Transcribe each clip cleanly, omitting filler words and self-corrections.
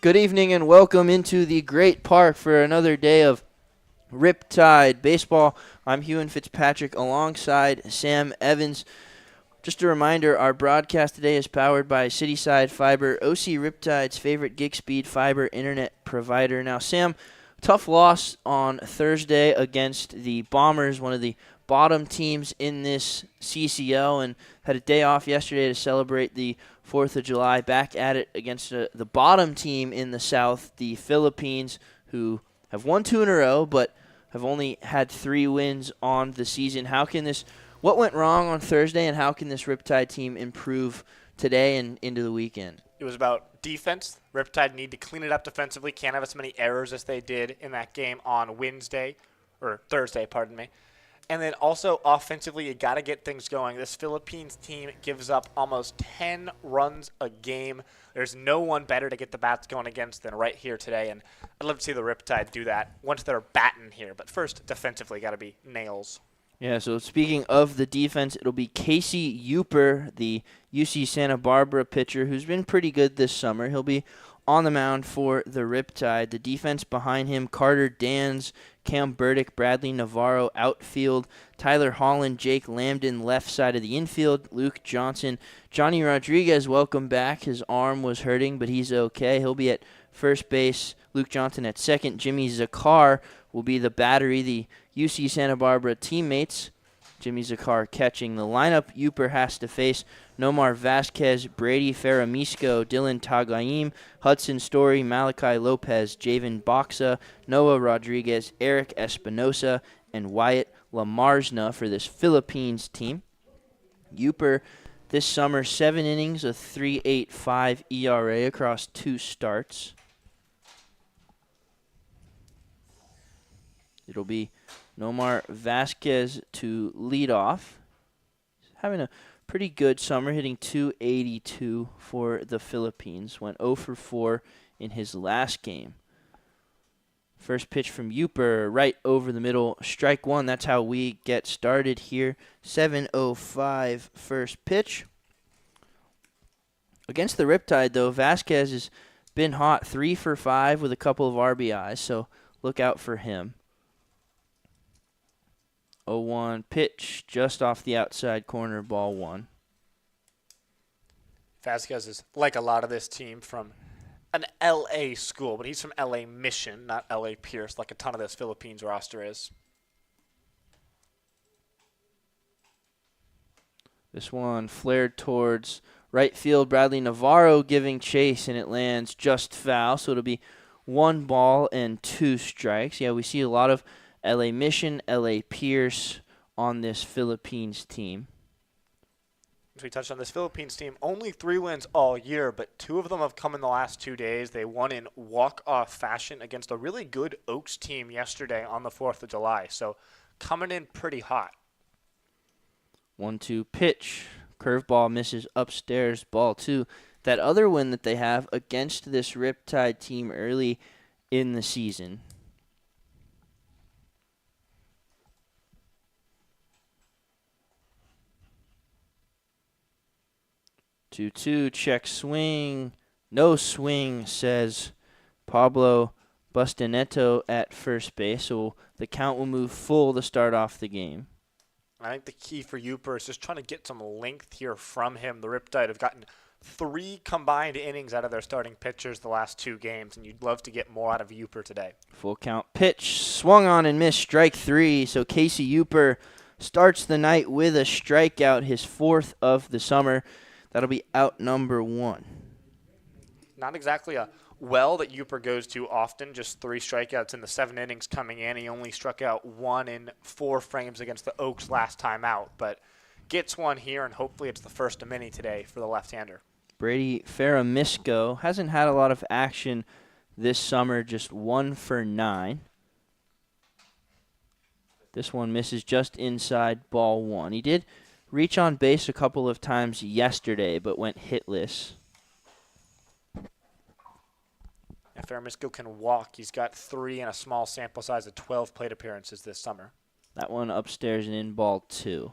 Good evening and welcome into the great park for another day of Riptide Baseball. I'm Huon Fitzpatrick alongside Sam Evans. Just a reminder, our broadcast today is powered by Cityside Fiber, OC Riptide's favorite gig speed fiber internet provider. Now, Sam, tough loss on Thursday against the Bombers, one of the bottom teams in this CCL, and had a day off yesterday to celebrate the 4th of July. Back at it against the bottom team in the South, the Philippines, who have won 2 in a row, but have only had 3 wins on the season. What went wrong on Thursday, and how can this Riptide team improve today and into the weekend? It was about defense. Riptide need to clean it up defensively. Can't have as many errors as they did in that game on Thursday, pardon me. And then also offensively, you got to get things going. This Philippines team gives up almost 10 runs a game. There's no one better to get the bats going against than right here today. And I'd love to see the Riptide do that once they're batting here. But first, defensively, got to be nails. Yeah, so speaking of the defense, it'll be Casey Uper, the UC Santa Barbara pitcher, who's been pretty good this summer. He'll be on the mound for the Riptide. The defense behind him, Carter Dans, Cam Burdick, Bradley Navarro, outfield, Tyler Holland, Jake Lambden, left side of the infield, Luke Johnson. Johnny Rodriguez, welcome back. His arm was hurting, but he's okay. He'll be at first base. Luke Johnson at second. Jimmy Zakar will be the battery. The UC Santa Barbara teammates, Jimmy Zakar catching the lineup. Uper has to face Nomar Vasquez, Brady Ferramisco, Dylan Tagaim, Hudson Story, Malachi Lopez, Javen Boxa, Noah Rodriguez, Eric Espinosa, and Wyatt Lamarsna for this Philippines team. Uper this summer, 7 innings, a 3.85 ERA across 2 starts. It'll be Nomar Vasquez to lead off. He's having a pretty good summer, hitting .282 for the Philippines. Went 0 for 4 in his last game. First pitch from Uper, right over the middle, strike 1. That's how we get started here. 7:05 first pitch. Against the Riptide, though, Vasquez has been hot, 3 for 5 with a couple of RBIs, so look out for him. 0-1 pitch, just off the outside corner, ball 1. Vasquez is, like a lot of this team, from an L.A. school, but he's from L.A. Mission, not L.A. Pierce, like a ton of this Philippines roster is. This one flared towards right field. Bradley Navarro giving chase, and it lands just foul, so it'll be 1 ball and 2 strikes. Yeah, we see a lot of L.A. Mission, L.A. Pierce on this Philippines team. As we touched on, this Philippines team, only 3 wins all year, but 2 of them have come in the last 2 days. They won in walk-off fashion against a really good Oaks team yesterday on the 4th of July. So coming in pretty hot. 1-2 pitch. Curveball misses upstairs, ball 2. That other win that they have against this Riptide team early in the season. 2-2, check swing. No swing, says Pablo Bustaneto at first base. So the count will move full to start off the game. I think the key for Uper is just trying to get some length here from him. The Riptide have gotten 3 combined innings out of their starting pitchers the last 2 games, and you'd love to get more out of Uper today. Full count pitch, swung on and missed, strike 3. So Casey Uper starts the night with a strikeout, his 4th of the summer. That'll be out number 1. Not exactly a well that Uper goes to often, just 3 strikeouts in the 7 innings coming in. He only struck out 1 in 4 frames against the Oaks last time out, but gets 1 here, and hopefully it's the first of many today for the left-hander. Brady Ferramisco hasn't had a lot of action this summer, just 1 for 9. This one misses just inside, ball 1. He did reach on base a couple of times yesterday, but went hitless. If Ferramisco can walk, he's got 3 in a small sample size of 12 plate appearances this summer. That one upstairs and in, ball 2.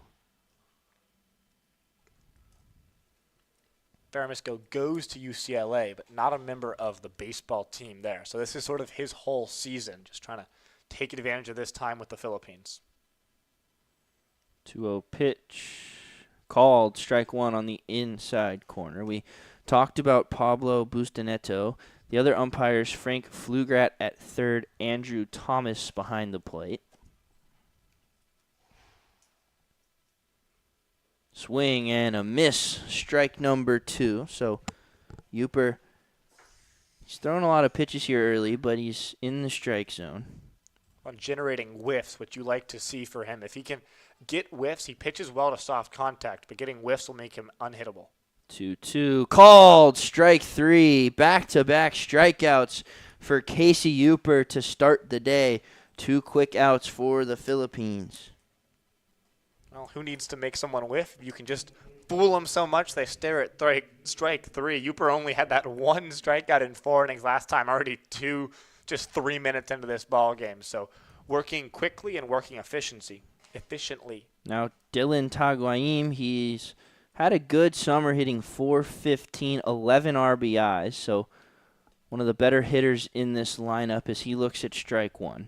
Ferramisco goes to UCLA, but not a member of the baseball team there. So this is sort of his whole season, just trying to take advantage of this time with the Philippines. 2-0 pitch. Called strike one on the inside corner. We talked about Pablo Bustaneto. The other umpires, Frank Flugrat at third, Andrew Thomas behind the plate. Swing and a miss, strike number 2. So Uper, he's throwing a lot of pitches here early, but he's in the strike zone. On generating whiffs, which you like to see for him. If he can get whiffs, he pitches well to soft contact, but getting whiffs will make him unhittable. 2-2, called, strike 3. Back-to-back strikeouts for Casey Uper to start the day. 2 quick outs for the Philippines. Well, who needs to make someone whiff? You can just fool them so much they stare at strike 3. Uper only had that 1 strikeout in 4 innings last time, already 2 just 3 minutes into this ball game. So working quickly and working efficiently. Now Dylan Taguaim, he's had a good summer hitting .415, 11 RBIs. So one of the better hitters in this lineup as he looks at strike 1.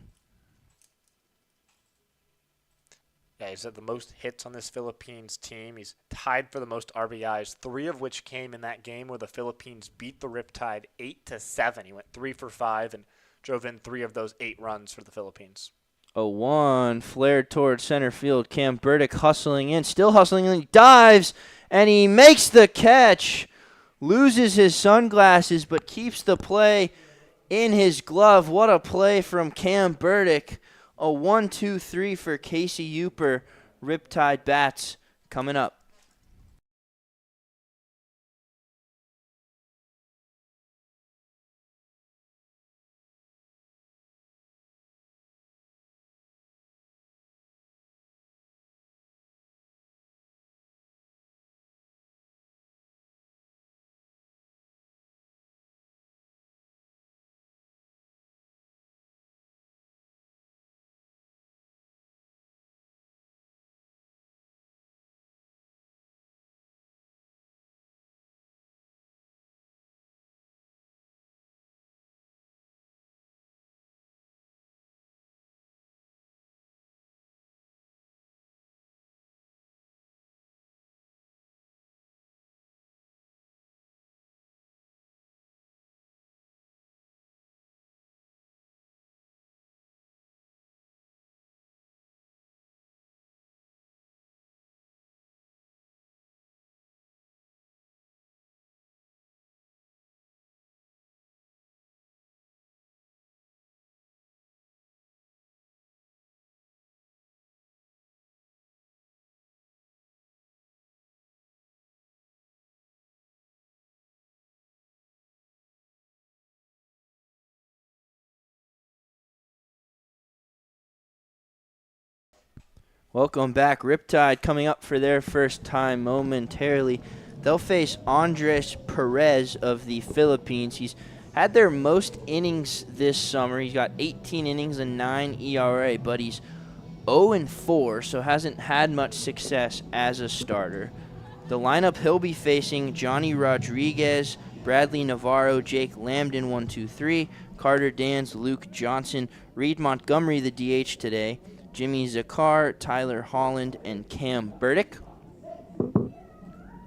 Yeah, he's had the most hits on this Philippines team. He's tied for the most RBIs, 3 of which came in that game where the Philippines beat the Riptide 8-7. He went 3 for 5 and drove in 3 of those 8 runs for the Philippines. 0-1, flared towards center field. Cam Burdick hustling in, still hustling in. He dives, and he makes the catch. Loses his sunglasses, but keeps the play in his glove. What a play from Cam Burdick. A 1-2-3 for Casey Uper. Riptide bats coming up. Welcome back. Riptide coming up for their first time momentarily. They'll face Andres Perez of the Philippines. He's had their most innings this summer. He's got 18 innings and 9 ERA, but he's 0-4, so hasn't had much success as a starter. The lineup he'll be facing: Johnny Rodriguez, Bradley Navarro, Jake Lambden, 1-2-3, Carter Dans, Luke Johnson, Reed Montgomery, the DH today, Jimmy Zakar, Tyler Holland, and Cam Burdick.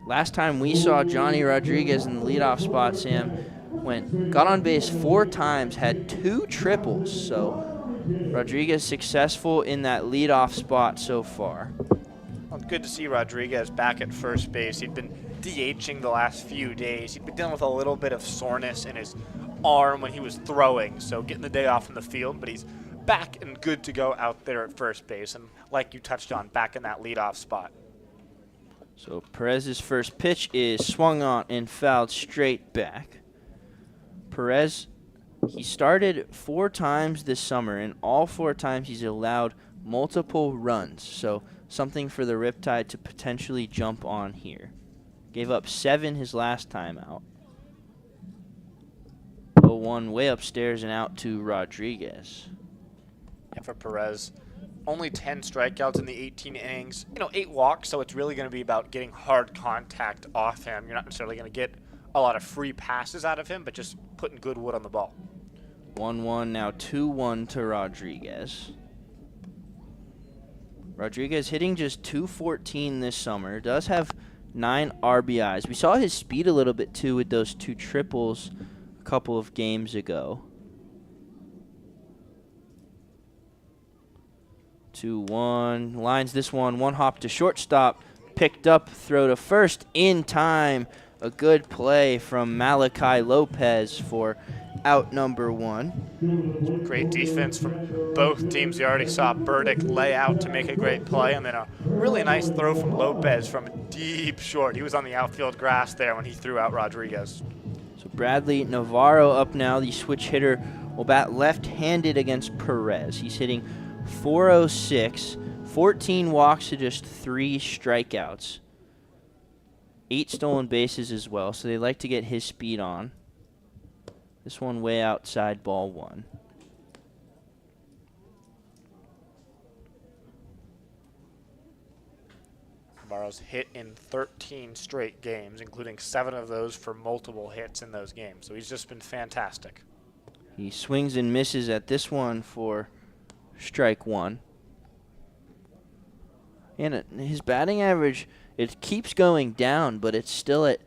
Last time we saw Johnny Rodriguez in the leadoff spot, Sam got on base 4 times, had 2 triples. So Rodriguez successful in that leadoff spot so far. Well, it's good to see Rodriguez back at first base. He'd been DHing the last few days. He'd been dealing with a little bit of soreness in his arm when he was throwing, so getting the day off in the field, but he's back and good to go out there at first base, and like you touched on, back in that leadoff spot. So Perez's first pitch is swung on and fouled straight back. Perez, he started 4 times this summer, and all 4 times he's allowed multiple runs. So something for the Riptide to potentially jump on here. Gave up 7 his last time out. 0-1 way upstairs and out to Rodriguez. Yeah, for Perez, only 10 strikeouts in the 18 innings. 8 walks, so it's really going to be about getting hard contact off him. You're not necessarily going to get a lot of free passes out of him, but just putting good wood on the ball. 1-1, now 2-1 to Rodriguez. Rodriguez hitting just .214 this summer. Does have 9 RBIs. We saw his speed a little bit, too, with those 2 triples a couple of games ago. 2-1. Lines this one. One hop to shortstop. Picked up. Throw to first. In time. A good play from Malachi Lopez for out number 1. Great defense from both teams. You already saw Burdick lay out to make a great play, and then a really nice throw from Lopez from deep short. He was on the outfield grass there when he threw out Rodriguez. So Bradley Navarro up now. The switch hitter will bat left-handed against Perez. He's hitting .406, 14 walks to just 3 strikeouts. 8 stolen bases as well, so they like to get his speed on. This one way outside, ball 1. Navarro's hit in 13 straight games, including 7 of those for multiple hits in those games. So he's just been fantastic. He swings and misses at this one for strike 1. And his batting average, it keeps going down, but it's still at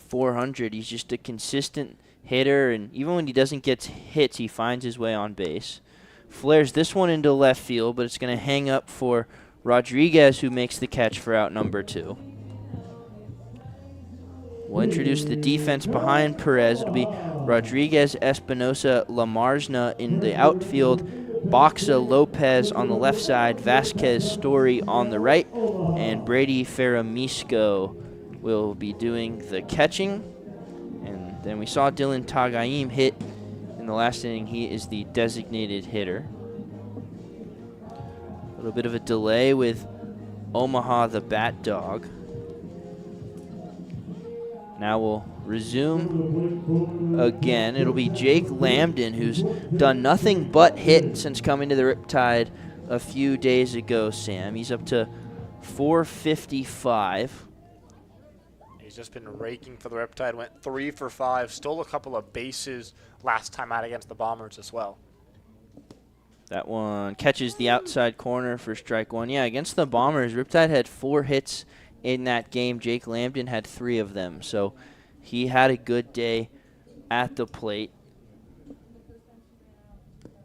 .400. He's just a consistent hitter, and even when he doesn't get hits, he finds his way on base. Flares this one into left field, but it's going to hang up for Rodriguez, who makes the catch for out number 2. We'll introduce the defense behind Perez. It'll be Rodriguez, Espinosa, Lamarzna in the outfield, Boxa, Lopez on the left side, Vasquez, Story on the right, and Brady Ferramisco will be doing the catching. And then we saw Dylan Tagaim hit in the last inning. He is the designated hitter. A little bit of a delay with Omaha, the bat dog. Now we'll resume again. It'll be Jake Lambden, who's done nothing but hit since coming to the Riptide a few days ago, Sam. He's up to .455. He's just been raking for the Riptide. Went 3 for 5. Stole a couple of bases last time out against the Bombers as well. That one catches the outside corner for strike 1. Yeah, against the Bombers, Riptide had 4 hits in that game. Jake Lambden had 3 of them. So he had a good day at the plate.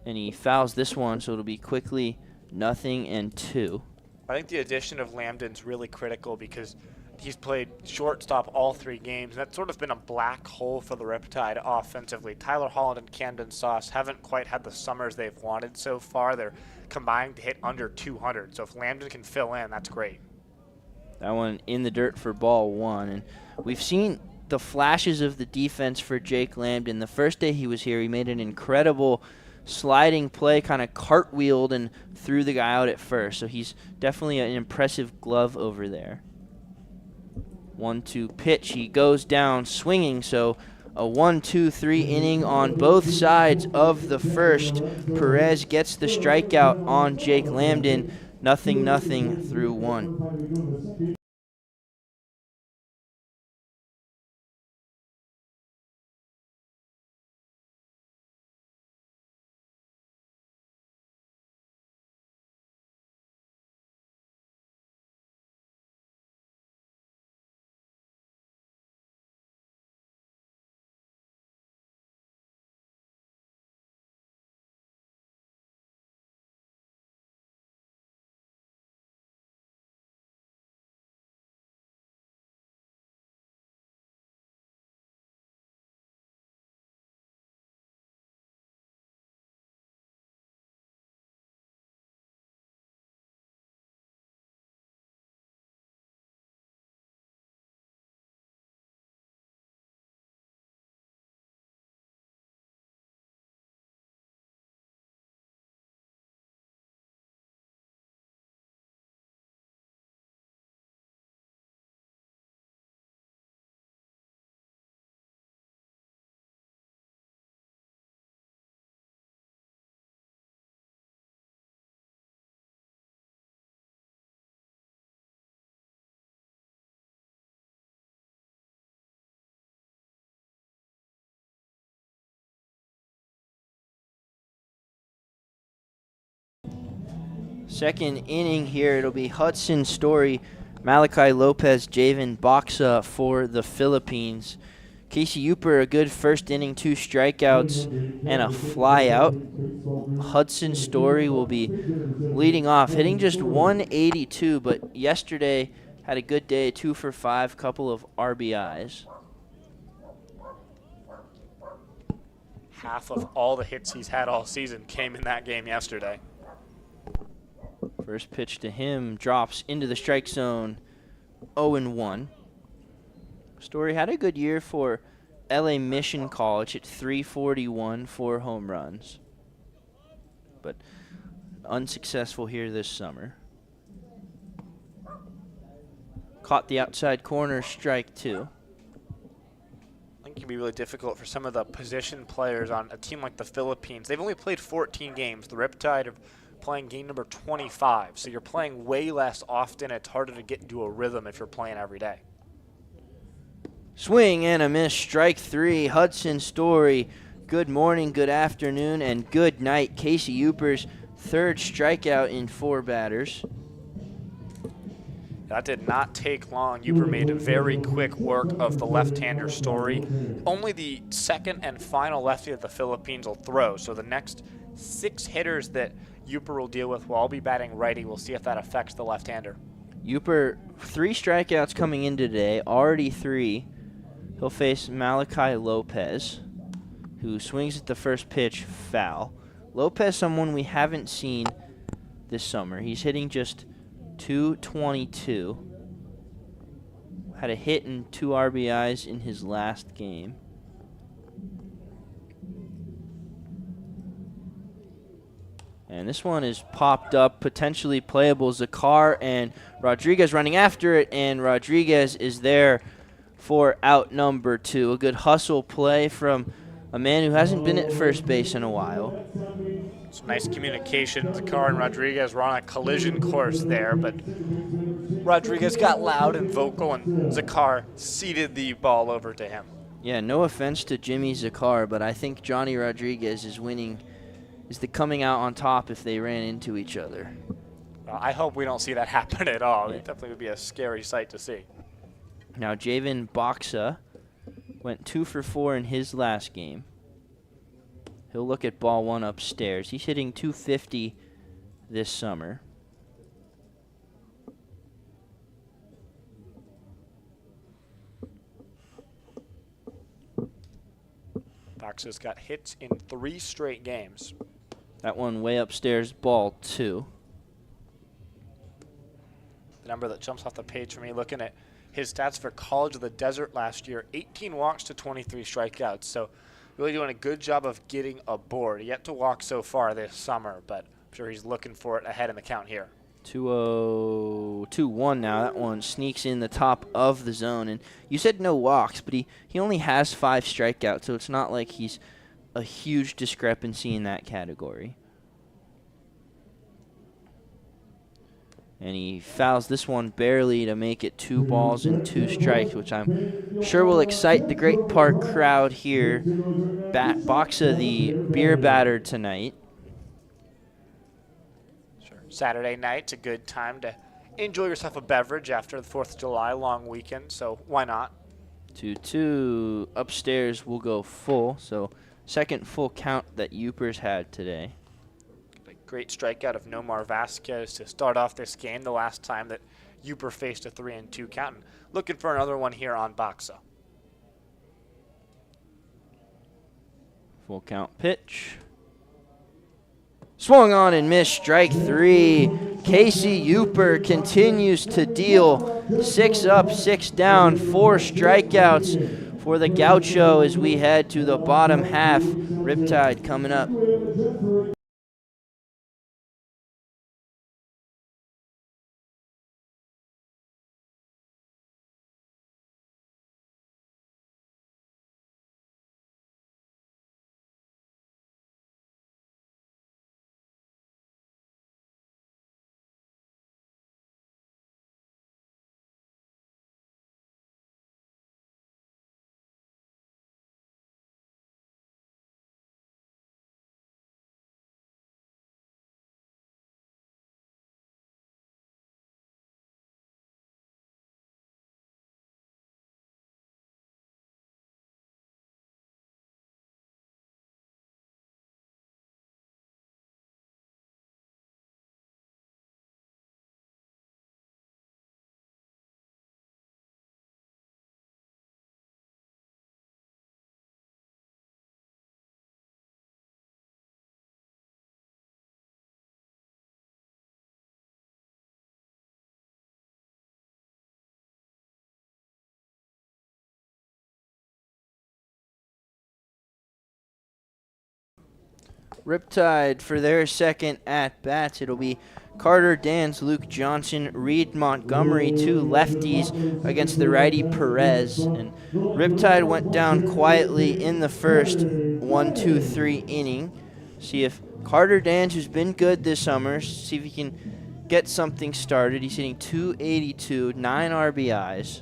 And he fouls this one, so it'll be quickly 0-2. I think the addition of Lambden's really critical because he's played shortstop all 3 games. That's sort of been a black hole for the Riptide offensively. Tyler Holland and Camden Sauce haven't quite had the summers they've wanted so far. They're combined to hit under 200. So if Lambden can fill in, that's great. That one in the dirt for ball 1. And we've seen the flashes of the defense for Jake Lambden. The first day he was here, he made an incredible sliding play, kind of cartwheeled and threw the guy out at first. So he's definitely an impressive glove over there. 1-2 pitch. He goes down swinging, so a 1-2-3 inning on both sides of the first. Perez gets the strikeout on Jake Lambden. 0-0 through 1. Second inning here, it'll be Hudson Story, Malachi Lopez, Javen Boxa for the Philippines. Casey Uper, a good first inning, 2 strikeouts and a flyout. Hudson Story will be leading off, hitting just 182, but yesterday had a good day, 2 for 5, couple of RBIs. Half of all the hits he's had all season came in that game yesterday. First pitch to him drops into the strike zone, 0-1. Story had a good year for LA Mission College at 341, 4 home runs, but unsuccessful here this summer. Caught the outside corner, strike 2. I think it can be really difficult for some of the position players on a team like the Philippines. They've only played 14 games. The Riptide are playing game number 25, so you're playing way less often. It's harder to get into a rhythm if you're playing every day. Swing and a miss, strike 3. Hudson Story, good morning, good afternoon, and good night. Casey Uper's third strikeout in 4 batters. That did not take long. Uper made very quick work of the left-hander Story. Only the second and final lefty that the Philippines will throw. So the next 6 hitters that Uper will deal with will all be batting righty. We'll see if that affects the left-hander. Uper, 3 strikeouts coming in today, already 3. He'll face Malachi Lopez, who swings at the first pitch, foul. Lopez, someone we haven't seen this summer. He's hitting just .222. Had a hit and 2 RBIs in his last game. And this one is popped up, potentially playable. Zakar and Rodriguez running after it, and Rodriguez is there for out number 2. A good hustle play from a man who hasn't been at first base in a while. Some nice communication. Zakar and Rodriguez were on a collision course there, but Rodriguez got loud and vocal, and Zakar ceded the ball over to him. Yeah, no offense to Jimmy Zakar, but I think Johnny Rodriguez is coming out on top if they ran into each other. I hope we don't see that happen at all. Yeah. It definitely would be a scary sight to see. Now, Javen Boxa went 2 for 4 in his last game. He'll look at ball 1 upstairs. He's hitting .250 this summer. Boxa's got hits in 3 straight games. That one way upstairs, ball 2. The number that jumps off the page for me looking at his stats for College of the Desert last year, 18 walks to 23 strikeouts. So really doing a good job of getting aboard. Yet to walk so far this summer, but I'm sure he's looking for it ahead in the count here. 2-0, 2-1 now. That one sneaks in the top of the zone. And you said no walks, but he only has 5 strikeouts, so it's not like he's a huge discrepancy in that category. And he fouls this one barely to make it 2 balls and 2 strikes, which I'm sure will excite the Great Park crowd here. Boxa, the beer batter tonight. Sure. Saturday night's a good time to enjoy yourself a beverage after the 4th of July long weekend, so why not? 2-2. Upstairs will go full, so second full count that Uper's had today. Great strikeout of Nomar Vasquez to start off this game, the last time that Uper faced a 3-2 count. And looking for another one here on Boxa. Full count pitch. Swung on and missed, strike 3. Casey Uper continues to deal 6 up, 6 down, 4 strikeouts for the Gaucho as we head to the bottom half. Riptide coming up. Riptide for their second at-bats. It'll be Carter Dans, Luke Johnson, Reed Montgomery, two lefties against the righty Perez. And Riptide went down quietly in the first 1-2-3 inning. See if Carter Dans, who's been good this summer, see if he can get something started. He's hitting .282, 9 RBIs.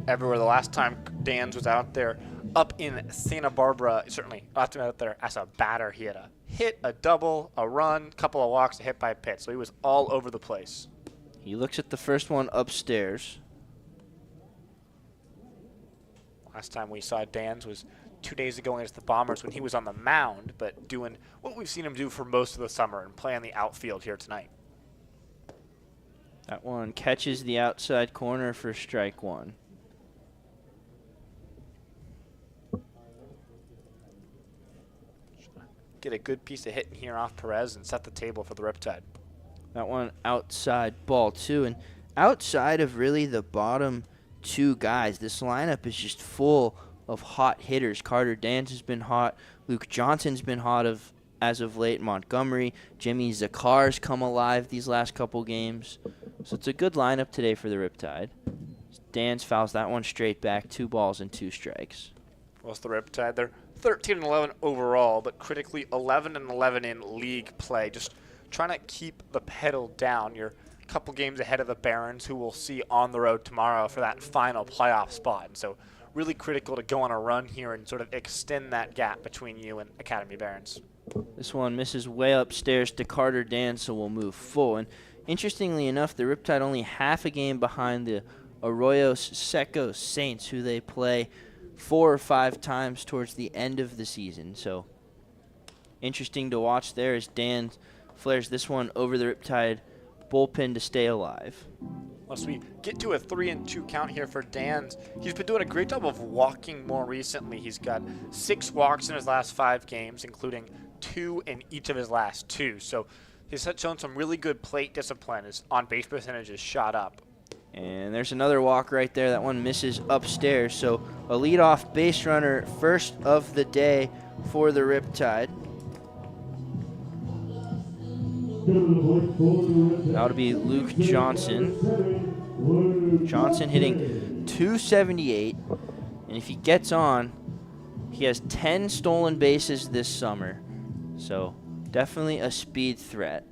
Everywhere the last time Dan's was out there, up in Santa Barbara, certainly last time out there as a batter, he had a hit, a double, a run, couple of walks, a hit by pitch. So he was all over the place. He looks at the first one upstairs. Last time we saw Dan's was 2 days ago against the Bombers when he was on the mound, but doing what we've seen him do for most of the summer and play on the outfield here tonight. That one catches the outside corner for strike one. Get a good piece of hitting here off Perez and set the table for the Riptide. That one outside ball two. And outside of really the bottom two guys, this lineup is just full of hot hitters. Carter Dans has been hot. Luke Johnson's been hot as of late. Montgomery. Jimmy Zakar's come alive these last couple games. So it's a good lineup today for the Riptide. Dans fouls that one straight back. 2 balls and 2 strikes. Well, it's the Riptide. They're 13-11 overall, but critically 11-11 in league play. Just trying to keep the pedal down. You're a couple games ahead of the Barons, who we'll see on the road tomorrow for that final playoff spot. And so really critical to go on a run here and sort of extend that gap between you and Academy Barons. This one misses way upstairs to Carter Dan, so we'll move full. And interestingly enough, the Riptide only half a game behind the Arroyo Seco Saints, who they play 4 or 5 times towards the end of the season. So interesting to watch there as Dan flares this one over the Riptide bullpen to stay alive. Once we get to a 3-2 count here for Dan's, he's been doing a great job of walking more recently. He's got 6 walks in his last 5 games, including 2 in each of his last 2. So he's shown some really good plate discipline. His on-base percentage is shot up. And there's another walk right there. That one misses upstairs. So a leadoff base runner, first of the day for the Riptide. That would be Luke Johnson. Johnson hitting .278. And if he gets on, he has 10 stolen bases this summer. So definitely a speed threat.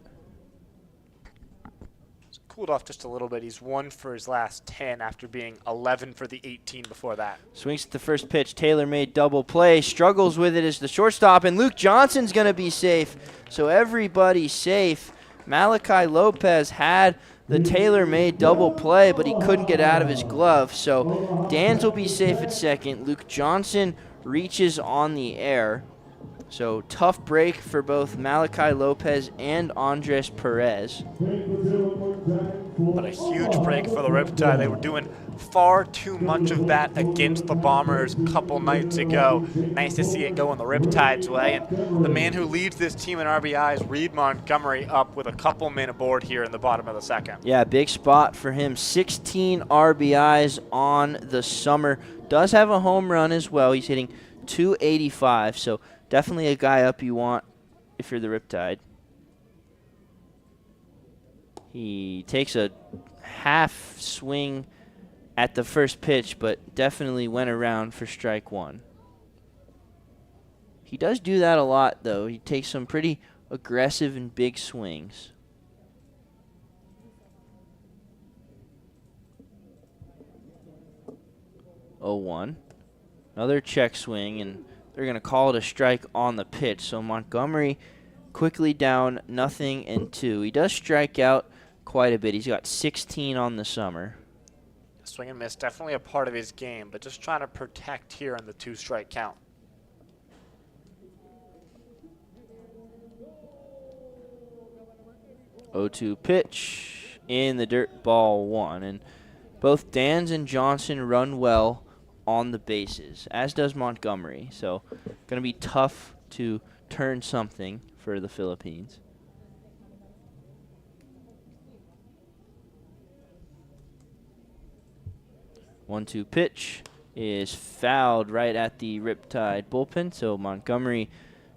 Cooled off just a little bit. He's 1 for his last 10 after being 11 for the 18 before that. Swings at the first pitch. Taylor-made double play. Struggles with it as the shortstop, and Luke Johnson's going to be safe. So everybody's safe. Malachi Lopez had the tailor-made double play, but he couldn't get out of his glove. So Dan's will be safe at second. Luke Johnson reaches on the air. So tough break for both Malachi Lopez and Andres Perez. But a huge break for the Riptide. They were doing far too much of that against the Bombers a couple nights ago. Nice to see it go in the Riptide's way. And the man who leads this team in RBIs, Reed Montgomery, up with a couple men aboard here in the bottom of the second. Yeah, big spot for him. 16 RBIs on the summer. Does have a home run as well. He's hitting .285, so definitely a guy up you want if you're the Riptide. He takes a half swing at the first pitch, but definitely went around for strike one. He does do that a lot, though. He takes some pretty aggressive and big swings. Oh, 1. Another check swing, and they're going to call it a strike on the pitch. So Montgomery quickly down 0-2. He does strike out quite a bit. He's got 16 on the summer. Swing and miss, definitely a part of his game, but just trying to protect here on the 2-strike count. .02 pitch in the dirt, ball 1. And both Dans and Johnson run well on the bases, as does Montgomery. So going to be tough to turn something for the Philippines. 1-2 pitch is fouled right at the Riptide bullpen, so Montgomery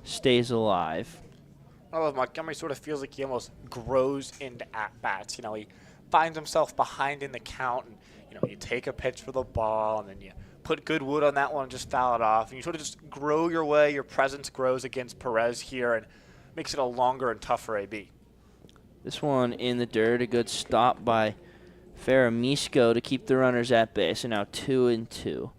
stays alive. Well, Montgomery sort of feels like he almost grows into at-bats. He finds himself behind in the count, and, you take a pitch for the ball, and then you put good wood on that one and just foul it off. And you sort of just grow your way. Your presence grows against Perez here and makes it a longer and tougher AB. This one in the dirt, a good stop by Faramisco to keep the runners at base, and now 2-2.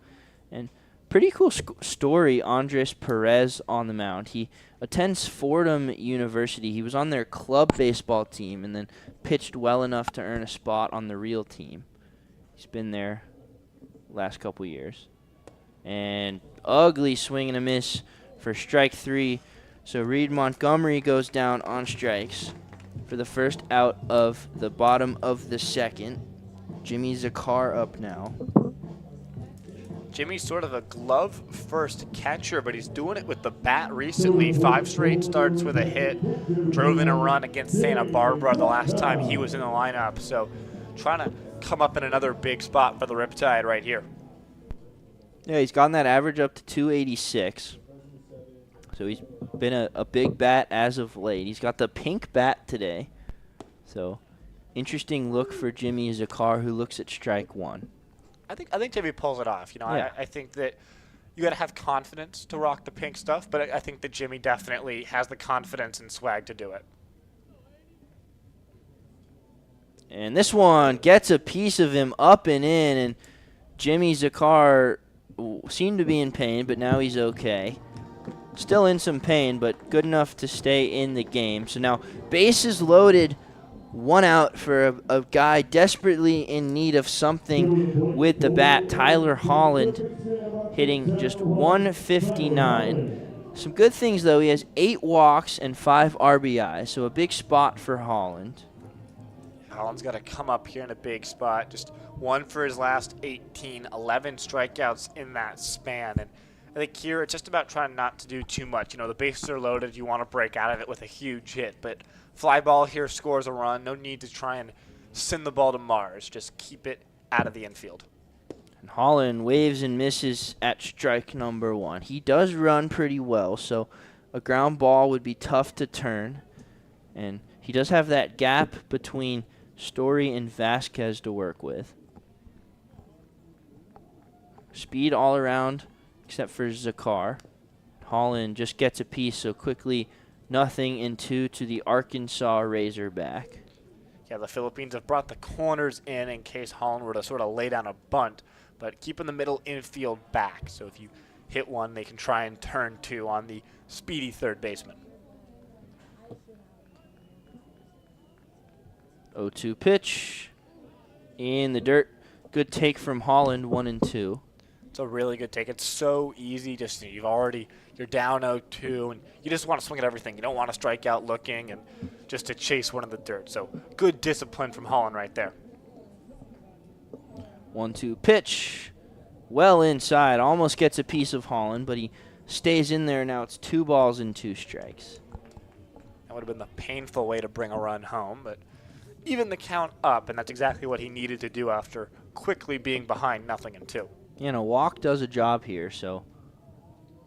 And pretty cool story, Andres Perez on the mound. He attends Fordham University. He was on their club baseball team and then pitched well enough to earn a spot on the real team. He's been there last couple years. And ugly swing and a miss for strike 3. So Reed Montgomery goes down on strikes for the first out of the bottom of the second. Jimmy Zakar up now. Jimmy's sort of a glove-first catcher, but he's doing it with the bat recently. 5 straight starts with a hit. Drove in a run against Santa Barbara the last time he was in the lineup. So trying to come up in another big spot for the Riptide right here. Yeah, he's gotten that average up to 286. So he's been a big bat as of late. He's got the pink bat today. So interesting look for Jimmy Zakar, who looks at strike 1. I think Jimmy pulls it off. Yeah. I think that you got to have confidence to rock the pink stuff, but I think that Jimmy definitely has the confidence and swag to do it. And this one gets a piece of him up and in, and Jimmy Zakar seemed to be in pain, but now he's okay. Still in some pain, but good enough to stay in the game. So now bases loaded, 1 out for a guy desperately in need of something with the bat. Tyler Holland hitting just 159. Some good things, though. He has 8 walks and 5 RBIs, so a big spot for Holland. Holland's got to come up here in a big spot. Just 1 for his last 18, 11 strikeouts in that span. And I think here it's just about trying not to do too much. The bases are loaded. You want to break out of it with a huge hit. But fly ball here scores a run. No need to try and send the ball to Mars. Just keep it out of the infield. And Holland waves and misses at strike number 1. He does run pretty well, so a ground ball would be tough to turn. And he does have that gap between Story and Vasquez to work with. Speed all around except for Zakar. Holland just gets a piece, so quickly 0-2 to the Arkansas Razorback. Yeah, the Philippines have brought the corners in case Holland were to sort of lay down a bunt, but keeping the middle infield back. So if you hit one, they can try and turn 2 on the speedy third baseman. 0-2 pitch in the dirt. Good take from Holland, 1-2. It's a really good take. It's so easy. Just you're down 0-2, and you just want to swing at everything. You don't want to strike out looking and just to chase one in the dirt. So good discipline from Holland right there. 1-2 pitch. Well inside. Almost gets a piece of Holland, but he stays in there. Now it's 2 balls and 2 strikes. That would have been the painful way to bring a run home, but even the count up, and that's exactly what he needed to do after quickly being behind 0-2. A walk does a job here, so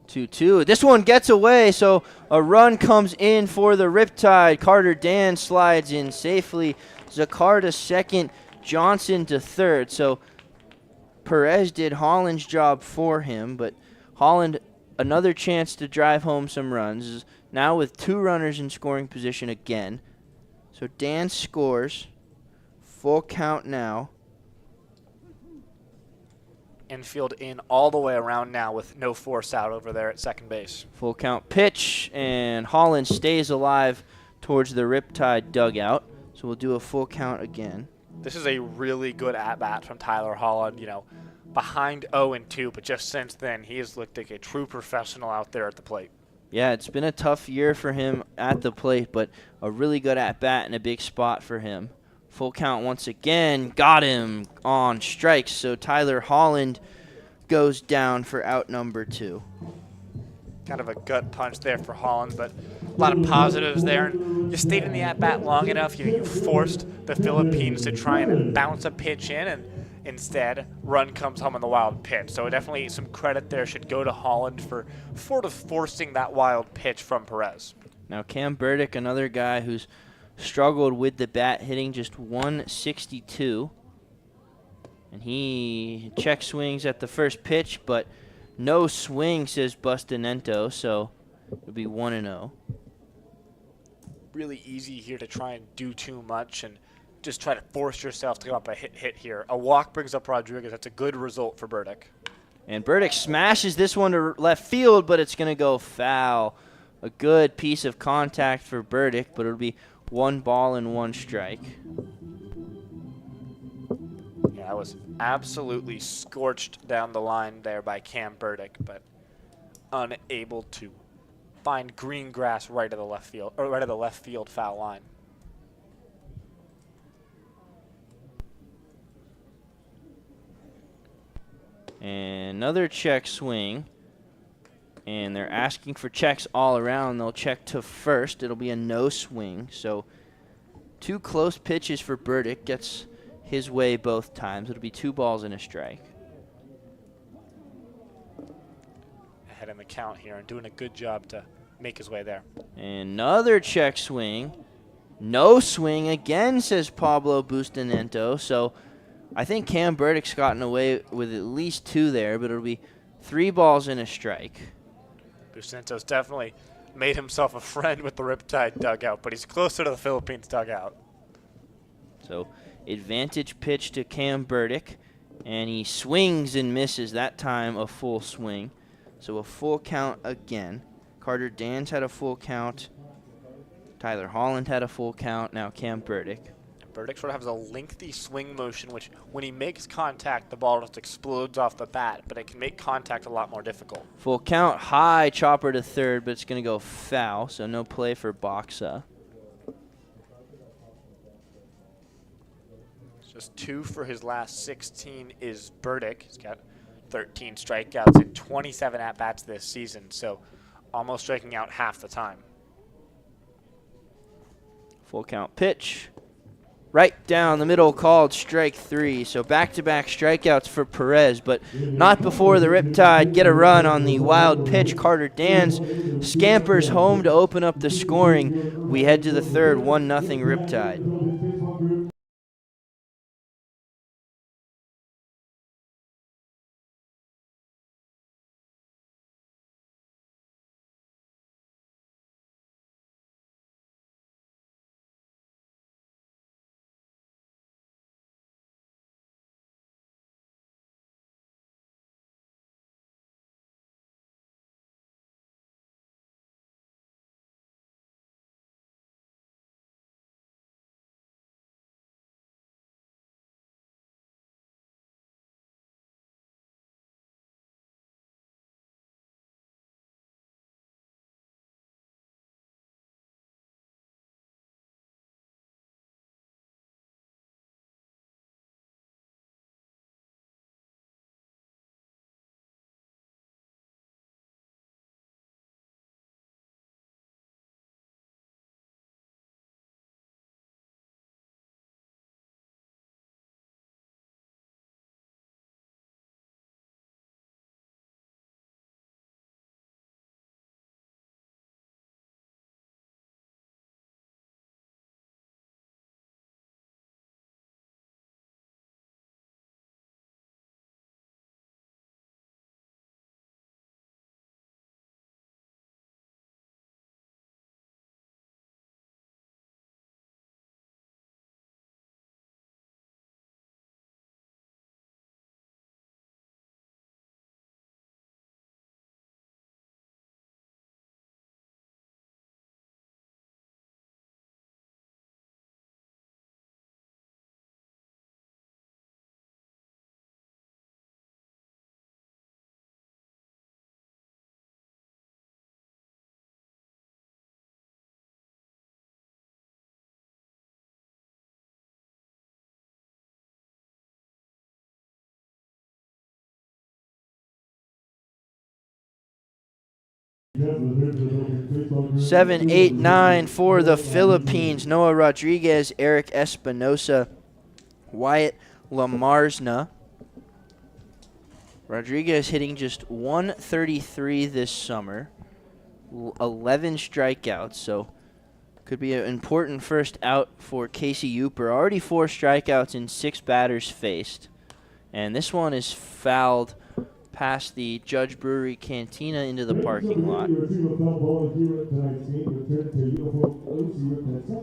2-2. This one gets away, so a run comes in for the Riptide. Carter Dan slides in safely. Zakar to second, Johnson to third. So Perez did Holland's job for him, but Holland, another chance to drive home some runs, now with 2 runners in scoring position again. So Dan scores. Full count now. Infield in all the way around now with no force out over there at second base. Full count pitch, and Holland stays alive towards the Riptide dugout. So we'll do a full count again. This is a really good at-bat from Tyler Holland, behind 0-2, but just since then he has looked like a true professional out there at the plate. Yeah, it's been a tough year for him at the plate, but a really good at-bat and a big spot for him. Full count once again. Got him on strikes. So Tyler Holland goes down for out number 2. Kind of a gut punch there for Holland, but a lot of positives there. You stayed in the at-bat long enough. You forced the Philippines to try and bounce a pitch in, and Instead, run comes home on the wild pitch. So definitely some credit there should go to Holland for sort of forcing that wild pitch from Perez. Now Cam Burdick, another guy who's struggled with the bat, hitting just 162. And he check swings at the first pitch, but no swing, says Bustamento, so it'll be 1-0. Really easy here to try and do too much and just try to force yourself to come up a hit here. A walk brings up Rodriguez. That's a good result for Burdick. And Burdick smashes this one to left field, but it's going to go foul. A good piece of contact for Burdick, but it'll be 1 ball and 1 strike. Yeah, that was absolutely scorched down the line there by Cam Burdick, but unable to find green grass right of the left field, or right of the left field foul line. And another check swing. And they're asking for checks all around. They'll check to first. It'll be a no swing. So 2 close pitches for Burdick. Gets his way both times. It'll be 2 balls and a strike. Ahead in the count here and doing a good job to make his way there. Another check swing. No swing again, says Pablo Bustamento. So I think Cam Burdick's gotten away with at least 2 there, but it'll be 3 balls and a strike. Bustamento's definitely made himself a friend with the Riptide dugout, but he's closer to the Philippines dugout. So advantage pitch to Cam Burdick, and he swings and misses, that time a full swing. So a full count again. Carter Dans had a full count. Tyler Holland had a full count. Now Cam Burdick. Burdick sort of has a lengthy swing motion, which when he makes contact, the ball just explodes off the bat, but it can make contact a lot more difficult. Full count, high chopper to third, but it's going to go foul, so no play for Boxa. Just 2 for his last 16 is Burdick. He's got 13 strikeouts and 27 at-bats this season, so almost striking out half the time. Full count pitch. Right down the middle, called strike 3. So back-to-back strikeouts for Perez, but not before the Riptide get a run on the wild pitch. Carter Dans scampers home to open up the scoring. We head to the third, 1-0 Riptide. Seven, 8, 9 for the Philippines. Noah Rodriguez, Eric Espinosa, Wyatt Lamarsna, Rodriguez hitting just 133 this summer, 11 strikeouts, so could be an important first out for Casey Uper. Already 4 strikeouts in 6 batters faced, and this one is fouled past the Judge Brewery Cantina into the parking lot.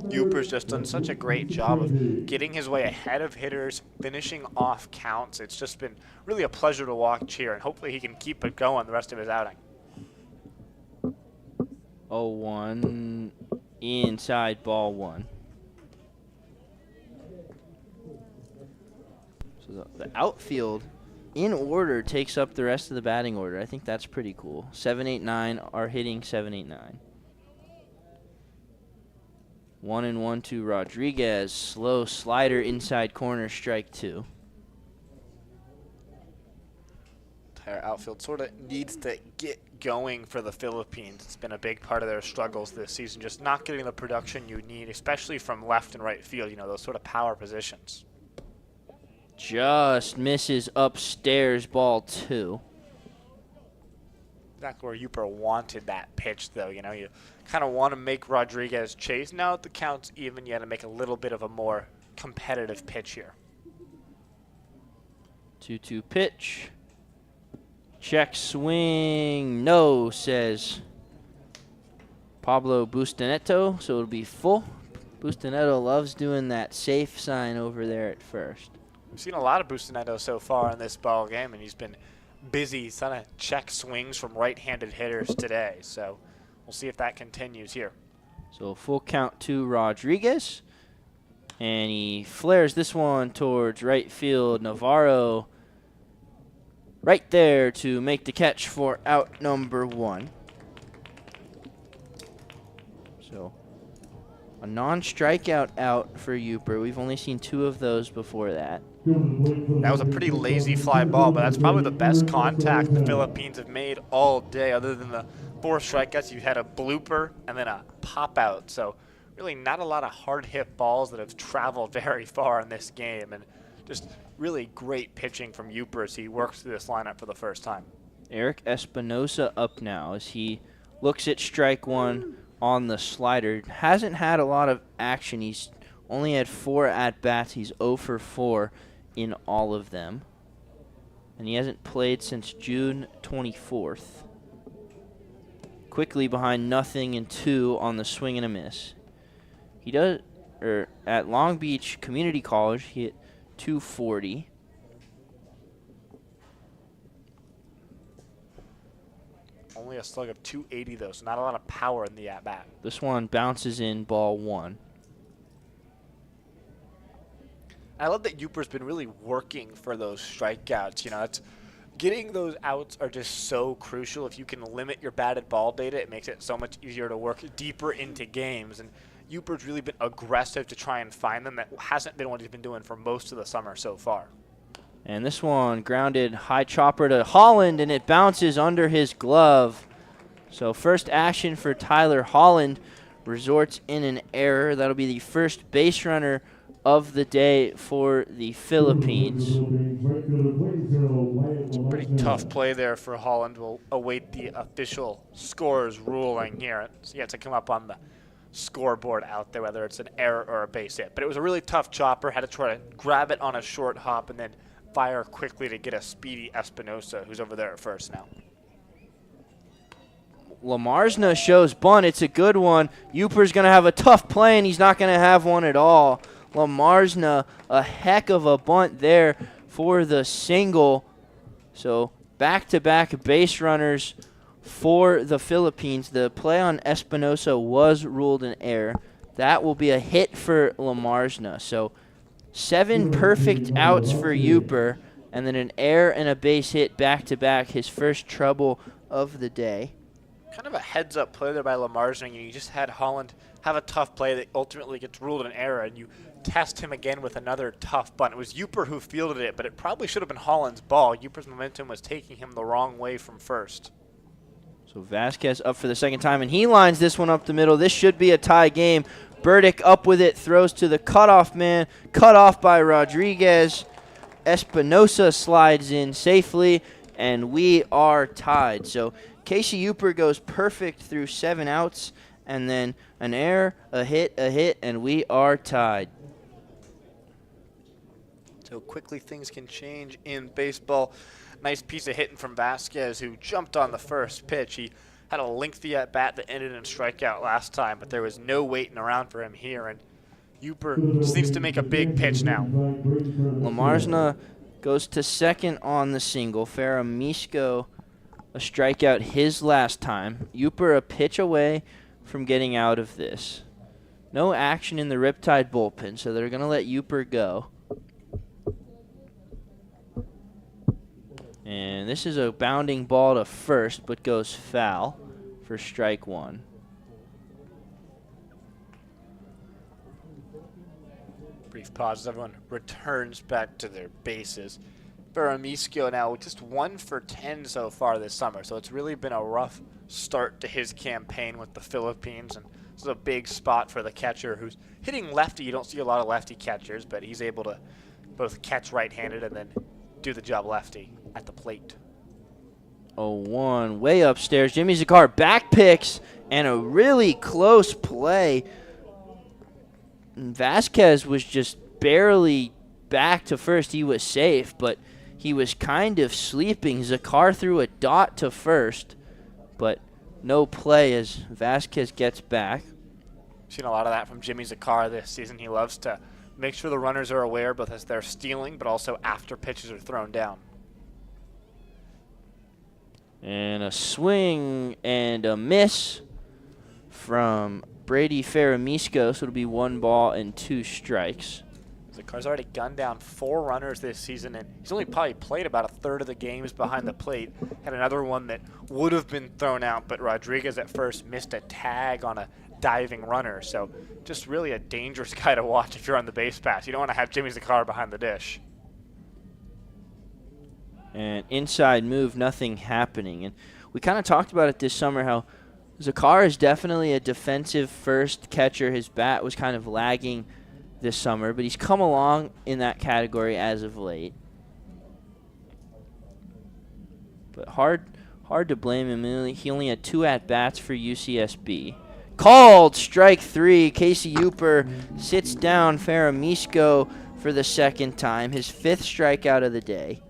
Uper's just done such a great job of getting his way ahead of hitters, finishing off counts. It's just been really a pleasure to watch here, and hopefully he can keep it going the rest of his outing. 0-1, inside, ball 1. So the outfield in order takes up the rest of the batting order. I think that's pretty cool. 7, 8, 9 are hitting 7, 8, 9. 1-1 to Rodriguez. Slow slider inside corner, strike 2. Entire outfield sort of needs to get going for the Philippines. It's been a big part of their struggles this season, just not getting the production you need, especially from left and right field, you know, those sort of power positions. Just misses upstairs, ball 2. Exactly where Uper wanted that pitch, though. You know, you kind of want to make Rodriguez chase. Now that the count's even, you got to make a little bit of a more competitive pitch here. 2-2 pitch. Check swing. No, says Pablo Bustaneto, so it'll be full. Bustaneto loves doing that safe sign over there at first. We've seen a lot of Bustaneto so far in this ball game, and he's been busy trying to check swings from right-handed hitters today. So we'll see if that continues here. So full count to Rodriguez, and he flares this one towards right field. Navarro right there to make the catch for out number 1. So a non-strikeout out for Uper. We've only seen 2 of those before that. That was a pretty lazy fly ball, but that's probably the best contact the Philippines have made all day. Other than the 4 strikeouts, you had a blooper and then a pop out. So really not a lot of hard hit balls that have traveled very far in this game, and just really great pitching from Uper as he works through this lineup for the first time. Eric Espinosa up now as he looks at strike 1 on the slider. Hasn't had a lot of action. He's only had 4 at-bats. He's 0 for 4 in all of them. And he hasn't played since June 24th. Quickly behind 0-2 on the swing and a miss. He does, at Long Beach Community College, he hit .240. Only a slug of .280 though, so not a lot of power in the at-bat. This one bounces in, ball 1. I love that Uper's been really working for those strikeouts. You know, it's getting those outs are just so crucial. If you can limit your batted ball data, it makes it so much easier to work deeper into games. And Uper's really been aggressive to try and find them. That hasn't been what he's been doing for most of the summer so far. And this one grounded high chopper to Holland, and it bounces under his glove. So first action for Tyler Holland, resorts in an error. That'll be the first base runner of the day for the Philippines. It's a pretty tough play there for Holland. We'll await the official scores ruling here. So he has to come up on the scoreboard out there, whether it's an error or a base hit. But it was a really tough chopper. Had to try to grab it on a short hop and then fire quickly to get a speedy Espinosa, who's over there at first now. Lamarsna shows bunt. It's a good one. Uper's going to have a tough play, and he's not going to have one at all. Lamarsna, a heck of a bunt there for the single. So back-to-back base runners for the Philippines. The play on Espinosa was ruled an error. That will be a hit for Lamarsna. So 7 perfect outs for Uper, and then an error and a base hit back-to-back, his first trouble of the day. Kind of a heads-up play there by Lamarsna. You just had Holland have a tough play that ultimately gets ruled an error, and you test him again with another tough bunt. It was Uper who fielded it, but it probably should have been Holland's ball. Uper's momentum was taking him the wrong way from first. So Vasquez up for the second time, and he lines this one up the middle. This should be a tie game. Burdick up with it, throws to the cutoff man. Cut off by Rodriguez. Espinosa slides in safely. and we are tied. So Casey Uper goes perfect through 7 outs, and then an error, a hit, and we are tied. So quickly things can change in baseball. Nice piece of hitting from Vasquez, who jumped on the first pitch. He had a lengthy at bat that ended in a strikeout last time, but there was no waiting around for him here. And Uper just needs to make a big pitch now. Lamarsna goes to second on the single. Faramisco a strikeout his last time. Uper a pitch away from getting out of this. No action in the Riptide bullpen, so they're going to let Uper go. And this is a bounding ball to first, but goes foul for strike one. Brief pause as everyone returns back to their bases. Faramisco now just 1 for 10 so far this summer, so it's really been a rough start to his campaign with the Philippines, and this is a big spot for the catcher who's hitting lefty. You don't see a lot of lefty catchers, but he's able to both catch right-handed and then do the job lefty at the plate. 0-1 way upstairs. Jimmy Zakar back picks, and a really close play. Vasquez was just barely back to first. He was safe, but he was kind of sleeping. Zakar threw a dot to first, but no play as Vasquez gets back. Seen a lot of that from Jimmy Zakar this season. He loves to make sure the runners are aware both as they're stealing, but also after pitches are thrown down. And a swing and a miss from Brady Faramisco, so it'll be 1 ball and 2 strikes. Zakar's already gunned down 4 runners this season, and he's only probably played about a third of the games behind the plate. Had another one that would have been thrown out, but Rodriguez at first missed a tag on a diving runner. So just really a dangerous guy to watch if you're on the base pass. You don't want to have Jimmy Zakar behind the dish. And inside move, nothing happening. And we kind of talked about it this summer, how Zakar is definitely a defensive first catcher. His bat was kind of lagging this summer, but he's come along in that category as of late. But hard to blame him. He only had 2 at-bats for UCSB. Called strike 3. Casey Uper sits down Faramisco for the second time, his 5th strikeout of the day.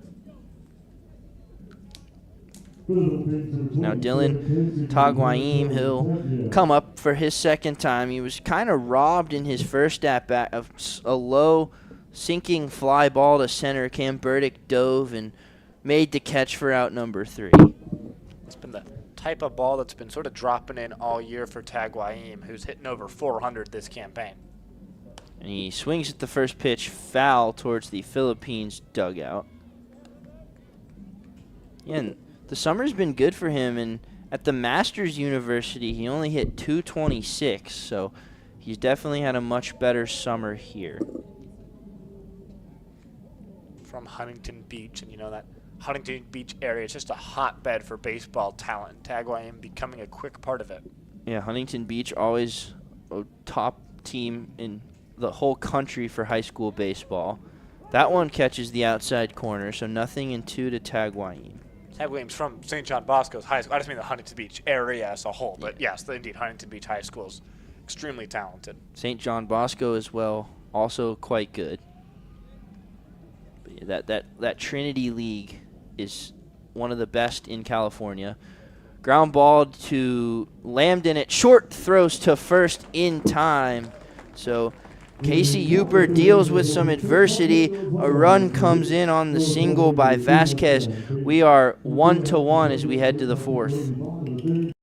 Now Dylan Taguaim, he'll come up for his second time. He was kind of robbed in his first at-bat of a low sinking fly ball to center. Cam Burdick dove and made the catch for out number 3. It's been the type of ball that's been sort of dropping in all year for Taguaim, who's hitting over 400 this campaign. And he swings at the first pitch, foul towards the Philippines dugout. Yeah, and the summer's been good for him, and at the Masters University, he only hit .226, so he's definitely had a much better summer here. From Huntington Beach, and you know that Huntington Beach area is just a hotbed for baseball talent. Taguaim becoming a quick part of it. Yeah, Huntington Beach always a top team in the whole country for high school baseball. That one catches the outside corner, so nothing in 2 to Taguaim. Taguaim's from St. John Bosco's high school. I just mean the Huntington Beach area as a whole, but yes, indeed, Huntington Beach High School is extremely talented. St. John Bosco as well, also quite good. But yeah, that Trinity League is one of the best in California. Ground ball to Lambden at short, throws to first in time. So Casey Uper deals with some adversity. A run comes in on the single by Vasquez. We are 1-1 as we head to the 4th.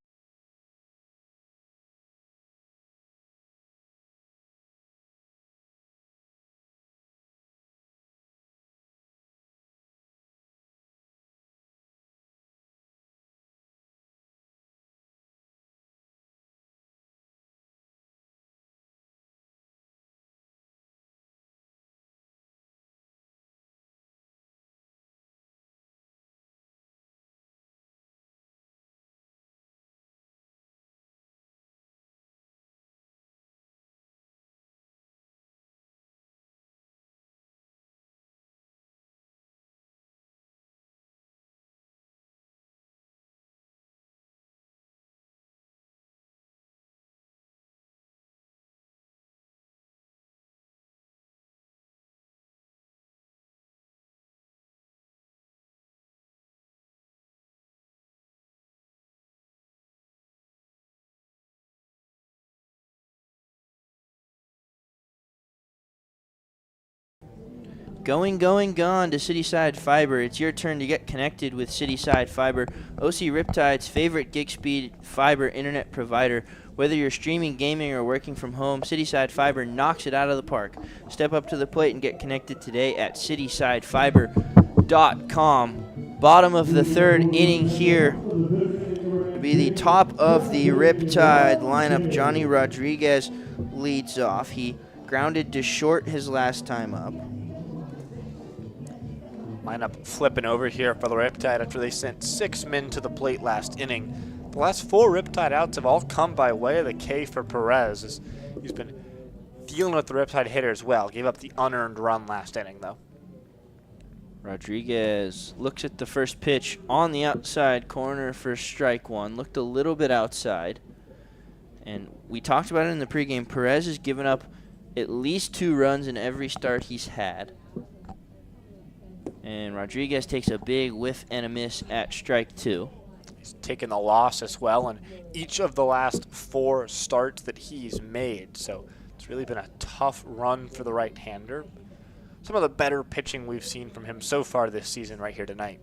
Going, gone to Cityside Fiber. It's your turn to get connected with Cityside Fiber, OC Riptide's favorite gig speed fiber internet provider. Whether you're streaming, gaming, or working from home, Cityside Fiber knocks it out of the park. Step up to the plate and get connected today at citysidefiber.com. Bottom of the third inning here to be the top of the Riptide lineup. Johnny Rodriguez leads off. He grounded to short his last time up. Lineup flipping over here for the Riptide after they sent 6 men to the plate last inning. The last 4 Riptide outs have all come by way of the K for Perez. He's been dealing with the Riptide hitters well. Gave up the unearned run last inning, though. Rodriguez looks at the first pitch on the outside corner for strike one. Looked a little bit outside. And we talked about it in the pregame. Perez has given up at least 2 runs in every start he's had. And Rodriguez takes a big whiff and a miss at strike 2. He's taken the loss as well in each of the last 4 starts that he's made. So it's really been a tough run for the right-hander. Some of the better pitching we've seen from him so far this season right here tonight.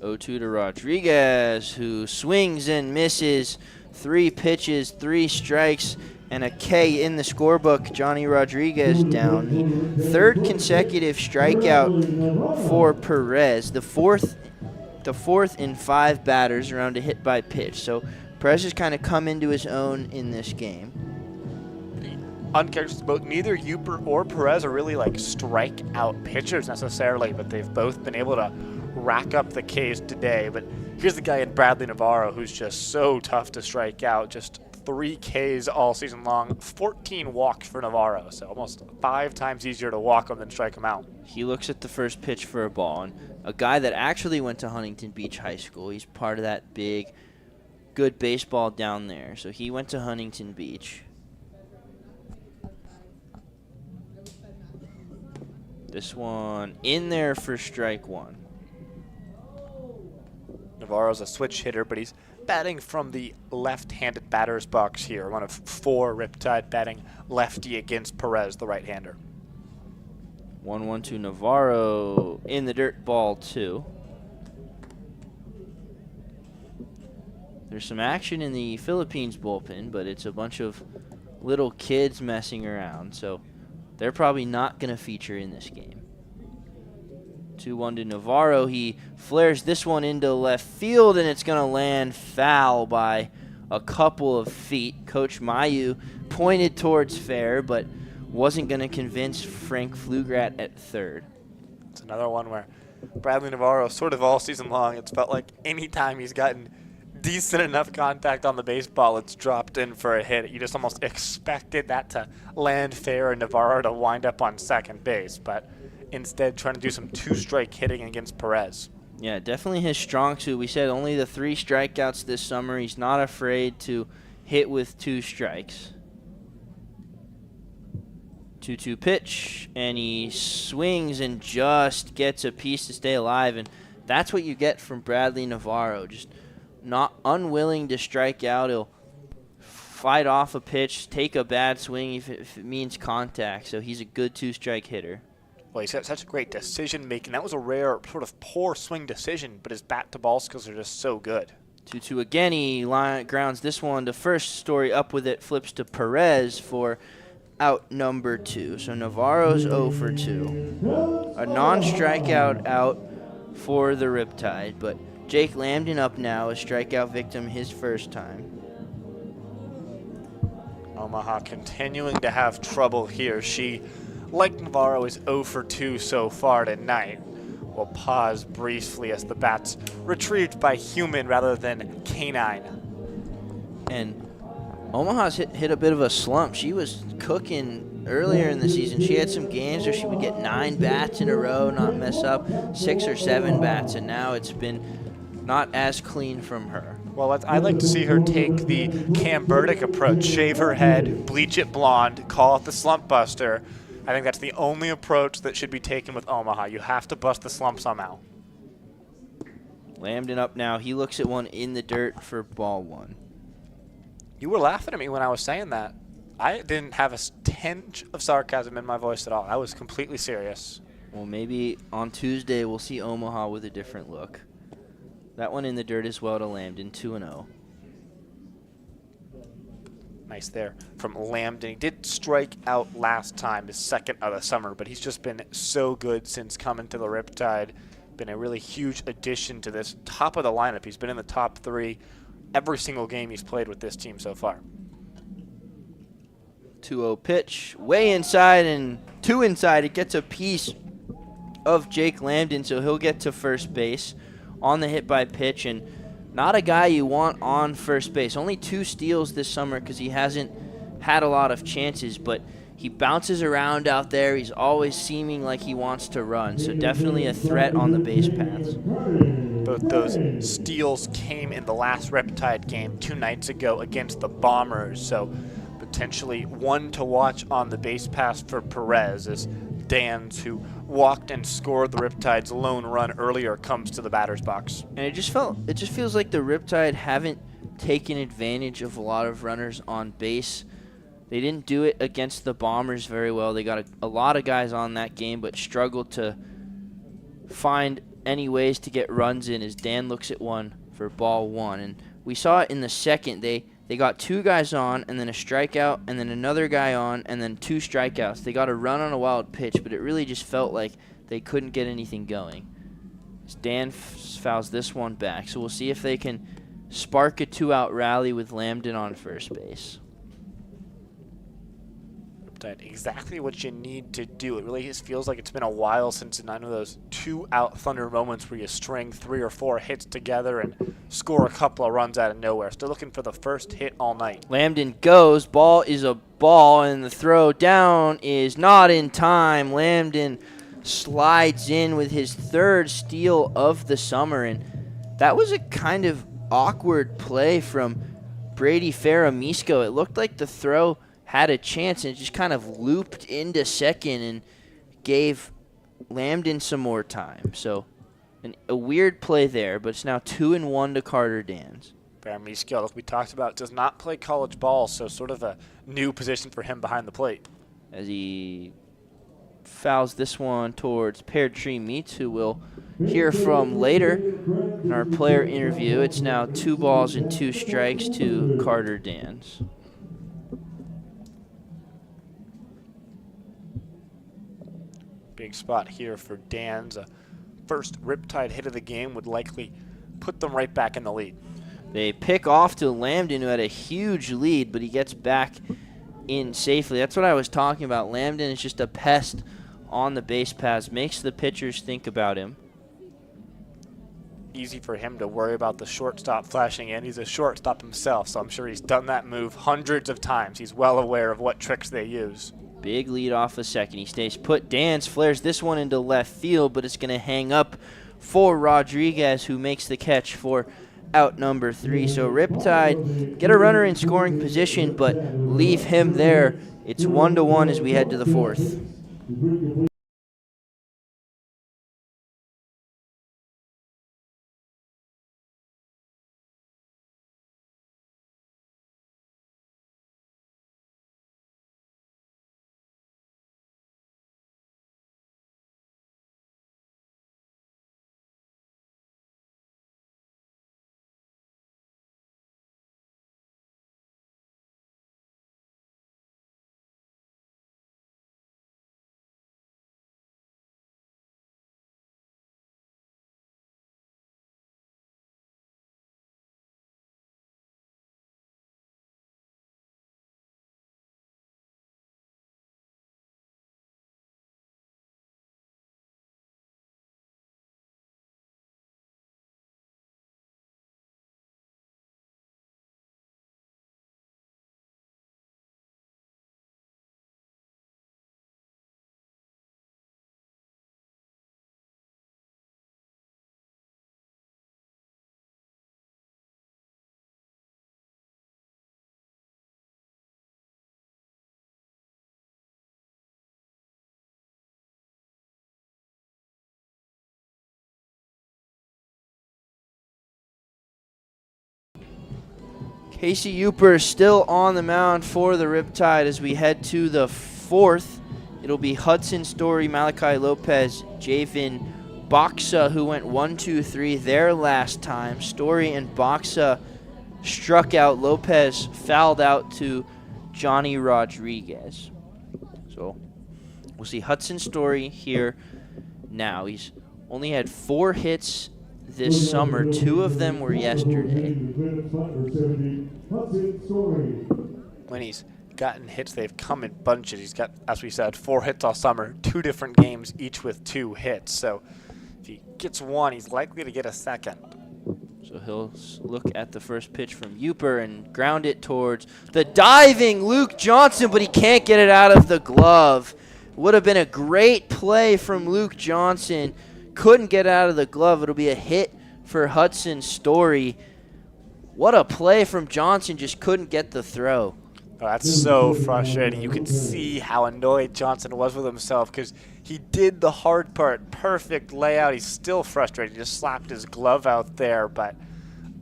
0-2 to Rodriguez, who swings and misses. 3 pitches, 3 strikes, and a K in the scorebook. Johnny Rodriguez down. The 3rd consecutive strikeout for Perez. The fourth in 5 batters around a hit by pitch. So Perez has kind of come into his own in this game. Uncharacteristic, both neither Uper or Perez are really like strikeout pitchers necessarily, but they've both been able to rack up the Ks today. But here's the guy in Bradley Navarro who's just so tough to strike out. Just 3 Ks all season long, 14 walks for Navarro, so almost 5 times easier to walk him than strike him out. He looks at the first pitch for a ball, and a guy that actually went to Huntington Beach High School. He's part of that big, good baseball down there, so he went to Huntington Beach. This one in there for strike 1. Navarro's a switch hitter, but he's batting from the left-handed batter's box here. One of 4 Riptide batting lefty against Perez, the right-hander. 1-1 to Navarro in the dirt, ball 2. There's some action in the Philippines bullpen, but it's a bunch of little kids messing around, so they're probably not going to feature in this game. 2-1 to Navarro. He flares this one into left field, and it's going to land foul by a couple of feet. Coach Mayu pointed towards fair, but wasn't going to convince Frank Flugrat at third. It's another one where Bradley Navarro, sort of all season long, it's felt like any time he's gotten decent enough contact on the baseball, it's dropped in for a hit. You just almost expected that to land fair and Navarro to wind up on second base, but instead trying to do some 2-strike hitting against Perez. Yeah, definitely his strong suit. We said only the 3 strikeouts this summer. He's not afraid to hit with 2 strikes. 2-2 pitch, and he swings and just gets a piece to stay alive, and that's what you get from Bradley Navarro. Just not unwilling to strike out. He'll fight off a pitch, take a bad swing if it means contact, so he's a good 2-strike hitter. Well, he's got such great decision-making. That was a rare sort of poor swing decision, but his bat-to-ball skills are just so good. 2-2 again. He grounds this one to first. Story up with it, flips to Perez for out number 2. So Navarro's 0 for 2. A non-strikeout out for the Riptide, but Jake Lambden up now, a strikeout victim his first time. Omaha continuing to have trouble here. She, like Navarro, is 0 for 2 so far tonight. We'll pause briefly as the bat's retrieved by human rather than canine. And Omaha's hit a bit of a slump. She was cooking earlier in the season. She had some games where she would get 9 bats in a row, not mess up, 6 or 7 bats, and now it's been not as clean from her. Well, I'd like to see her take the Cam Burdick approach. Shave her head, bleach it blonde, call it the slump buster. I think that's the only approach that should be taken with Omaha. You have to bust the slump somehow. Lambden up now. He looks at one in the dirt for ball 1. You were laughing at me when I was saying that. I didn't have a tinge of sarcasm in my voice at all. I was completely serious. Well, maybe on Tuesday we'll see Omaha with a different look. That one in the dirt as well to Lambden, 2-0. Nice there from Lambden. He did strike out last time, his second of the summer, but he's just been so good since coming to the Riptide. Been a really huge addition to this top of the lineup. He's been in the top 3 every single game he's played with this team so far. 2-0 pitch, way inside and 2 inside. It gets a piece of Jake Lambden, so he'll get to first base on the hit by pitch, and not a guy you want on first base. Only 2 steals this summer because he hasn't had a lot of chances, but he bounces around out there. He's always seeming like he wants to run, so definitely a threat on the base paths. Both those steals came in the last Riptide game 2 nights ago against the Bombers, so potentially one to watch on the base pass for Perez as Dans, who walked and scored the Riptide's lone run earlier, comes to the batter's box. And it just feels like the Riptide haven't taken advantage of a lot of runners on base. They didn't do it against the Bombers very well. They got a lot of guys on that game, but struggled to find any ways to get runs in as Dan looks at one for ball 1. And we saw it in the second. They got 2 guys on, and then a strikeout, and then another guy on, and then 2 strikeouts. They got a run on a wild pitch, but it really just felt like they couldn't get anything going. Dan fouls this one back, so we'll see if they can spark a 2-out rally with Lambden on first base. Exactly what you need to do. It really just feels like it's been a while since none of those 2-out thunder moments where you string 3 or 4 hits together and score a couple of runs out of nowhere. Still looking for the first hit all night. Lambden goes. Ball is a ball, and the throw down is not in time. Lambden slides in with his 3rd steal of the summer, and that was a kind of awkward play from Brady Ferramisco. It looked like the throw had a chance and just kind of looped into second and gave Lambden some more time. So a weird play there, but it's now 2-1 to Carter Dans. Ferramisco, like we talked about, does not play college ball, so sort of a new position for him behind the plate. As he fouls this one towards Pear Tree Meats, who we'll hear from later in our player interview. It's now 2 balls and 2 strikes to Carter Dans. Big spot here for Dans. First Riptide hit of the game would likely put them right back in the lead. They pick off to Lambden, who had a huge lead, but he gets back in safely. That's what I was talking about. Lambden is just a pest on the base paths, makes the pitchers think about him. Easy for him to worry about the shortstop flashing in. He's a shortstop himself, so I'm sure he's done that move hundreds of times. He's well aware of what tricks they use. Big lead off a second. He stays put. Dans flares this one into left field, but it's going to hang up for Rodriguez, who makes the catch for out number 3. So Riptide get a runner in scoring position, but leave him there. It's 1-1 as we head to the 4th. Casey Uper still on the mound for the Riptide as we head to the 4th. it'll be Hudson Story, Malachi Lopez, Javen Boxa, who went 1-2-3 their last time. Story and Boxa struck out. Lopez fouled out to Johnny Rodriguez. So we'll see Hudson Story here now. He's only had 4 hits this summer. 2 of them were yesterday. When he's gotten hits, they've come in bunches. He's got, as we said, 4 hits all summer, 2 different games, each with 2 hits. So if he gets one, he's likely to get a second. So he'll look at the first pitch from Uper and ground it towards the diving Luke Johnson, but he can't get it out of the glove. Would have been a great play from Luke Johnson. Couldn't get out of the glove. It'll be a hit for Hudson Story. What a play from Johnson, just couldn't get the throw. Oh, that's so frustrating. You could see how annoyed Johnson was with himself because he did the hard part. Perfect layout. He's still frustrated. He just slapped his glove out there, but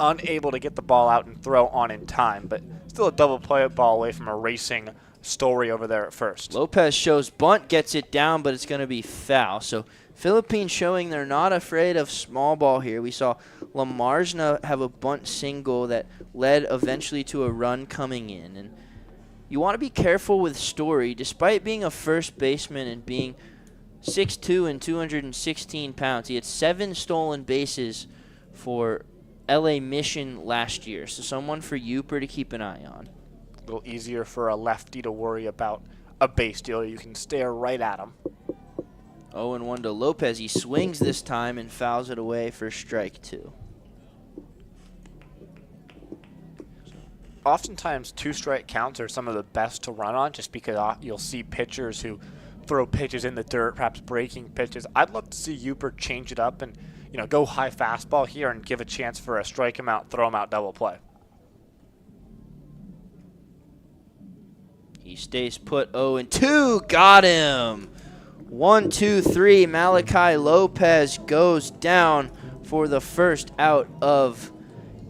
unable to get the ball out and throw on in time. But still a double play ball away from a racing Story over there at first. Lopez shows bunt, gets it down, but it's going to be foul. So Philippines showing they're not afraid of small ball here. We saw Lamarsna have a bunt single that led eventually to a run coming in. And you want to be careful with Story. Despite being a first baseman and being 6'2" and 216 pounds, he had 7 stolen bases for LA Mission last year. So someone for Uper to keep an eye on. A little easier for a lefty to worry about a base stealer. You can stare right at him. 0-1 to Lopez. He swings this time and fouls it away for strike 2. Oftentimes, 2-strike counts are some of the best to run on just because you'll see pitchers who throw pitches in the dirt, perhaps breaking pitches. I'd love to see Uper change it up and go high fastball here and give a chance for a strike him out, throw him out double play. He stays put. 0-2. Got him. 1-2-3. Malachi Lopez goes down for the first out of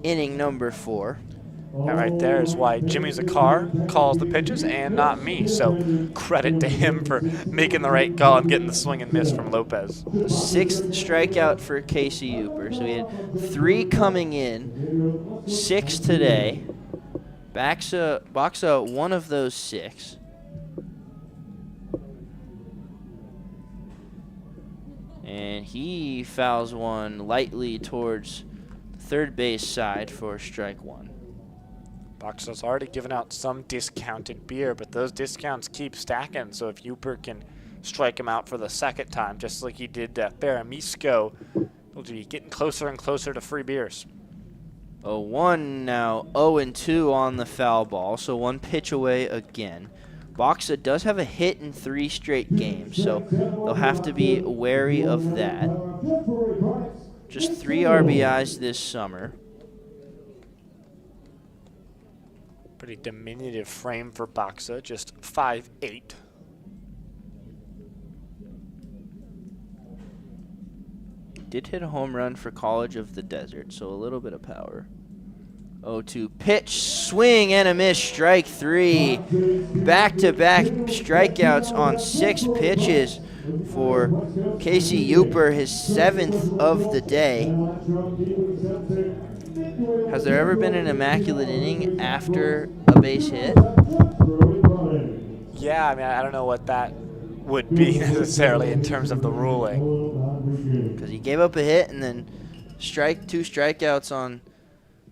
inning number 4. That right there is why Jimmy Zakar calls the pitches and not me. So credit to him for making the right call and getting the swing and miss from Lopez. 6th strikeout for Casey Uper. So he had 3 coming in, 6 today. Boxa one of those 6. And he fouls one lightly towards the third base side for strike 1. Boxa's already given out some discounted beer, but those discounts keep stacking. So if Uper can strike him out for the second time, just like he did Faramisco, he'll be getting closer and closer to free beers. 0-1 now, 0-2 on the foul ball, so 1 pitch away again. Boxa does have a hit in 3 straight games, so they'll have to be wary of that. Just 3 RBIs this summer. Pretty diminutive frame for Boxa, just 5'8". Did hit a home run for College of the Desert, so a little bit of power. 0-2 pitch, swing and a miss, strike 3. Back-to-back strikeouts on 6 pitches for Casey Uper, his 7th of the day. Has there ever been an immaculate inning after a base hit? Yeah, I mean, I don't know what that would be necessarily in terms of the ruling. Because he gave up a hit and then 2 strikeouts on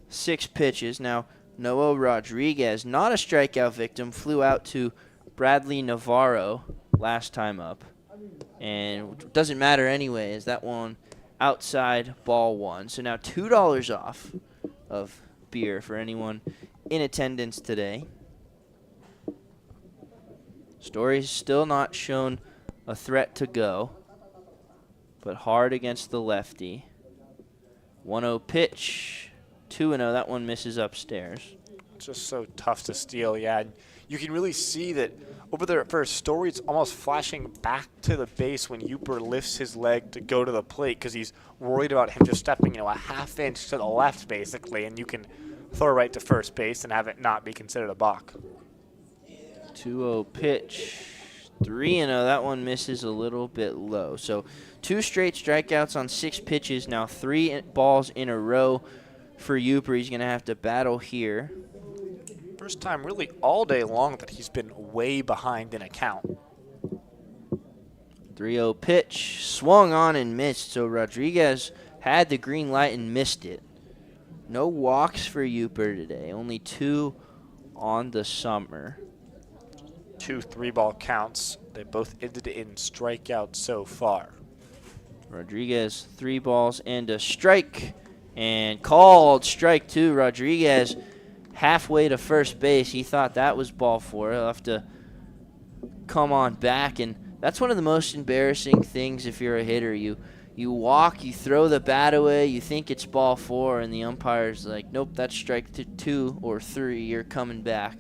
6 pitches. Now, Noah Rodriguez, not a strikeout victim, flew out to Bradley Navarro last time up. And it doesn't matter anyway, as that one outside ball 1. So now $2 off of beer for anyone in attendance today. Story's still not shown a threat to go, but hard against the lefty. 1-0 pitch, 2-0. That one misses upstairs. It's just so tough to steal, yeah. You can really see that over there at first, Story's almost flashing back to the base when Uper lifts his leg to go to the plate because he's worried about him just stepping, a half inch to the left, basically, and you can throw right to first base and have it not be considered a balk. 2-0 pitch, 3-0. That one misses a little bit low. So 2 straight strikeouts on 6 pitches. Now 3 balls in a row for Uper. He's going to have to battle here. First time really all day long that he's been way behind in a count. 3-0 pitch. Swung on and missed. So Rodriguez had the green light and missed it. No walks for Uper today. Only 2 on the summer. 2 3-ball counts. They both ended in strikeouts so far. Rodriguez, 3 balls and a strike. And called strike 2. Rodriguez halfway to first base. He thought that was ball 4. He'll have to come on back. And that's one of the most embarrassing things if you're a hitter. You walk, you throw the bat away, you think it's ball 4, and the umpire's like, nope, that's strike 2 or 3. You're coming back.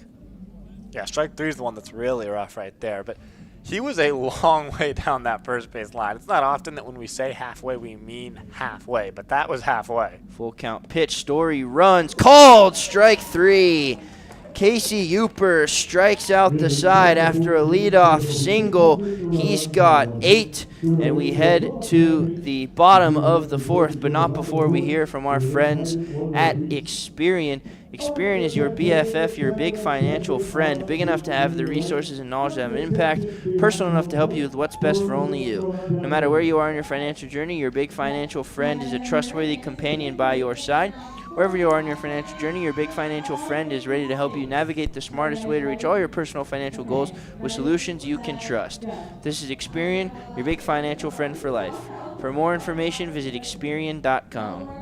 Yeah, strike 3 is the one that's really rough right there. But he was a long way down that first base line. It's not often that when we say halfway, we mean halfway, but that was halfway. Full count pitch. Story runs. Called strike 3. Casey Uper strikes out the side after a leadoff single. He's got 8, and we head to the bottom of the 4th, but not before we hear from our friends at Experian. Experian is your BFF, your big financial friend, big enough to have the resources and knowledge that have an impact, personal enough to help you with what's best for only you. No matter where you are in your financial journey, your big financial friend is a trustworthy companion by your side. Wherever you are in your financial journey, your big financial friend is ready to help you navigate the smartest way to reach all your personal financial goals with solutions you can trust. This is Experian, your big financial friend for life. For more information, visit Experian.com.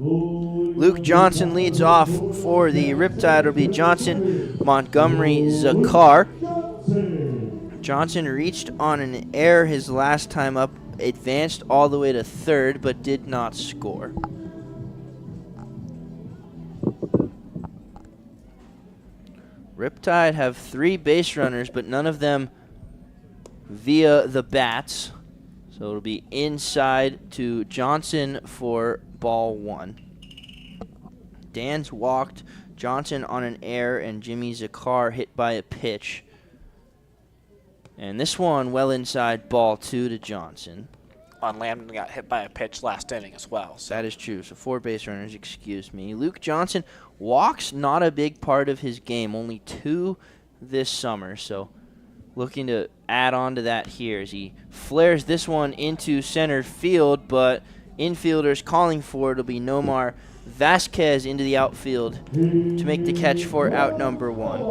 Luke Johnson leads off for the Riptide. It'll be Johnson, Montgomery, Zakar. Johnson reached on an error his last time up, advanced all the way to 3rd, but did not score. Riptide have 3 base runners, but none of them via the bats. So it'll be inside to Johnson for ball 1. Dan's walked, Johnson on an error, and Jimmy Zakar hit by a pitch. And this one well inside ball 2 to Johnson. On Lambden got hit by a pitch last inning as well. So. That is true. So 4 base runners, excuse me. Luke Johnson, walks not a big part of his game, only 2 this summer. So looking to add on to that here as he flares this one into center field, but infielders calling for it. It'll be Nomar Vasquez into the outfield to make the catch for out number 1.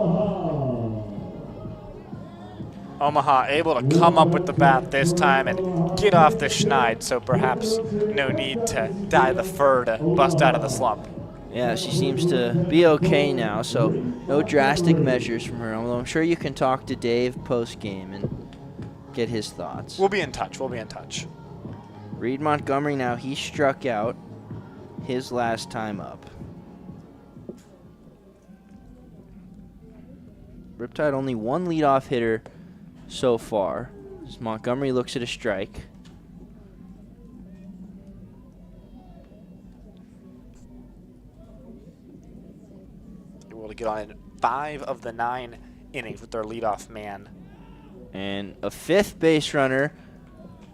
Omaha able to come up with the bat this time and get off the schneid, so perhaps no need to dye the fur to bust out of the slump. Yeah, she seems to be okay now, so no drastic measures from her, although I'm sure you can talk to Dave post-game and get his thoughts. We'll be in touch. Reed Montgomery now, he struck out his last time up. Riptide only 1 leadoff hitter so far. As Montgomery looks at a strike. Able to get on in 5 of the 9 innings with their leadoff man. And a 5th base runner.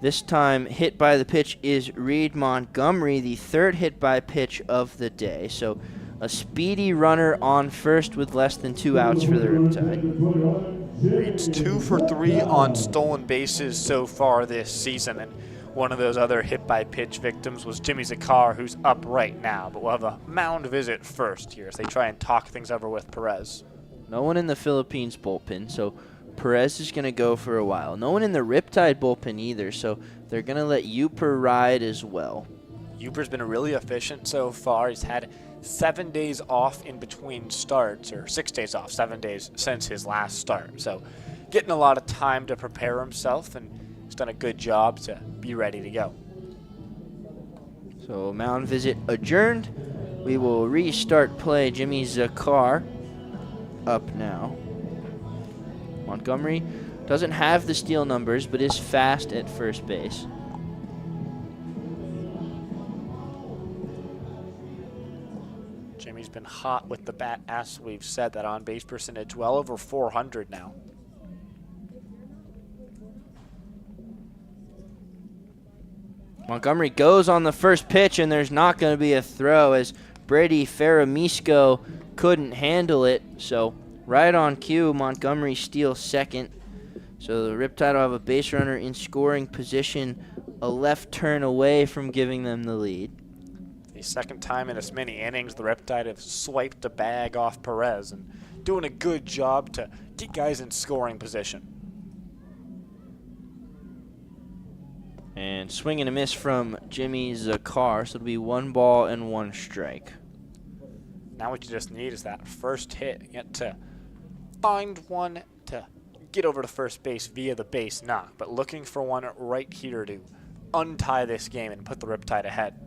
This time hit by the pitch is Reed Montgomery, the 3rd hit by pitch of the day. So a speedy runner on first with less than 2 outs for the Riptide. Reed's 2 for 3 on stolen bases so far this season. And One of those other hit-by-pitch victims was Jimmy Zakar, who's up right now. But we'll have a mound visit first here as they try and talk things over with Perez. No one in the Philippines bullpen, so Perez is going to go for a while. No one in the Riptide bullpen either, so they're going to let Uper ride as well. Uper's been really efficient so far. He's had 7 days off in between starts, or 6 days off, 7 days since his last start. So getting a lot of time to prepare himself, and he's done a good job to be ready to go. So mound visit adjourned. We will restart play. Jimmy Zakar up now. Montgomery doesn't have the steal numbers, but is fast at first base. Jimmy's been hot with the bat, as we've said, that on-base percentage well over 400 now. Montgomery goes on the first pitch, and there's not going to be a throw as Brady Ferramisco couldn't handle it. So right on cue, Montgomery steals second. So the Riptide will have a base runner in scoring position, a left turn away from giving them the lead. The second time in as many innings, the Riptide have swiped a bag off Perez and doing a good job to get guys in scoring position. And swing and a miss from Jimmy Zakar, so it'll be 1 ball and 1 strike. Now what you just need is that first hit. You have to find one to get over to first base via the base knock, but looking for one right here to untie this game and put the Riptide ahead.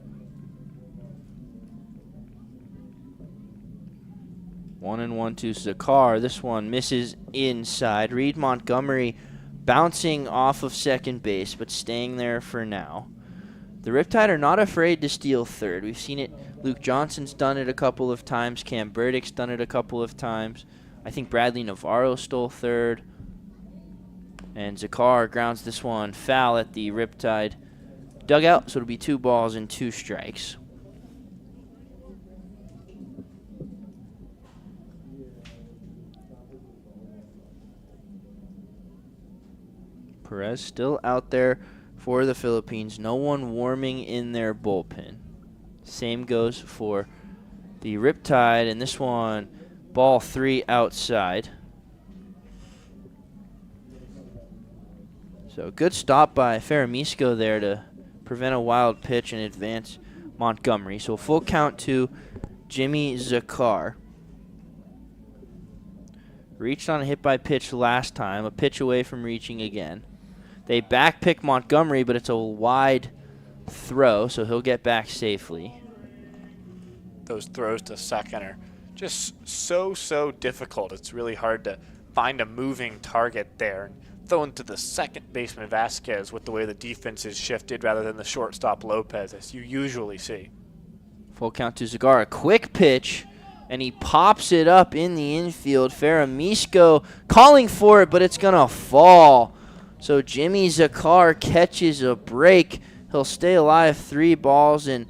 1-1 to Zakar. This one misses inside. Reed Montgomery bouncing off of second base, but staying there for now. The Riptide are not afraid to steal third. We've seen it. Luke Johnson's done it a couple of times. Cam Burdick's done it a couple of times. I think Bradley Navarro stole third. And Zakar grounds this one foul at the Riptide dugout, so it'll be 2 balls and 2 strikes. Perez still out there for the Philippines. No one warming in their bullpen. Same goes for the Riptide, and this one, ball 3 outside. So good stop by Ferramisco there to prevent a wild pitch and advance Montgomery. So full count to Jimmy Zakar. Reached on a hit by pitch last time, a pitch away from reaching again. They back pick Montgomery, but it's a wide throw, so he'll get back safely. Those throws to second are just so difficult. It's really hard to find a moving target there. And throwing to the second baseman Vasquez with the way the defense is shifted rather than the shortstop Lopez, as you usually see. Full count to Zakar. A quick pitch, and he pops it up in the infield. Ferramisco calling for it, but it's going to fall. So Jimmy Zakar catches a break. He'll stay alive. 3 balls and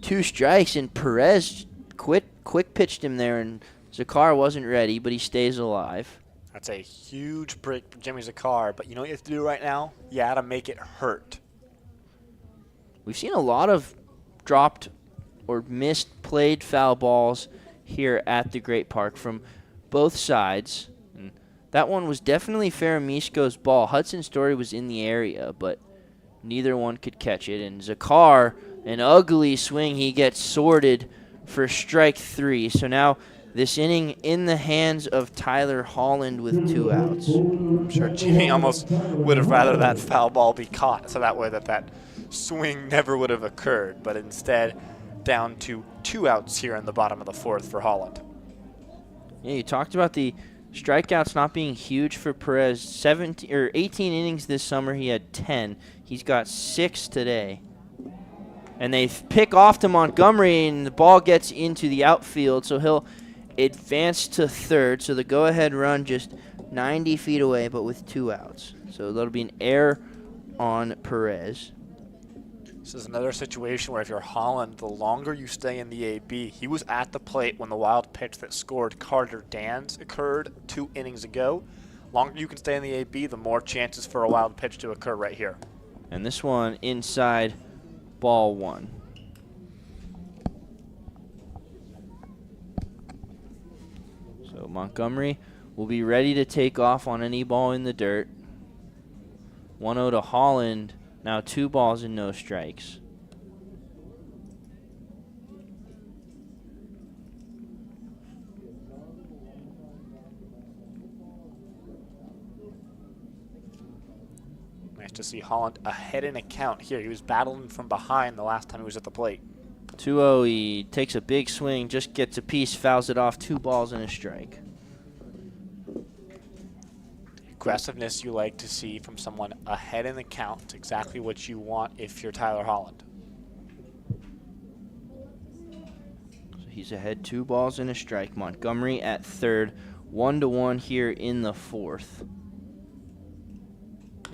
2 strikes. And Perez quick pitched him there, and Zakar wasn't ready, but he stays alive. That's a huge break for Jimmy Zakar. But you know what you have to do right now? You got to make it hurt. We've seen a lot of dropped or misplayed foul balls here at the Great Park from both sides. That one was definitely Ferramisco's ball. Hudson Story was in the area, but neither one could catch it. And Zakar, an ugly swing, he gets sorted for strike 3. So now this inning in the hands of Tyler Holland with 2 outs. I'm sure Jimmy almost would have rather that foul ball be caught, so that way that swing never would have occurred. But instead, down to 2 outs here in the bottom of the 4th for Holland. Yeah, you talked about the strikeouts not being huge for Perez. 18 innings this summer, he had 10. He's got 6 today. And they pick off to Montgomery, and the ball gets into the outfield, so he'll advance to third. So the go-ahead run just 90 feet away, but with 2 outs. So that'll be an error on Perez. This is another situation where if you're Holland, the longer you stay in the AB, he was at the plate when the wild pitch that scored Carter Dans occurred 2 innings ago. Longer you can stay in the AB, the more chances for a wild pitch to occur right here. And this one inside, ball 1. So Montgomery will be ready to take off on any ball in the dirt. 1-0 to Holland. Now 2 balls and no strikes. Nice to see Holland ahead in a count here. He was battling from behind the last time he was at the plate. 2-0, he takes a big swing, just gets a piece, fouls it off, 2 balls and a strike. Aggressiveness you like to see from someone ahead in the count. It's exactly what you want if you're Tyler Holland. So he's ahead 2 balls and a strike. Montgomery at third, 1-1 here in the 4th.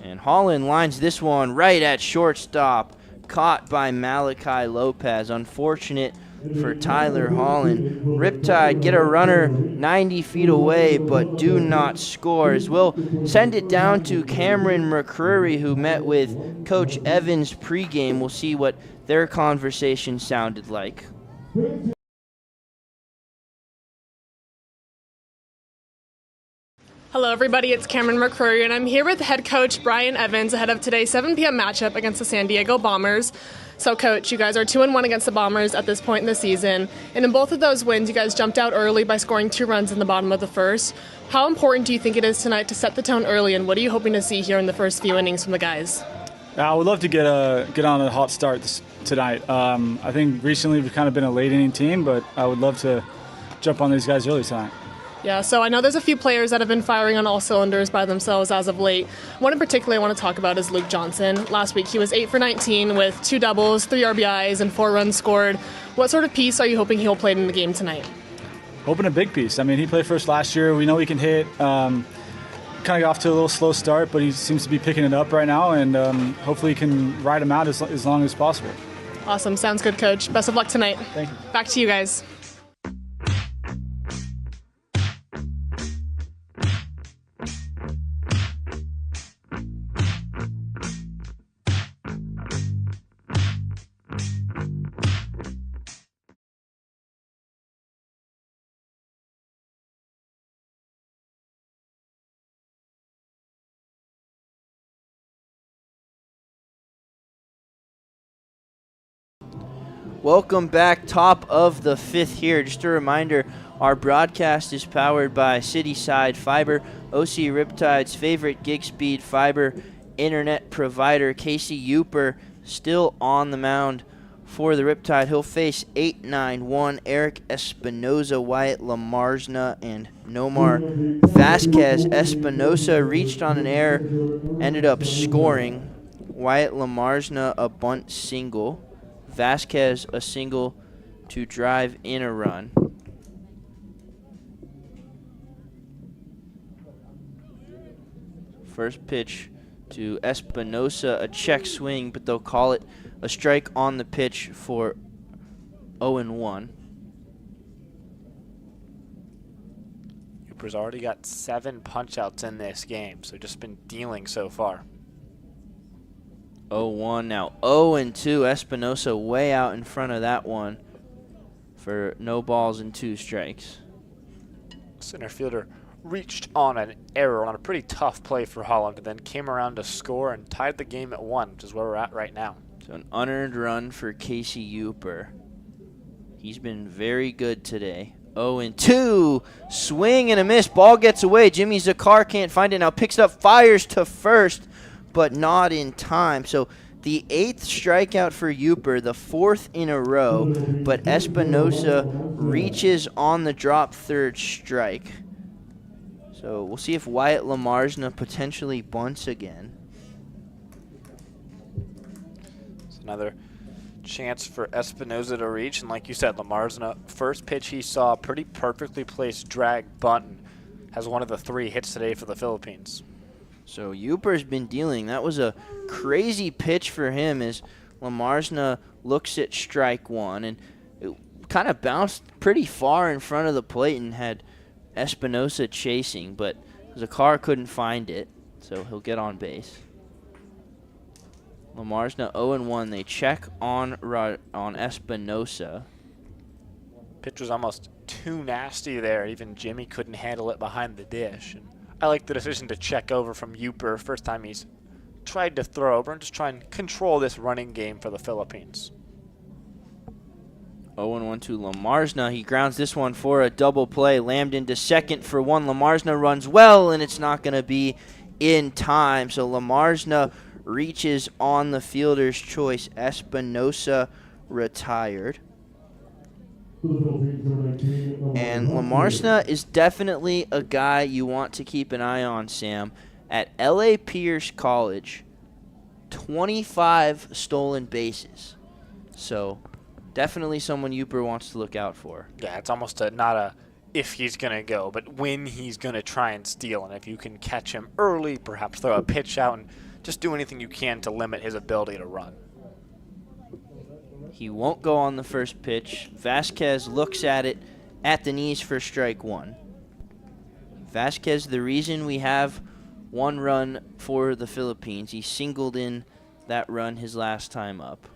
And Holland lines this one right at shortstop. Caught by Malachi Lopez. Unfortunate for Tyler Holland. Riptide get a runner 90 feet away, but do not score. As we'll send it down to Cameron McCreary, who met with Coach Evans pregame. We'll see what their conversation sounded like. Hello everybody, it's Cameron McCreary, and I'm here with head coach Brian Evans ahead of today's 7 p.m. matchup against the San Diego Bombers. So coach, you guys are 2-1 against the Bombers at this point in the season, and in both of those wins, you guys jumped out early by scoring 2 runs in the bottom of the first. How important do you think it is tonight to set the tone early, and what are you hoping to see here in the first few innings from the guys? I would love to get on a hot start tonight. I think recently we've kind of been a late inning team, but I would love to jump on these guys early tonight. Yeah, so I know there's a few players that have been firing on all cylinders by themselves as of late. One in particular I want to talk about is Luke Johnson. Last week he was 8 for 19 with 2 doubles, 3 RBIs, and 4 runs scored. What sort of piece are you hoping he'll play in the game tonight? Hoping a big piece. I mean, he played first last year. We know he can hit. Kind of got off to a little slow start, but he seems to be picking it up right now, and hopefully he can ride him out as long as possible. Awesome. Sounds good, Coach. Best of luck tonight. Thank you. Back to you guys. Welcome back, top of the 5th here. Just a reminder, our broadcast is powered by Cityside Fiber, OC Riptide's favorite gig speed fiber internet provider. Casey Uper still on the mound for the Riptide. He'll face 8-9-1 Eric Espinoza, Wyatt Lamarzna, and Nomar Vasquez. Espinoza reached on an error, ended up scoring. Wyatt Lamarzna a bunt single. Vasquez a single to drive in a run. First pitch to Espinosa, a check swing, but they'll call it a strike on the pitch for 0-1. Cooper's already got 7 punch-outs in this game, so just been dealing so far. 0-1 now. 0-2. Espinosa way out in front of that one for no balls and 2 strikes. Center fielder reached on an error on a pretty tough play for Holland, and then came around to score and tied the game at 1, which is where we're at right now. So an unearned run for Casey Uper. He's been very good today. 0-2. Swing and a miss. Ball gets away. Jimmy Zakar can't find it now. Picks it up, fires to first, but not in time. So the 8th strikeout for Uper, the 4th in a row, but Espinosa reaches on the drop third strike. So we'll see if Wyatt Lamarzna potentially bunts again. It's another chance for Espinosa to reach, and like you said, Lamarzna, first pitch he saw, pretty perfectly placed drag bunt, has one of the 3 hits today for the Philippines. So Uper's been dealing. That was a crazy pitch for him as Lamarzna looks at strike 1, and it kind of bounced pretty far in front of the plate and had Espinosa chasing, but Zakar couldn't find it, so he'll get on base. Lamarsna 0-1. They check on Espinosa. Pitch was almost too nasty there. Even Jimmy couldn't handle it behind the dish. And I like the decision to check over from Uper. First time he's tried to throw over and just try and control this running game for the Philippines. 0-1 to Lamarsna. He grounds this one for a double play. Lammed into second for one. Lamarsna runs well, and it's not going to be in time. So Lamarsna reaches on the fielder's choice. Espinosa retired. And Lamarsna is definitely a guy you want to keep an eye on, Sam. At L.A. Pierce College, 25 stolen bases. So definitely someone Uper wants to look out for. Yeah, it's almost not a if he's going to go, but when he's going to try and steal. And if you can catch him early, perhaps throw a pitch out and just do anything you can to limit his ability to run. He won't go on the first pitch. Vasquez looks at it at the knees for strike one. Vasquez, the reason we have one run for the Philippines. He singled in that run his last time up.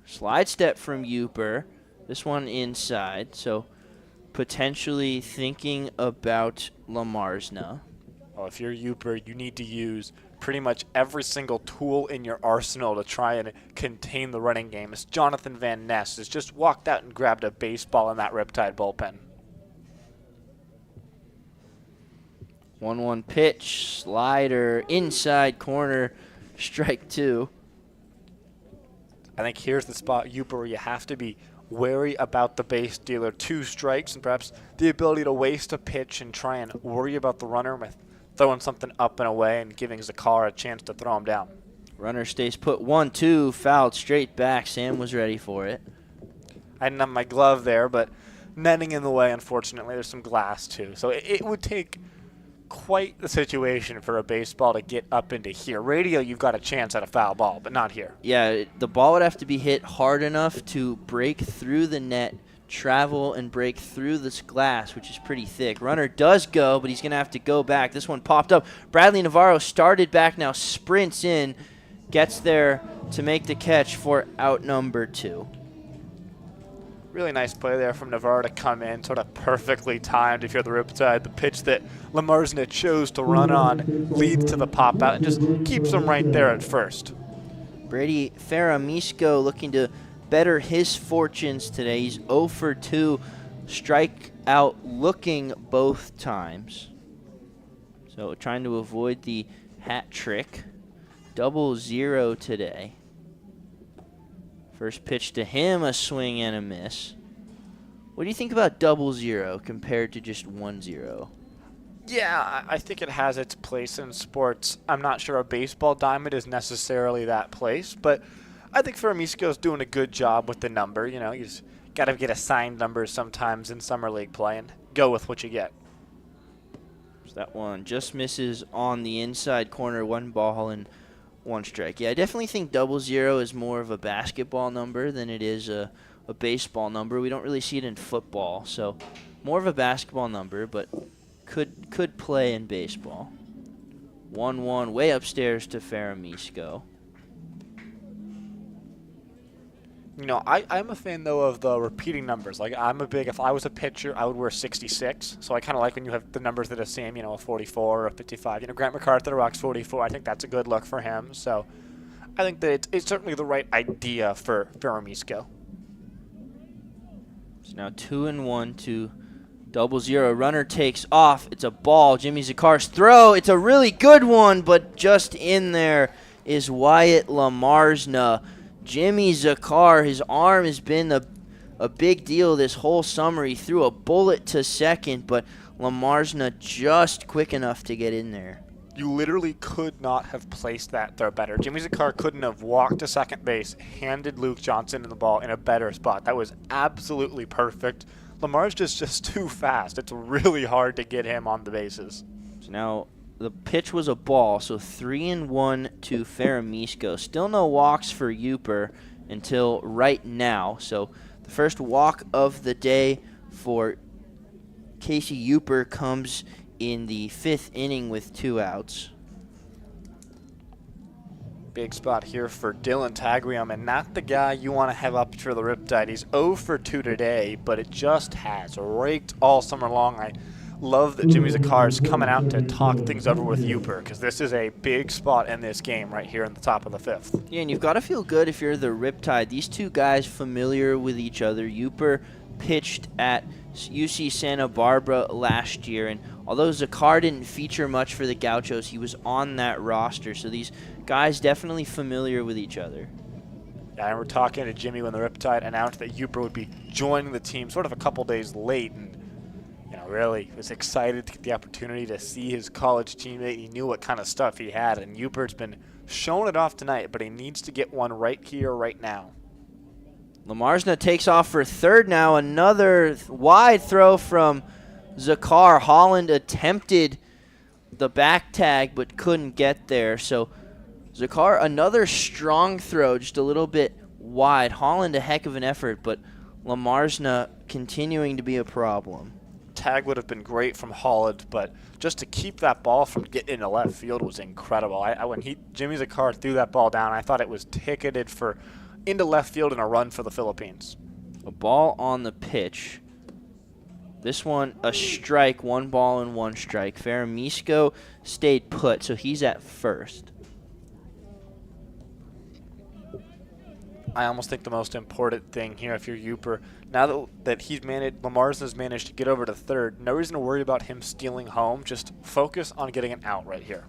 Slide step from Uper. This one inside, so potentially thinking about Lamarsna. Well, if you're Uper, you need to use pretty much every single tool in your arsenal to try and contain the running game. As Jonathan Van Ness has just walked out and grabbed a baseball in that Riptide bullpen. 1-1 pitch, slider, inside corner, strike two. I think here's the spot, Uper, where you have to be wary about the base dealer. 2 strikes and perhaps the ability to waste a pitch and try and worry about the runner with throwing something up and away and giving Zakar a chance to throw him down. Runner stays put. 1-2, fouled straight back. Sam was ready for it. I didn't have my glove there, but netting in the way, unfortunately. There's some glass, too. So it would take quite the situation for a baseball to get up into here. Radio, you've got a chance at a foul ball, but not here. Yeah, the ball would have to be hit hard enough to break through the net, travel and break through this glass, which is pretty thick. Runner does go, but he's going to have to go back. This one popped up. Bradley Navarro started back, now sprints in, gets there to make the catch for out number 2. Really nice play there from Navarro to come in, sort of perfectly timed if you're the Riptide. The pitch that Lamarsna chose to run on leads to the pop out and just keeps him right there at first. Brady Faramisco looking to better his fortunes today. He's 0 for 2, strike out looking both times. So trying to avoid the hat trick. 0-0 today. First pitch to him, a swing and a miss. What do you think about 0-0 compared to just 1-0? Yeah, I think it has its place in sports. I'm not sure a baseball diamond is necessarily that place, but I think Faramisco's doing a good job with the number. You know, you just got to get assigned numbers sometimes in summer league play and go with what you get. So that one just misses on the inside corner, 1 ball and 1 strike. Yeah, I definitely think 0-0 is more of a basketball number than it is a baseball number. We don't really see it in football, so more of a basketball number, but could play in baseball. 1-1 way upstairs to Faramisco. You know, I'm a fan, though, of the repeating numbers. Like, if I was a pitcher, I would wear 66. So I kind of like when you have the numbers that are the same, you know, a 44 or a 55. You know, Grant MacArthur rocks 44. I think that's a good look for him. So I think that it's certainly the right idea for Faramisco. So now 2-1 to 0-0. Runner takes off. It's a ball. Jimmy Zakar's throw. It's a really good one, but just in there is Wyatt Lamarsna. Jimmy Zakar, his arm has been a big deal this whole summer. He threw a bullet to second, but Lamarsna just quick enough to get in there. You literally could not have placed that throw better. Jimmy Zakar couldn't have walked to second base, handed Luke Johnson the ball in a better spot. That was absolutely perfect. Lamar's just too fast. It's really hard to get him on the bases. So now the pitch was a ball, so 3-1 to Faramisco. Still no walks for Uper until right now. So the first walk of the day for Casey Uper comes in the 5th inning with 2 outs. Big spot here for Dylan Tagrium, and not the guy you want to have up for the Riptide. He's 0 for 2 today, but it just has raked all summer long. I love that Jimmy Zakar is coming out to talk things over with Uper, because this is a big spot in this game right here in the top of the 5th. Yeah, and you've got to feel good if you're the Riptide. These two guys familiar with each other. Uper pitched at UC Santa Barbara last year, and although Zakar didn't feature much for the Gauchos, he was on that roster. So these guys definitely familiar with each other. Yeah, and we're talking to Jimmy when the Riptide announced that Uper would be joining the team sort of a couple days late, and really was excited to get the opportunity to see his college teammate. He knew what kind of stuff he had, and Uper's been showing it off tonight, but he needs to get one right here, right now. Lamarsna takes off for third now. Another wide throw from Zakar. Holland attempted the back tag but couldn't get there. So Zakar, another strong throw, just a little bit wide. Holland, a heck of an effort, but Lamarsna continuing to be a problem. Tag would have been great from Holland, but just to keep that ball from getting into left field was incredible. When Jimmy Zakar threw that ball down, I thought it was ticketed for into left field and a run for the Philippines. A ball on the pitch. This one, a strike, 1 ball and 1 strike. Faramisco stayed put, so he's at first. I almost think the most important thing here, if you're Uper, now that Lamarsna's managed to get over to third, no reason to worry about him stealing home. Just focus on getting an out right here.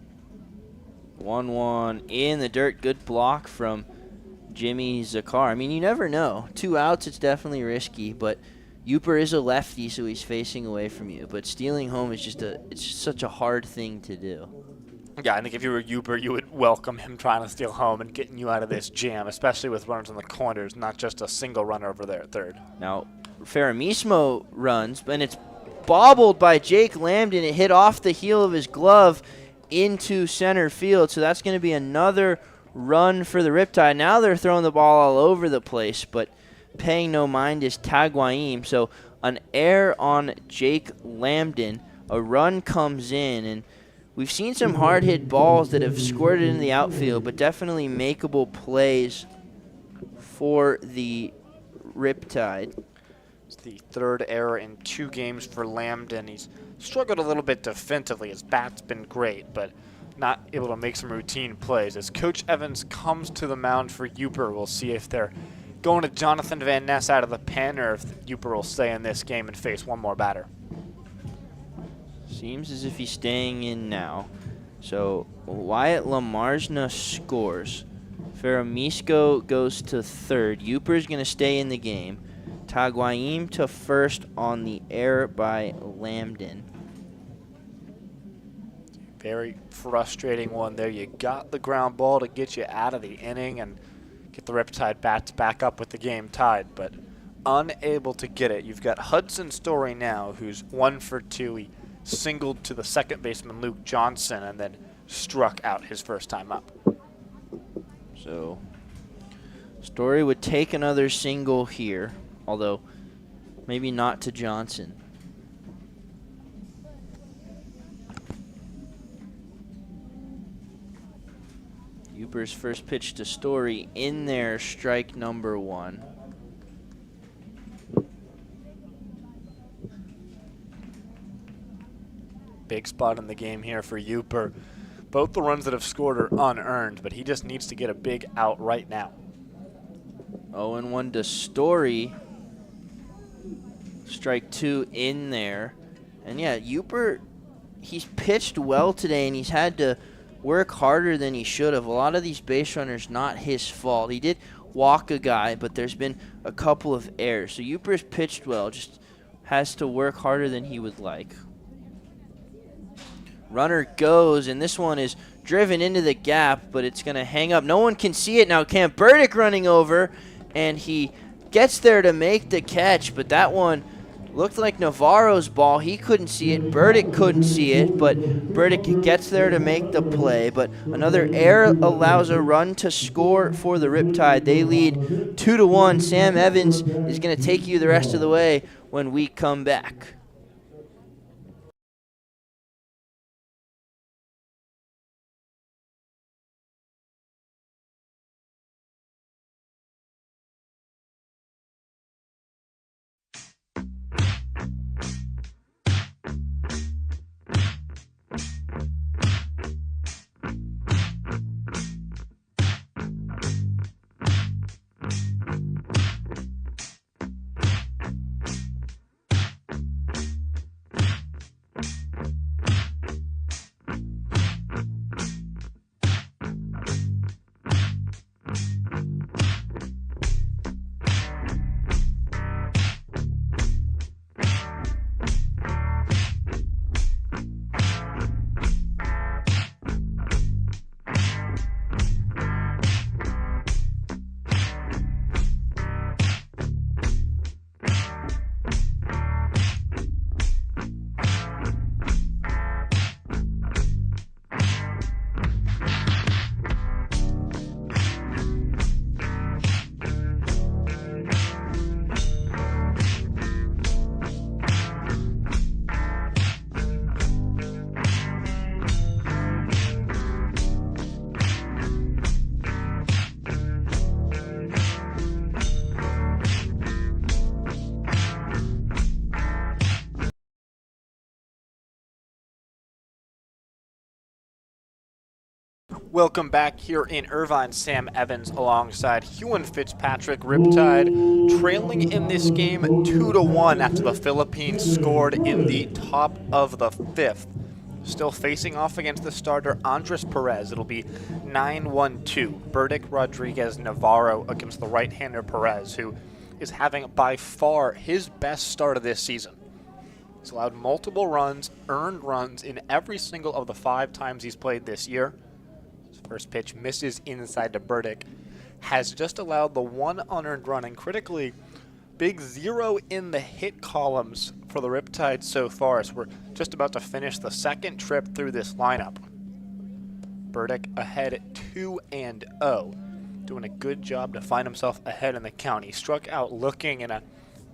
1-1 in the dirt. Good block from Jimmy Zakar. I mean, you never know. 2 outs, it's definitely risky, but Uper is a lefty, so he's facing away from you. But stealing home is it's just such a hard thing to do. Yeah, I think if you were Uper, you would welcome him trying to steal home and getting you out of this jam, especially with runners in the corners, not just a single runner over there at third. Now, Faramismo runs, and it's bobbled by Jake Lambden. It hit off the heel of his glove into center field, so that's going to be another run for the Riptide. Now they're throwing the ball all over the place, but paying no mind is Tagwaim. So an error on Jake Lambden. A run comes in, and we've seen some hard-hit balls that have squirted in the outfield, but definitely makeable plays for the Riptide. It's the 3rd error in 2 games for Lambden. He's struggled a little bit defensively. His bat's been great, but not able to make some routine plays. As Coach Evans comes to the mound for Uper, we'll see if they're going to Jonathan Van Ness out of the pen or if Uper will stay in this game and face one more batter. Seems as if he's staying in now. So Wyatt Lamarsna scores. Faramisco goes to third. Uper's going to stay in the game. Tagwaim to first on the error by Lambden. Very frustrating one there. You got the ground ball to get you out of the inning and get the Riptide bats back up with the game tied, but unable to get it. You've got Hudson Story now, who's 1 for 2. He singled to the second baseman Luke Johnson and then struck out his first time up. So Story would take another single here, although maybe not to Johnson. Uper's first pitch to Story in there, strike number 1. Big spot in the game here for Uper. Both the runs that have scored are unearned, but he just needs to get a big out right now. 0-1 to Story. Strike 2 in there. And yeah, Uper, he's pitched well today, and he's had to work harder than he should have. A lot of these base runners, not his fault. He did walk a guy, but there's been a couple of errors. So Uper's pitched well, just has to work harder than he would like. Runner goes, and this one is driven into the gap, but it's going to hang up. No one can see it now. Cam Burdick running over, and he gets there to make the catch, but that one looked like Navarro's ball. He couldn't see it. Burdick couldn't see it, but Burdick gets there to make the play. But another error allows a run to score for the Riptide. They lead 2-1. Sam Evans is going to take you the rest of the way when we come back. Welcome back here in Irvine. Sam Evans alongside Huon Fitzpatrick. Riptide trailing in this game 2-1 after the Philippines scored in the top of the 5th. Still facing off against the starter Andres Perez. It'll be 9-1-2. Burdick, Rodriguez, Navarro against the right-hander Perez, who is having by far his best start of this season. He's allowed multiple runs, earned runs in every single of the 5 times he's played this year. First pitch misses inside to Burdick. Has just allowed the 1 unearned run, and critically, big 0 in the hit columns for the Riptide so far, as we're just about to finish the 2nd trip through this lineup. Burdick ahead at 2-0, doing a good job to find himself ahead in the count. He struck out looking in a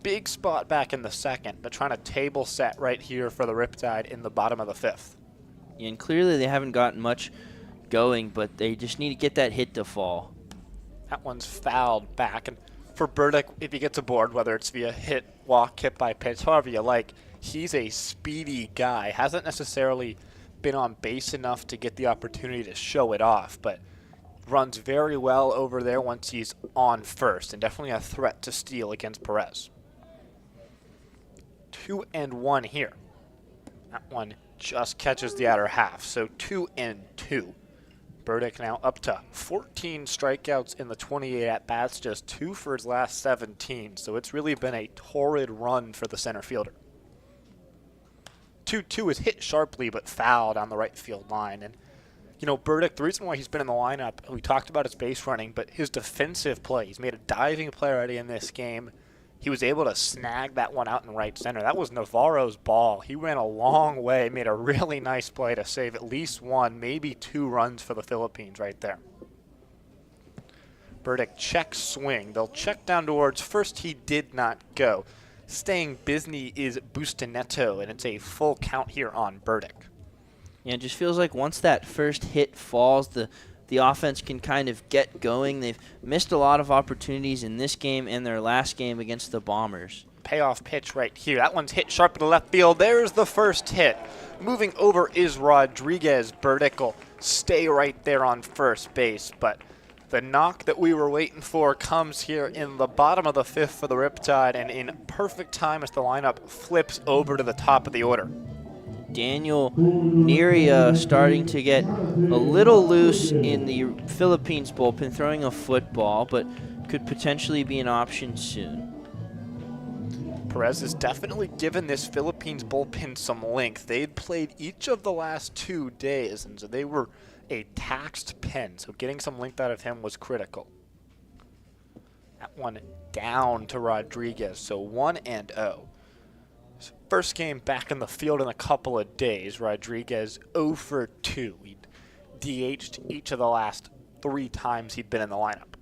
big spot back in the 2nd, but trying to table set right here for the Riptide in the bottom of the 5th. Yeah, and clearly they haven't gotten much going, but they just need to get that hit to fall. That one's fouled back, and for Burdick, if he gets aboard, whether it's via hit, walk, hit by pitch, however you like, he's a speedy guy. Hasn't necessarily been on base enough to get the opportunity to show it off, but runs very well over there once he's on first, and definitely a threat to steal against Perez. 2-1 here. That one just catches the outer half, so 2-2. Burdick now up to 14 strikeouts in the 28 at-bats, just 2 for his last 17, so it's really been a torrid run for the center fielder. 2-2 is hit sharply but fouled on the right field line. And, you know, Burdick, the reason why he's been in the lineup, we talked about his base running, but his defensive play, he's made a diving play already in this game. He was able to snag that one out in right center. That was Navarro's ball. He ran a long way, made a really nice play to save at least 1, maybe 2 runs for the Philippines right there. Burdick checks swing. They'll check down towards first. He did not go. Staying busy is Bustaneto, and it's a full count here on Burdick. Yeah, it just feels like once that first hit falls, the offense can kind of get going. They've missed a lot of opportunities in this game and their last game against the Bombers. Payoff pitch right here. That one's hit sharp to the left field. There's the first hit. Moving over is Rodriguez. Burdick will stay right there on first base, but the knock that we were waiting for comes here in the bottom of the 5th for the Riptide, and in perfect time as the lineup flips over to the top of the order. Daniel Neria starting to get a little loose in the Philippines bullpen, throwing a football, but could potentially be an option soon. Perez has definitely given this Philippines bullpen some length. They'd played each of the last 2 days, and so they were a taxed pen, so getting some length out of him was critical. That one down to Rodriguez, so 1-0. First game back in the field in a couple of days. Rodriguez 0 for 2. He'd DH'd each of the last 3 times he'd been in the lineup.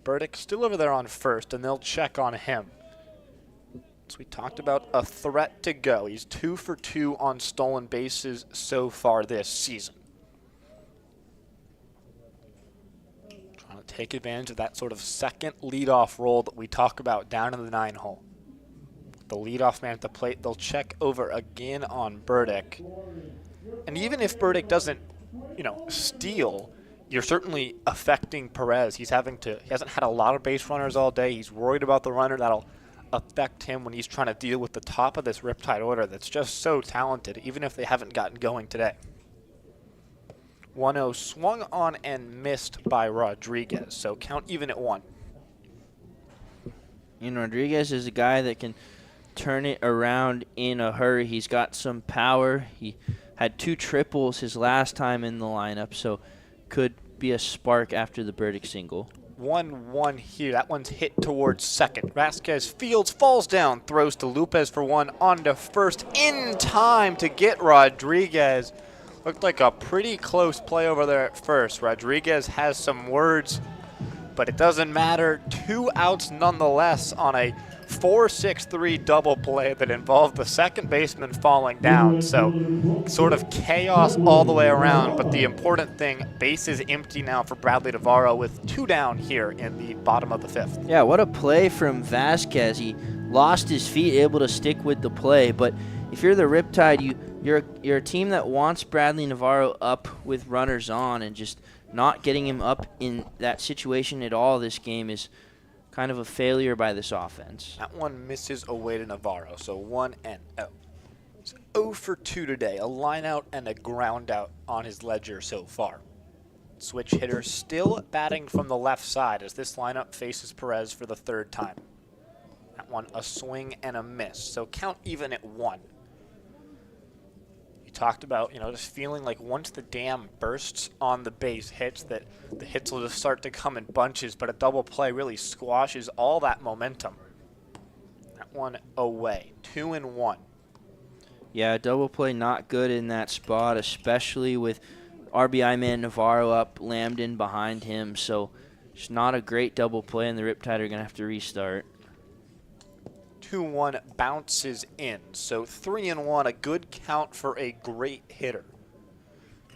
Burdick still over there on first, and they'll check on him. So we talked about a threat to go. He's 2 for 2 on stolen bases so far this season. Trying to take advantage of that sort of second leadoff role that we talk about down in the 9 hole. The leadoff man at the plate, they'll check over again on Burdick. And even if Burdick doesn't, steal, you're certainly affecting Perez. He hasn't had a lot of base runners all day. He's worried about the runner. That'll affect him when he's trying to deal with the top of this Riptide order that's just so talented, even if they haven't gotten going today. 1-0 swung on and missed by Rodriguez, so count even at 1. And Rodriguez is a guy that can turn it around in a hurry. He's got some power. He had 2 triples his last time in the lineup, so could be a spark after the Burdick single. 1-1 here. That one's hit towards second. Vasquez fields, falls down, throws to Lopez for 1, on to first in time to get Rodriguez. Looked like a pretty close play over there at first. Rodriguez has some words, but it doesn't matter. 2 outs nonetheless on a 4-6-3 double play that involved the second baseman falling down. So sort of chaos all the way around, but the important thing, base is empty now for Bradley Navarro with 2 down here in the bottom of the 5th. Yeah, what a play from Vasquez. He lost his feet, able to stick with the play, but if you're the Riptide, you you're a team that wants Bradley Navarro up with runners on, and just not getting him up in that situation at all this game is kind of a failure by this offense. That one misses away to Navarro, so 1-0. It's 0 for 2 today, a line out and a ground out on his ledger so far. Switch hitter still batting from the left side as this lineup faces Perez for the third time. That one a swing and a miss, so count even at 1. You talked about, just feeling like once the dam bursts on the base hits, that the hits will just start to come in bunches, but a double play really squashes all that momentum. That one away, 2-1. Yeah, double play not good in that spot, especially with RBI man Navarro up, Lambden behind him. So it's not a great double play, and the Riptide are going to have to restart. 2-1 bounces in, so 3-1, a good count for a great hitter.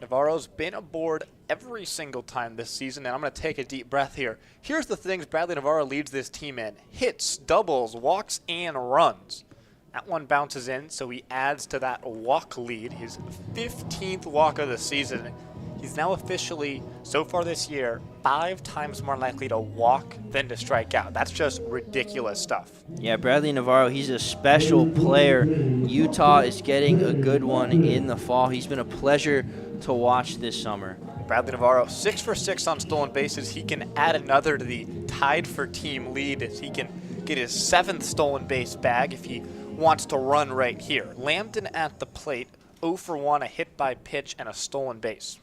Navarro's been aboard every single time this season, and I'm going to take a deep breath here. Here's the things Bradley Navarro leads this team in: hits, doubles, walks, and runs. That one bounces in, so he adds to that walk lead, his 15th walk of the season. He's now officially, so far this year, 5 times more likely to walk than to strike out. That's just ridiculous stuff. Yeah, Bradley Navarro, he's a special player. Utah is getting a good one in the fall. He's been a pleasure to watch this summer. Bradley Navarro, 6 for 6 on stolen bases. He can add another to the tied for team lead as he can get his 7th stolen base bag if he wants to run right here. Lambden at the plate, 0 for 1, a hit by pitch and a stolen base.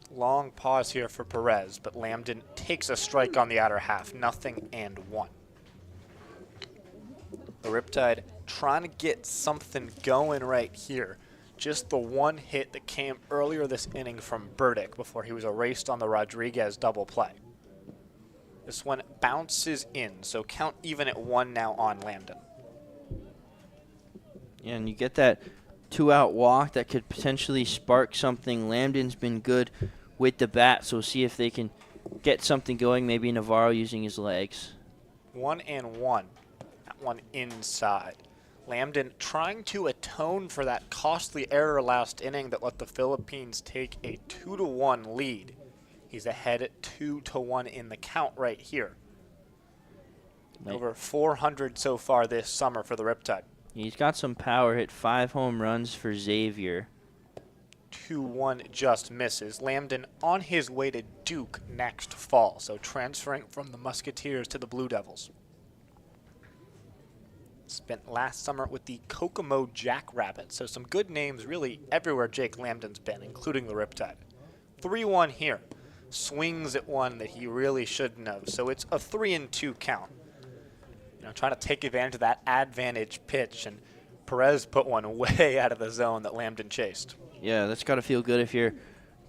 Long pause here for Perez, but Lambden takes a strike on the outer half, 0-1. The Riptide trying to get something going right here. Just the one hit that came earlier this inning from Burdick before he was erased on the Rodriguez double play. This one bounces in, so count even at 1 now on Lambden. Yeah, and you get that 2-out walk that could potentially spark something. Lambden's been good with the bat, so we'll see if they can get something going. Maybe Navarro using his legs. 1-1. That one inside. Lambden trying to atone for that costly error last inning that let the Philippines take a 2-1 lead. He's ahead at 2-1 in the count right here. Over 400 so far this summer for the Riptide. He's got some power, hit 5 home runs for Xavier. 2-1 just misses. Lambden on his way to Duke next fall, so transferring from the Musketeers to the Blue Devils. Spent last summer with the Kokomo Jackrabbits, so some good names really everywhere Jake Lambden's been, including the Riptide. 3-1 here. Swings at one that he really shouldn't have, so it's a 3-2 count. Trying to take advantage of that advantage pitch, and Perez put one way out of the zone that Lambden chased. Yeah, that's got to feel good if you're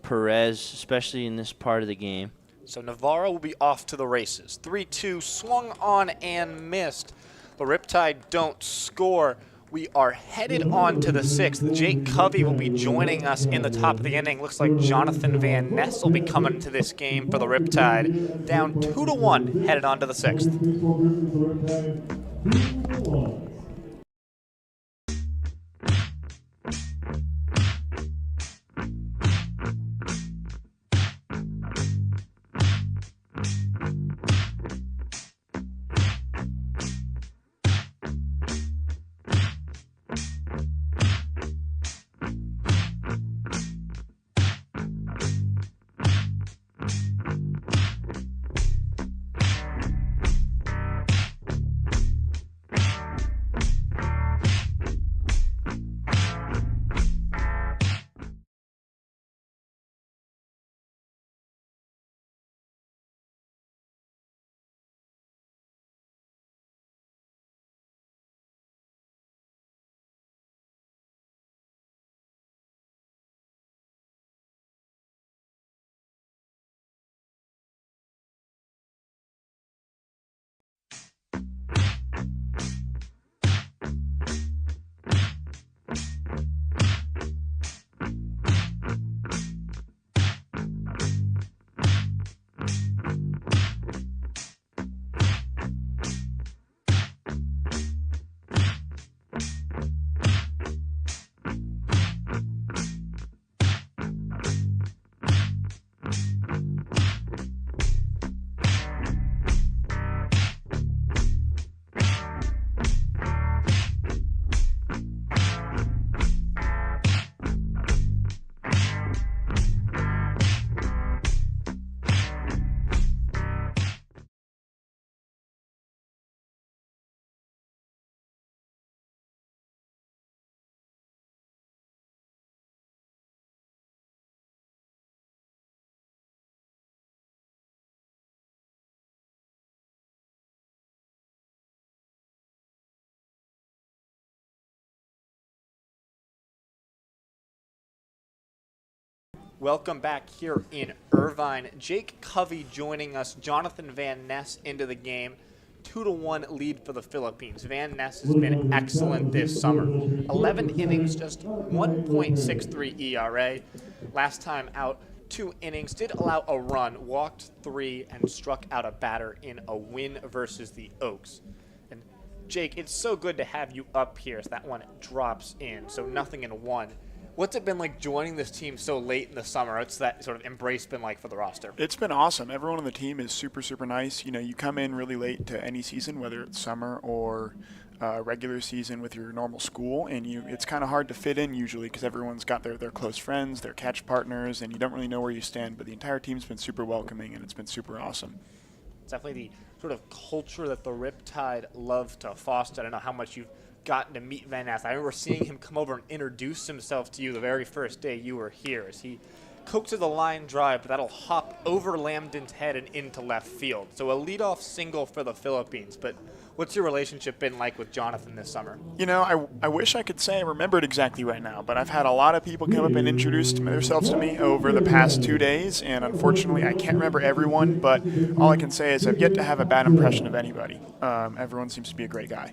Perez, especially in this part of the game. So Navarro will be off to the races. 3-2, swung on and missed. The Riptide don't score. We are headed on to the 6th. Jake Covey will be joining us in the top of the inning. Looks like Jonathan Van Ness will be coming into this game for the Riptide. Down 2-1, headed on to the 6th. Welcome back here in Irvine. Jake Covey joining us. Jonathan Van Ness into the game. 2-1 lead for the Philippines. Van Ness has been excellent this summer. 11 innings, just 1.63 ERA. Last time out, 2 innings, did allow a run, walked 3, and struck out a batter in a win versus the Oaks. And Jake, it's so good to have you up here as that one drops in, so nothing in 1. What's it been like joining this team so late in the summer? What's that sort of embrace been like for the roster? It's been awesome. Everyone on the team is super, super nice. You know, you come in really late to any season, whether it's summer or regular season with your normal school, and it's kind of hard to fit in usually because everyone's got their close friends, their catch partners, and you don't really know where you stand. But the entire team's been super welcoming, and it's been super awesome. It's definitely the sort of culture that the Riptide love to foster. I don't know how much you've gotten to meet Van Ness. I remember seeing him come over and introduce himself to you the very first day you were here as he coaxes a line drive, but that'll hop over Lambden's head and into left field. So a leadoff single for the Philippines. But what's your relationship been like with Jonathan this summer? You know, I wish I could say I remembered exactly right now, but I've had a lot of people come up and introduce themselves to me over the past 2 days, and unfortunately I can't remember everyone, but all I can say is I've yet to have a bad impression of anybody. Everyone seems to be a great guy.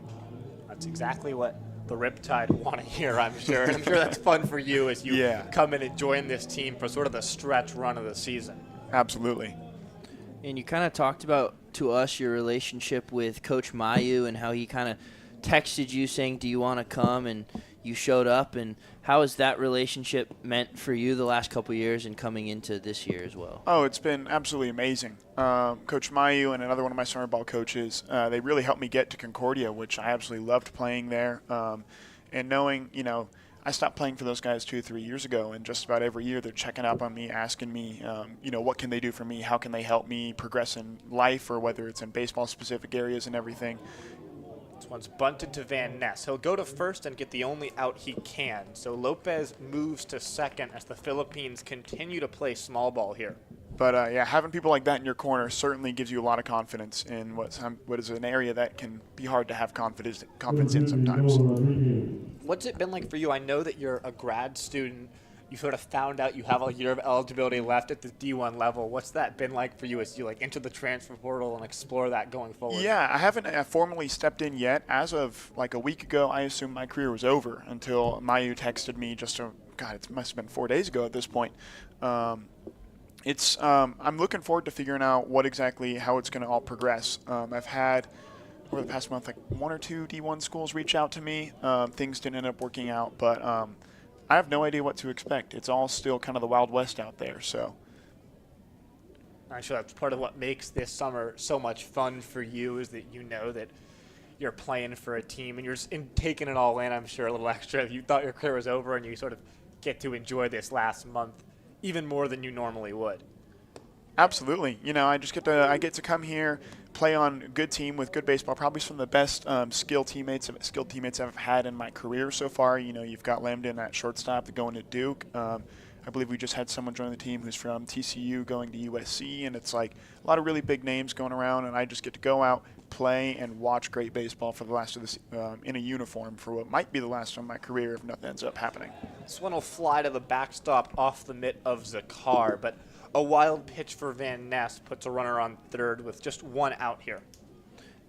That's exactly what the Riptide want to hear, I'm sure. And I'm sure that's fun for you as you come in and join this team for sort of the stretch run of the season. Absolutely. And you kind of talked about to us your relationship with Coach Mayu and how he kind of texted you saying, do you want to come? And you showed up. And how has that relationship meant for you the last couple of years and coming into this year as well? Oh, it's been absolutely amazing. Coach Mayu and another one of my summer ball coaches, they really helped me get to Concordia, which I absolutely loved playing there. And knowing, you know, I stopped playing for those guys 2 or 3 years ago, and just about every year they're checking up on me, asking me, you know, what can they do for me? How can they help me progress in life, or whether it's in baseball-specific areas and everything. This one's bunted to Van Ness. He'll go to first and get the only out he can. So Lopez moves to second as the Philippines continue to play small ball here. But, yeah, having people like that in your corner certainly gives you a lot of confidence in what is an area that can be hard to have confidence in sometimes. What's it been like for you? I know that you're a grad student. You sort of found out you have a year of eligibility left at the D1 level. What's that been like for you as you enter the transfer portal and explore that going forward? Yeah, I haven't formally stepped in yet. As of like a week ago, I assumed my career was over until Mayu texted me it must have been 4 days ago at this point. I'm looking forward to figuring out how it's going to all progress. I've had over the past month like 1 or 2 D1 schools reach out to me. Things didn't end up working out, but I have no idea what to expect. It's all still kind of the Wild West out there. So I'm sure that's part of what makes this summer so much fun for you, is that you know that you're playing for a team and you're just taking it all in. I'm sure a little extra. If you thought your career was over, and you sort of get to enjoy this last month even more than you normally would. Absolutely. You know, I get to come here, play on a good team with good baseball, probably some of the best skilled teammates I've had in my career so far. You know, you've got Lambden at shortstop going to Duke. I believe we just had someone join the team who's from TCU going to USC, and it's like a lot of really big names going around, and I just get to go out, play, and watch great baseball for the last of this in a uniform for what might be the last of my career if nothing ends up happening. This one will fly to the backstop off the mitt of Zakar, but a wild pitch for Van Ness puts a runner on third with just 1 out here.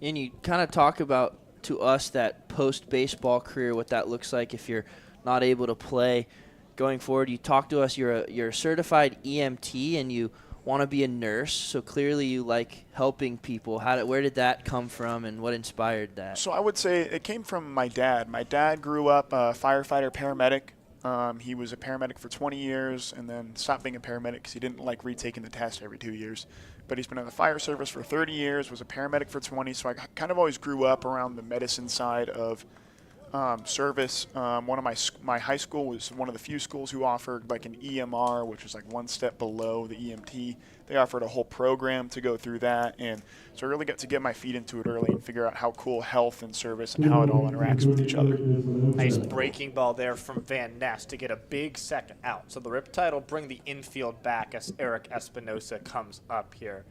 And you kind of talk about to us that post-baseball career, what that looks like if you're not able to play going forward. You talk to us, you're a certified EMT and you want to be a nurse, so clearly you like helping people. Where did that come from and what inspired that? So I would say it came from my dad. My dad grew up a firefighter paramedic. He was a paramedic for 20 years and then stopped being a paramedic because he didn't like retaking the test every 2 years. But he's been in the fire service for 30 years, was a paramedic for 20, so I kind of always grew up around the medicine side of service. One of my high school was one of the few schools who offered like an EMR, which was like one step below the EMT. They offered a whole program to go through that, and so I really got to get my feet into it early and figure out how cool health and service and how it all interacts with each other. Nice breaking ball there from Van Ness to get a big second out. So the Riptide will bring the infield back as Eric Espinosa comes up here.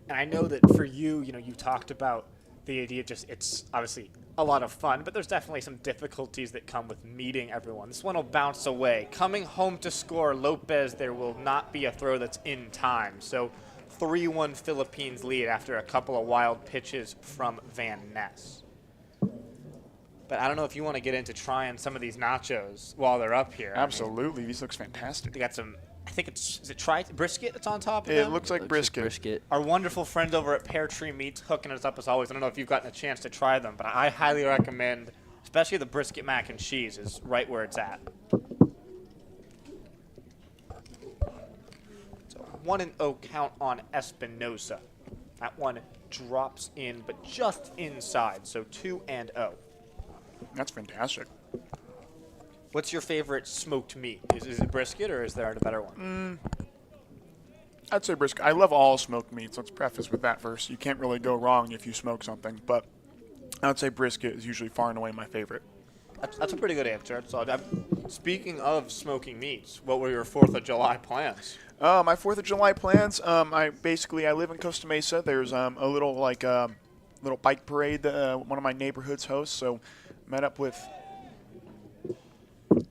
And I know that for you, you talked about the idea it's obviously a lot of fun, but there's definitely some difficulties that come with meeting everyone. This one will bounce away. Coming home to score, Lopez, there will not be a throw that's in time. So 3-1 Philippines lead after a couple of wild pitches from Van Ness. But I don't know if you want to get into trying some of these nachos while they're up here. Absolutely. These looks fantastic. They got some, I think is it brisket that's on top of It them? looks like brisket. Our wonderful friends over at Pear Tree Meats hooking us up as always. I don't know if you've gotten a chance to try them, but I highly recommend, especially the brisket mac and cheese is right where it's at. So 1-0 count on Espinosa. That one drops in, but just inside, so 2-0. That's fantastic. What's your favorite smoked meat? Is it brisket, or is there a better one? I'd say brisket. I love all smoked meats. Let's preface with that first. You can't really go wrong if you smoke something, but I'd say brisket is usually far and away my favorite. That's a pretty good answer. So, speaking of smoking meats, what were your 4th of July plans? My 4th of July plans, I live in Costa Mesa. There's a little little bike parade that one of my neighborhoods hosts, so met up with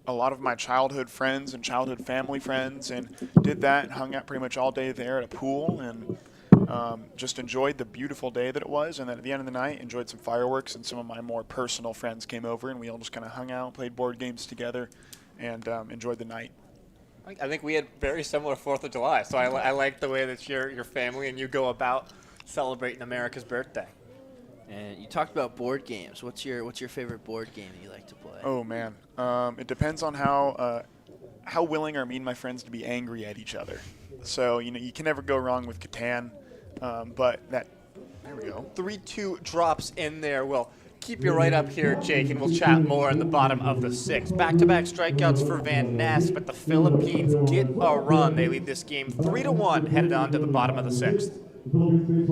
a lot of my childhood friends and childhood family friends and did that and hung out pretty much all day there at a pool and just enjoyed the beautiful day that it was. And then at the end of the night, enjoyed some fireworks, and some of my more personal friends came over and we all just kind of hung out, played board games together, and enjoyed the night. I think we had very similar 4th of July, so I like the way that your family and you go about celebrating America's birthday. And you talked about board games. What's your favorite board game that you like to play? Oh man, it depends on how willing are me and my friends to be angry at each other. So you can never go wrong with Catan, but there we go. 3-2 drops in there. We'll keep you right up here, Jake, and we'll chat more in the bottom of the 6th. Back-to-back strikeouts for Van Ness, but the Philippines get a run. They lead this game 3-1, headed on to the bottom of the 6th.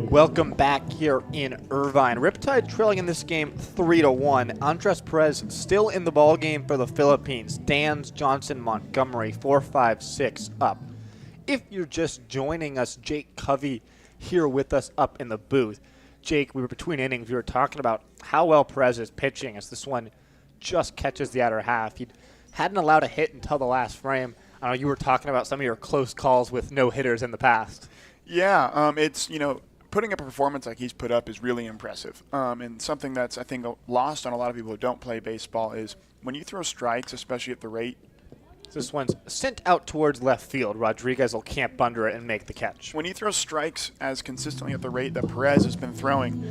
Welcome back here in Irvine. Riptide trailing in this game 3-1. Andres Perez still in the ball game for the Philippines. Dans, Johnson, Montgomery, 4-5-6 up. If you're just joining us, Jake Covey here with us up in the booth. Jake, we were between innings. We were talking about how well Perez is pitching as this one just catches the outer half. He hadn't allowed a hit until the last frame. I know you were talking about some of your close calls with no hitters in the past. Yeah, it's putting up a performance like he's put up is really impressive. And something that's, I think, lost on a lot of people who don't play baseball is when you throw strikes, especially at the rate. This one's sent out towards left field. Rodriguez will camp under it and make the catch. When you throw strikes as consistently at the rate that Perez has been throwing,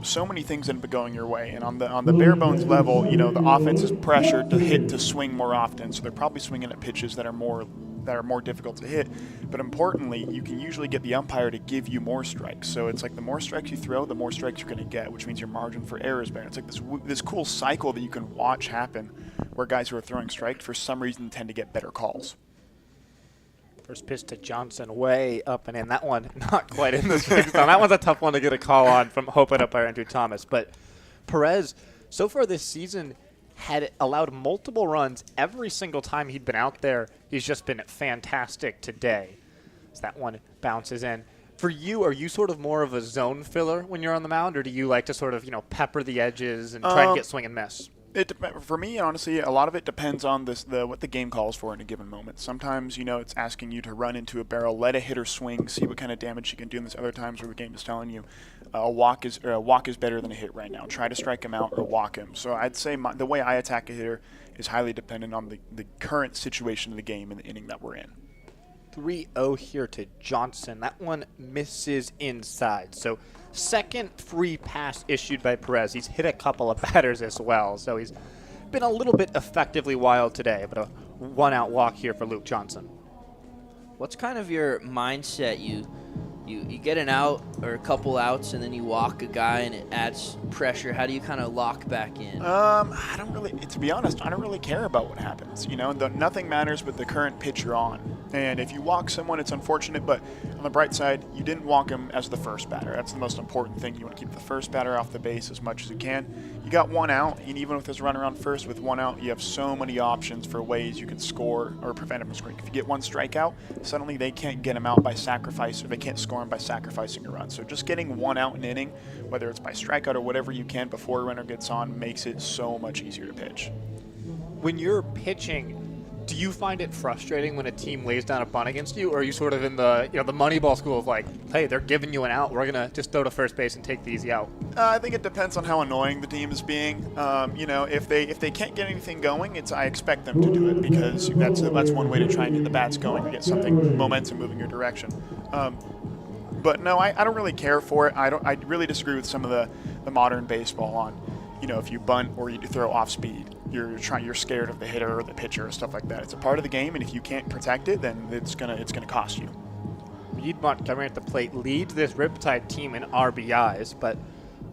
so many things end up going your way. And on the bare bones level, the offense is pressured to swing more often. So they're probably swinging at pitches that are more that are more difficult to hit. But importantly, you can usually get the umpire to give you more strikes. So it's like the more strikes you throw, the more strikes you're going to get, which means your margin for error is better. It's like this cool cycle that you can watch happen where guys who are throwing strikes for some reason tend to get better calls. First pitch to Johnson, way up and in. That one not quite in the strike zone. That one's a tough one to get a call on from Hope umpire Andrew Thomas. But Perez, so far this season, had allowed multiple runs every single time he'd been out there. He's just been fantastic today. So that one bounces in. For you, are you sort of more of a zone filler when you're on the mound, or do you like to sort of, pepper the edges and try and get swing and miss? For me, honestly, a lot of it depends on what the game calls for in a given moment. Sometimes, it's asking you to run into a barrel, let a hitter swing, see what kind of damage you can do. And there's other times where the game is telling you a walk is better than a hit right now. Try to strike him out or walk him. So I'd say the way I attack a hitter is highly dependent on the current situation of the game and the inning that we're in. 3-0 here to Johnson. That one misses inside. So second free pass issued by Perez. He's hit a couple of batters as well. So he's been a little bit effectively wild today, but a one-out walk here for Luke Johnson. What's kind of your mindset? You get an out or a couple outs, and then you walk a guy, and it adds pressure. How do you kind of lock back in? I don't really, to be honest, I don't really care about what happens. Nothing matters but the current pitch you're on. And if you walk someone, it's unfortunate, but on the bright side, you didn't walk him as the first batter. That's the most important thing. You want to keep the first batter off the base as much as you can. You got one out, and even with this runner on first with one out, you have so many options for ways you can score or prevent him from scoring. If you get one strikeout, suddenly they can't get him out by sacrifice, or they can't score him by sacrificing a run. So just getting one out in an inning, whether it's by strikeout or whatever you can before a runner gets on, makes it so much easier to pitch. When you're pitching, do you find it frustrating when a team lays down a bunt against you, or are you sort of in the the Moneyball school of like, hey, they're giving you an out, we're gonna just throw to first base and take the easy out? I think it depends on how annoying the team is being. If they can't get anything going, I expect them to do it, because that's one way to try and get the bats going, to get something momentum moving your direction. But no, I don't really care for it. I really disagree with some of the modern baseball on, if you bunt or you throw off speed, you're scared of the hitter or the pitcher or stuff like that. It's a part of the game, and if you can't protect it, then it's gonna cost you. Reed Montgomery at the plate leads this Riptide team in RBIs, but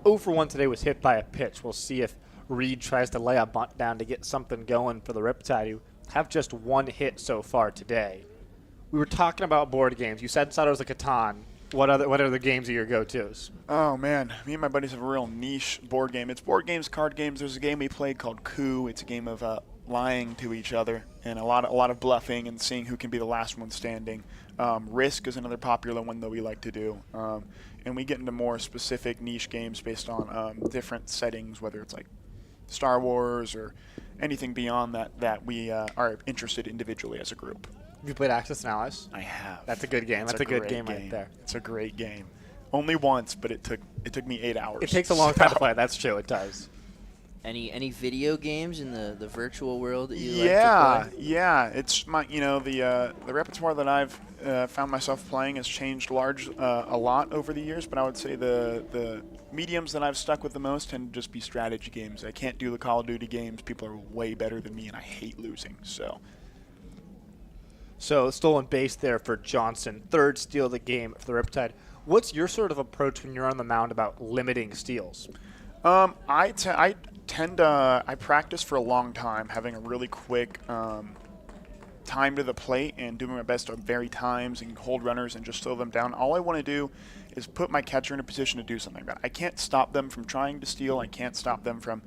0 for 1 today was hit by a pitch. We'll see if Reed tries to lay a bunt down to get something going for the Riptide, who have just one hit so far today. We were talking about board games. You said Settlers of Catan. What other games are your go-tos? Oh, man. Me and my buddies have a real niche board game. It's board games, card games. There's a game we played called Coup. It's a game of lying to each other and a lot of bluffing and seeing who can be the last one standing. Risk is another popular one that we like to do. And we get into more specific niche games based on different settings, whether it's like Star Wars or anything beyond that we are interested individually as a group. Have you played Axis and Allies? I have. That's a good game. That's a good game right there. It's a great game. Only once, but it took me 8 hours. It takes a long time to play. That's true. It does. Any video games in the virtual world that you like to play? Yeah. It's the repertoire that I've found myself playing has changed a lot over the years, but I would say the mediums that I've stuck with the most tend to just be strategy games. I can't do the Call of Duty games. People are way better than me, and I hate losing. So stolen base there for Johnson. Third steal of the game for the Riptide. What's your sort of approach when you're on the mound about limiting steals? I practice for a long time, having a really quick time to the plate and doing my best to vary times and hold runners and just slow them down. All I want to do is put my catcher in a position to do something like that. I can't stop them from trying to steal. I can't stop them from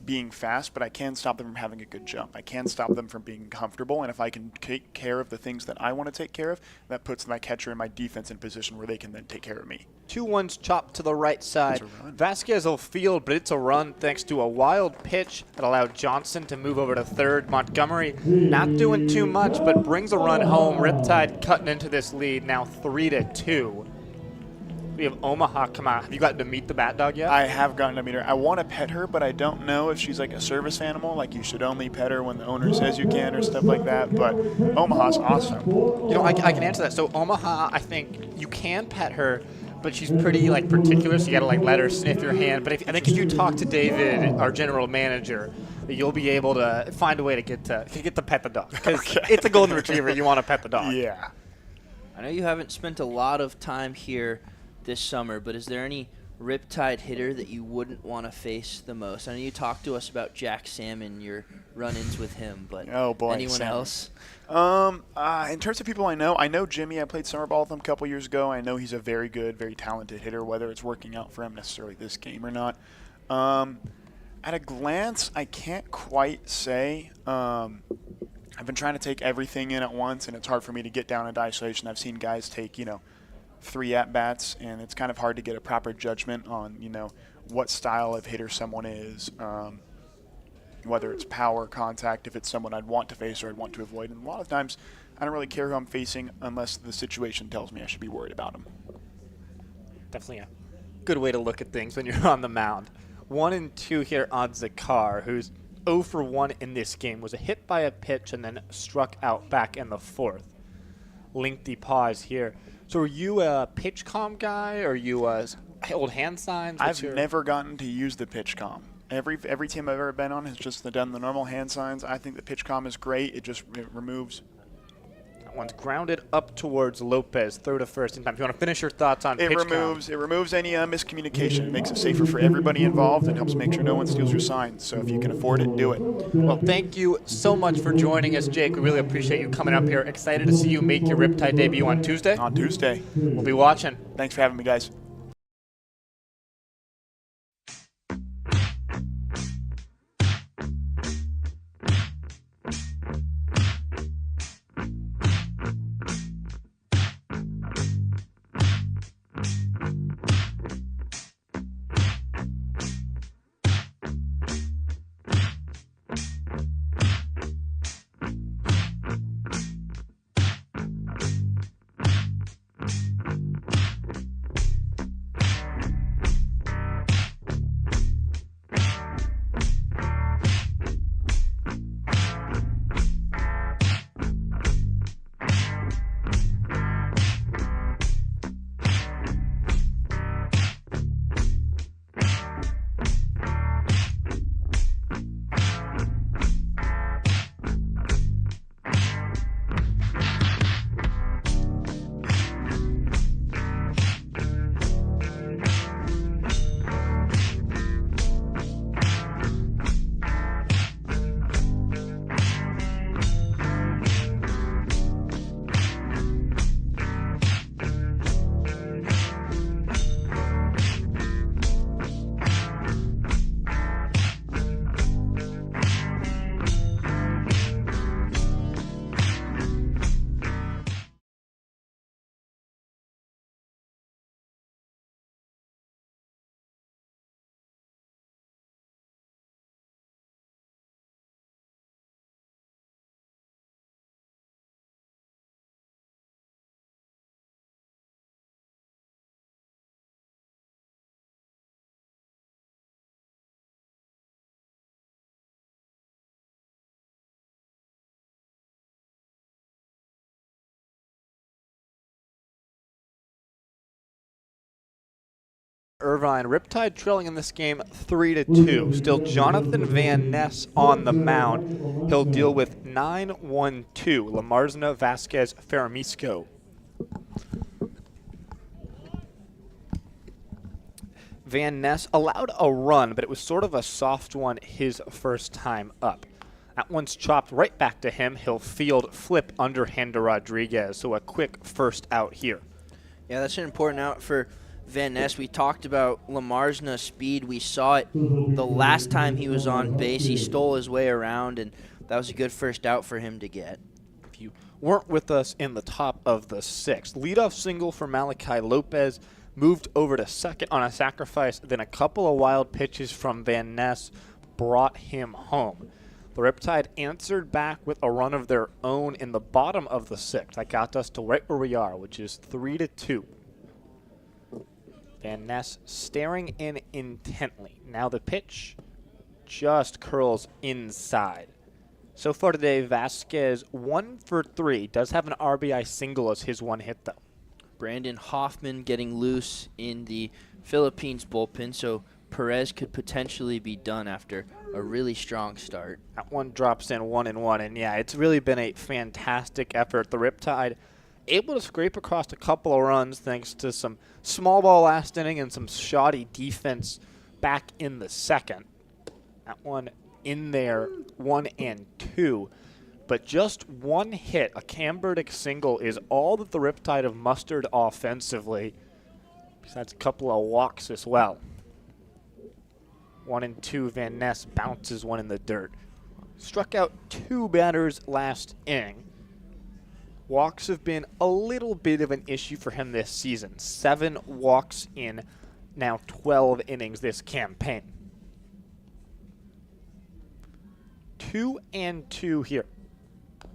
being fast, but I can stop them from having a good jump. I can stop them from being comfortable, and if I can take care of the things that I want to take care of, that puts my catcher and my defense in a position where they can then take care of me. 2-1's chopped to the right side. Vasquez will field, but it's a run thanks to a wild pitch that allowed Johnson to move over to third. Montgomery not doing too much, but brings a run home. Riptide cutting into this lead, now 3-2. We have Omaha come out. Have you gotten to meet the bat dog yet? I have gotten to meet her. I want to pet her, but I don't know if she's like a service animal, like you should only pet her when the owner says you can or stuff like that. But Omaha's awesome. I can answer that. So Omaha, I think you can pet her, but she's pretty particular, so you got to let her sniff your hand. But I think if you talk to David, our general manager, you'll be able to find a way to get to pet the dog. Because it's a golden retriever. You want to pet the dog. Yeah. I know you haven't spent a lot of time here this summer, but is there any Riptide hitter that you wouldn't want to face the most? I know you talked to us about Jack Salmon, your run-ins with him, but oh boy, anyone Salmon. else? In terms of people I know Jimmy. I played summer ball with him a couple years ago. I know he's a very good, very talented hitter, whether it's working out for him necessarily this game or not. At a glance, I can't quite say. I've been trying to take everything in at once, and it's hard for me to get down into isolation. I've seen guys take, 3 at-bats, and it's kind of hard to get a proper judgment on, what style of hitter someone is, whether it's power, contact, if it's someone I'd want to face or I'd want to avoid. And a lot of times, I don't really care who I'm facing unless the situation tells me I should be worried about him. Definitely a good way to look at things when you're on the mound. 1-2 here on Zakar, who's 0 for 1 in this game, was a hit by a pitch and then struck out back in the 4th. Lengthy pause here. So are you a pitch comm guy, or are you old hand signs? I've never gotten to use the pitch comm. Every team I've ever been on has just done the normal hand signs. I think the pitch comm is great. It removes. That one's grounded up towards Lopez, throw to first in time. If you want to finish your thoughts on pitch comm. It removes any miscommunication. It makes it safer for everybody involved and helps make sure no one steals your signs. So if you can afford it, do it. Well, thank you so much for joining us, Jake. We really appreciate you coming up here. Excited to see you make your Riptide debut on Tuesday. On Tuesday. We'll be watching. Thanks for having me, guys. Irvine. Riptide trailing in this game 3-2. Still Jonathan Van Ness on the mound. He'll deal with 9-1-2. Lamarzna, Vasquez, Ferramisco. Van Ness allowed a run, but it was sort of a soft one his first time up. That one's chopped right back to him. He'll field flip underhand to Rodriguez, so a quick first out here. Yeah, that's an important out for Van Ness. We talked about Lamarzna's speed. We saw it the last time he was on base. He stole his way around, and that was a good first out for him to get. If you weren't with us in the top of the 6th, leadoff single for Malachi Lopez, moved over to second on a sacrifice, then a couple of wild pitches from Van Ness brought him home. The Riptide answered back with a run of their own in the bottom of the 6th. That got us to right where we are, which is 3-2. Van Ness staring in intently. Now the pitch just curls inside. So far today, Vasquez 1 for 3. Does have an RBI single as his one hit, though. Brandon Hoffman getting loose in the Philippines bullpen, so Perez could potentially be done after a really strong start. That one drops in 1-1, and yeah, it's really been a fantastic effort. The Riptide able to scrape across a couple of runs thanks to some small ball last inning and some shoddy defense back in the second. That one in there, 1-2. But just one hit, a Cam Burdick single, is all that the Riptide have mustered offensively, besides a couple of walks as well. 1-2, Van Ness bounces one in the dirt. Struck out 2 batters last inning. Walks have been a little bit of an issue for him this season. 7 walks in now 12 innings this campaign. 2-2 here.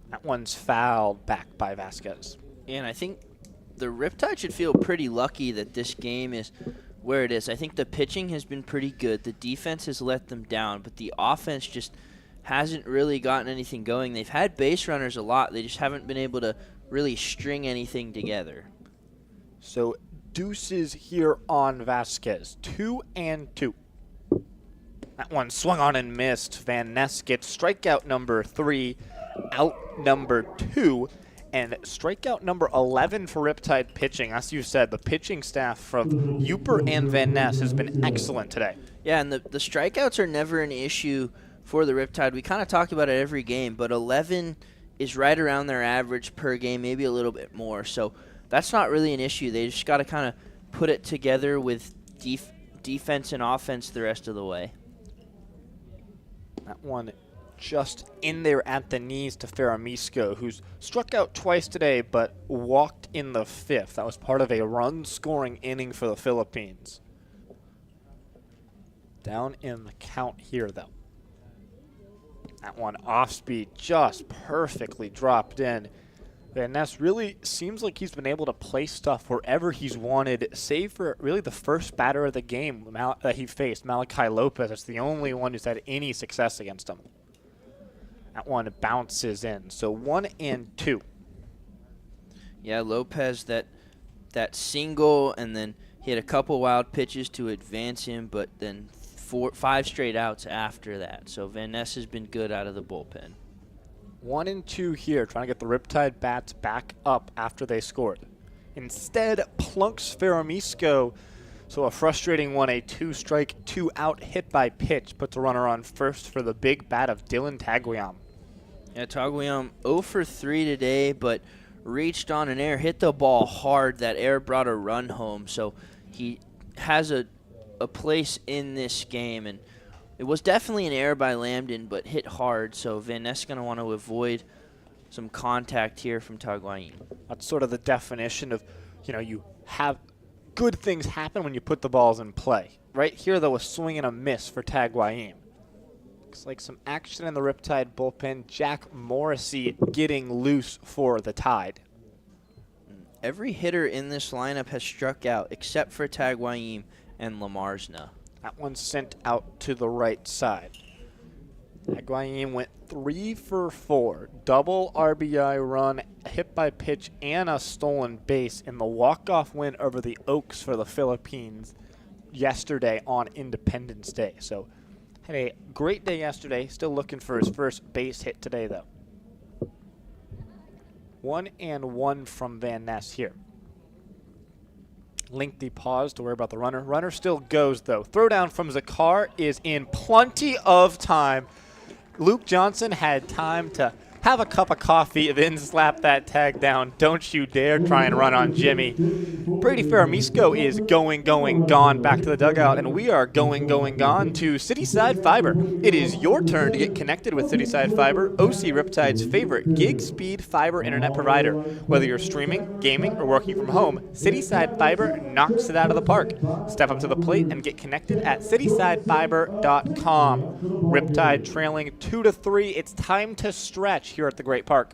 That one's fouled back by Vasquez. And I think the Riptide should feel pretty lucky that this game is where it is. I think the pitching has been pretty good. The defense has let them down, but the offense just hasn't really gotten anything going. They've had base runners a lot. They just haven't been able to really string anything together. So deuces here on Vasquez. 2-2. That one swung on and missed. Van Ness gets strikeout number 3, out number 2, and strikeout number 11 for Riptide pitching. As you said, the pitching staff from Uper and Van Ness has been excellent today. Yeah, and the strikeouts are never an issue for the Riptide. We kind of talk about it every game, but 11 is right around their average per game, maybe a little bit more. So that's not really an issue. They just got to kind of put it together with defense and offense the rest of the way. That one just in there at the knees to Ferramisco, who's struck out twice today but walked in the 5th. That was part of a run-scoring inning for the Philippines. Down in the count here, though. That one off-speed just perfectly dropped in. Van Ness really seems like he's been able to play stuff wherever he's wanted, save for really the first batter of the game that he faced, Malachi Lopez. That's the only one who's had any success against him. That one bounces in. So 1-2. Yeah, Lopez, that single, and then he had a couple wild pitches to advance him, but then 5 straight outs after that. So Van Ness has been good out of the bullpen. 1-2 here, trying to get the Riptide bats back up after they scored. Instead, plunks Ferramisco. So a frustrating one, a 2-strike, 2-out hit by pitch, puts a runner on first for the big bat of Dylan Taguiam. Yeah, Taguiam 0 for 3 today, but reached on an error, hit the ball hard. That error brought a run home, so he has a place in this game, and it was definitely an error by Lambden, but hit hard, so Van Ness going to want to avoid some contact here from Taguiam. That's sort of the definition of, you have good things happen when you put the balls in play. Right here, though, a swing and a miss for Taguiam. Looks like some action in the Riptide bullpen. Jack Morrissey getting loose for the Tide. Every hitter in this lineup has struck out except for Taguiam and Lamarsna. That one sent out to the right side. Taguiam went 3 for 4. Double RBI run, a hit by pitch, and a stolen base in the walk-off win over the Oaks for the Philippines yesterday on Independence Day. So had a great day yesterday. Still looking for his first base hit today, though. 1-1 from Van Ness here. Lengthy pause to worry about the runner. Runner still goes, though. Throwdown from Zakar is in plenty of time. Luke Johnson had time to have a cup of coffee, then slap that tag down. Don't you dare try and run on Jimmy. Brady Ferramisco is going, gone back to the dugout, and we are going, gone to Cityside Fiber. It is your turn to get connected with Cityside Fiber, OC Riptide's favorite gig speed fiber internet provider. Whether you're streaming, gaming, or working from home, Cityside Fiber knocks it out of the park. Step up to the plate and get connected at citysidefiber.com. Riptide trailing 2-3. It's time to stretch here at the Great Park.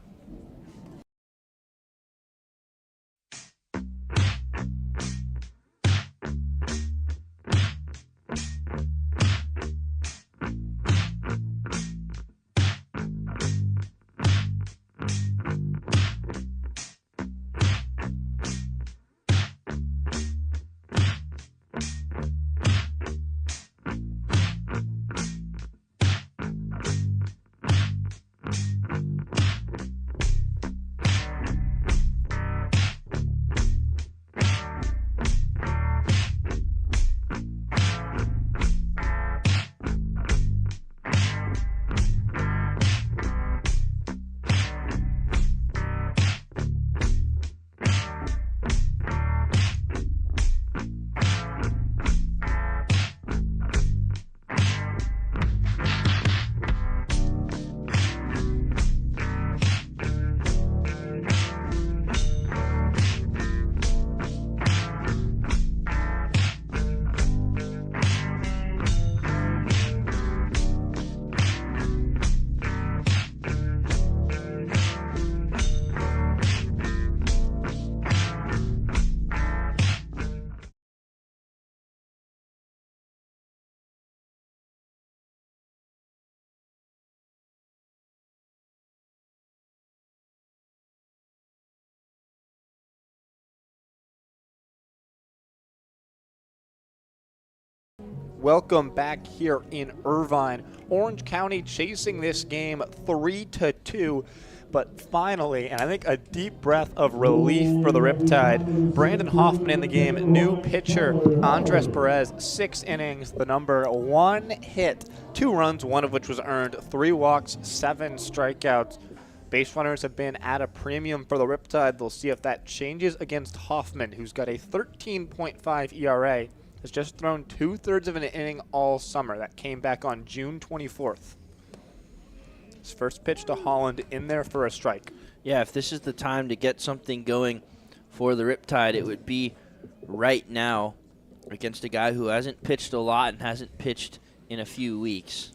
Welcome back here in Irvine. Orange County chasing this game 3-2. But finally, and I think a deep breath of relief for the Riptide, Brandon Hoffman in the game, new pitcher Andres Perez, 6 innings, the number 1 hit, 2 runs, 1 of which was earned, 3 walks, 7 strikeouts. Base runners have been at a premium for the Riptide. They'll see if that changes against Hoffman, who's got a 13.5 ERA, has just thrown 2/3 of an inning all summer. That came back on June 24th. His first pitch to Holland in there for a strike. Yeah, if this is the time to get something going for the Riptide, it would be right now against a guy who hasn't pitched a lot and hasn't pitched in a few weeks.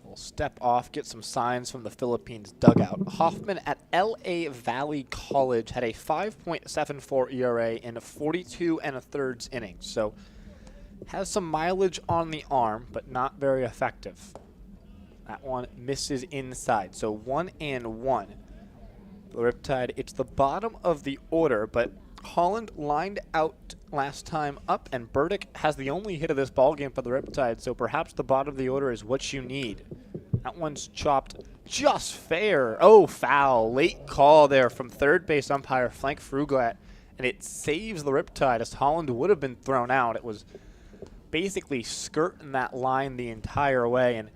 We'll step off, get some signs from the Philippines dugout. Hoffman at LA Valley College had a 5.74 ERA in 42 1/3 innings. So has some mileage on the arm, but not very effective. That one misses inside, so 1-1. The Riptide, it's the bottom of the order, but Holland lined out last time up, and Burdick has the only hit of this ballgame for the Riptide, so perhaps the bottom of the order is what you need. That one's chopped just fair. Oh, foul. Late call there from third base umpire Frank Fruglat, and it saves the Riptide as Holland would have been thrown out. It was basically skirting that line the entire way, and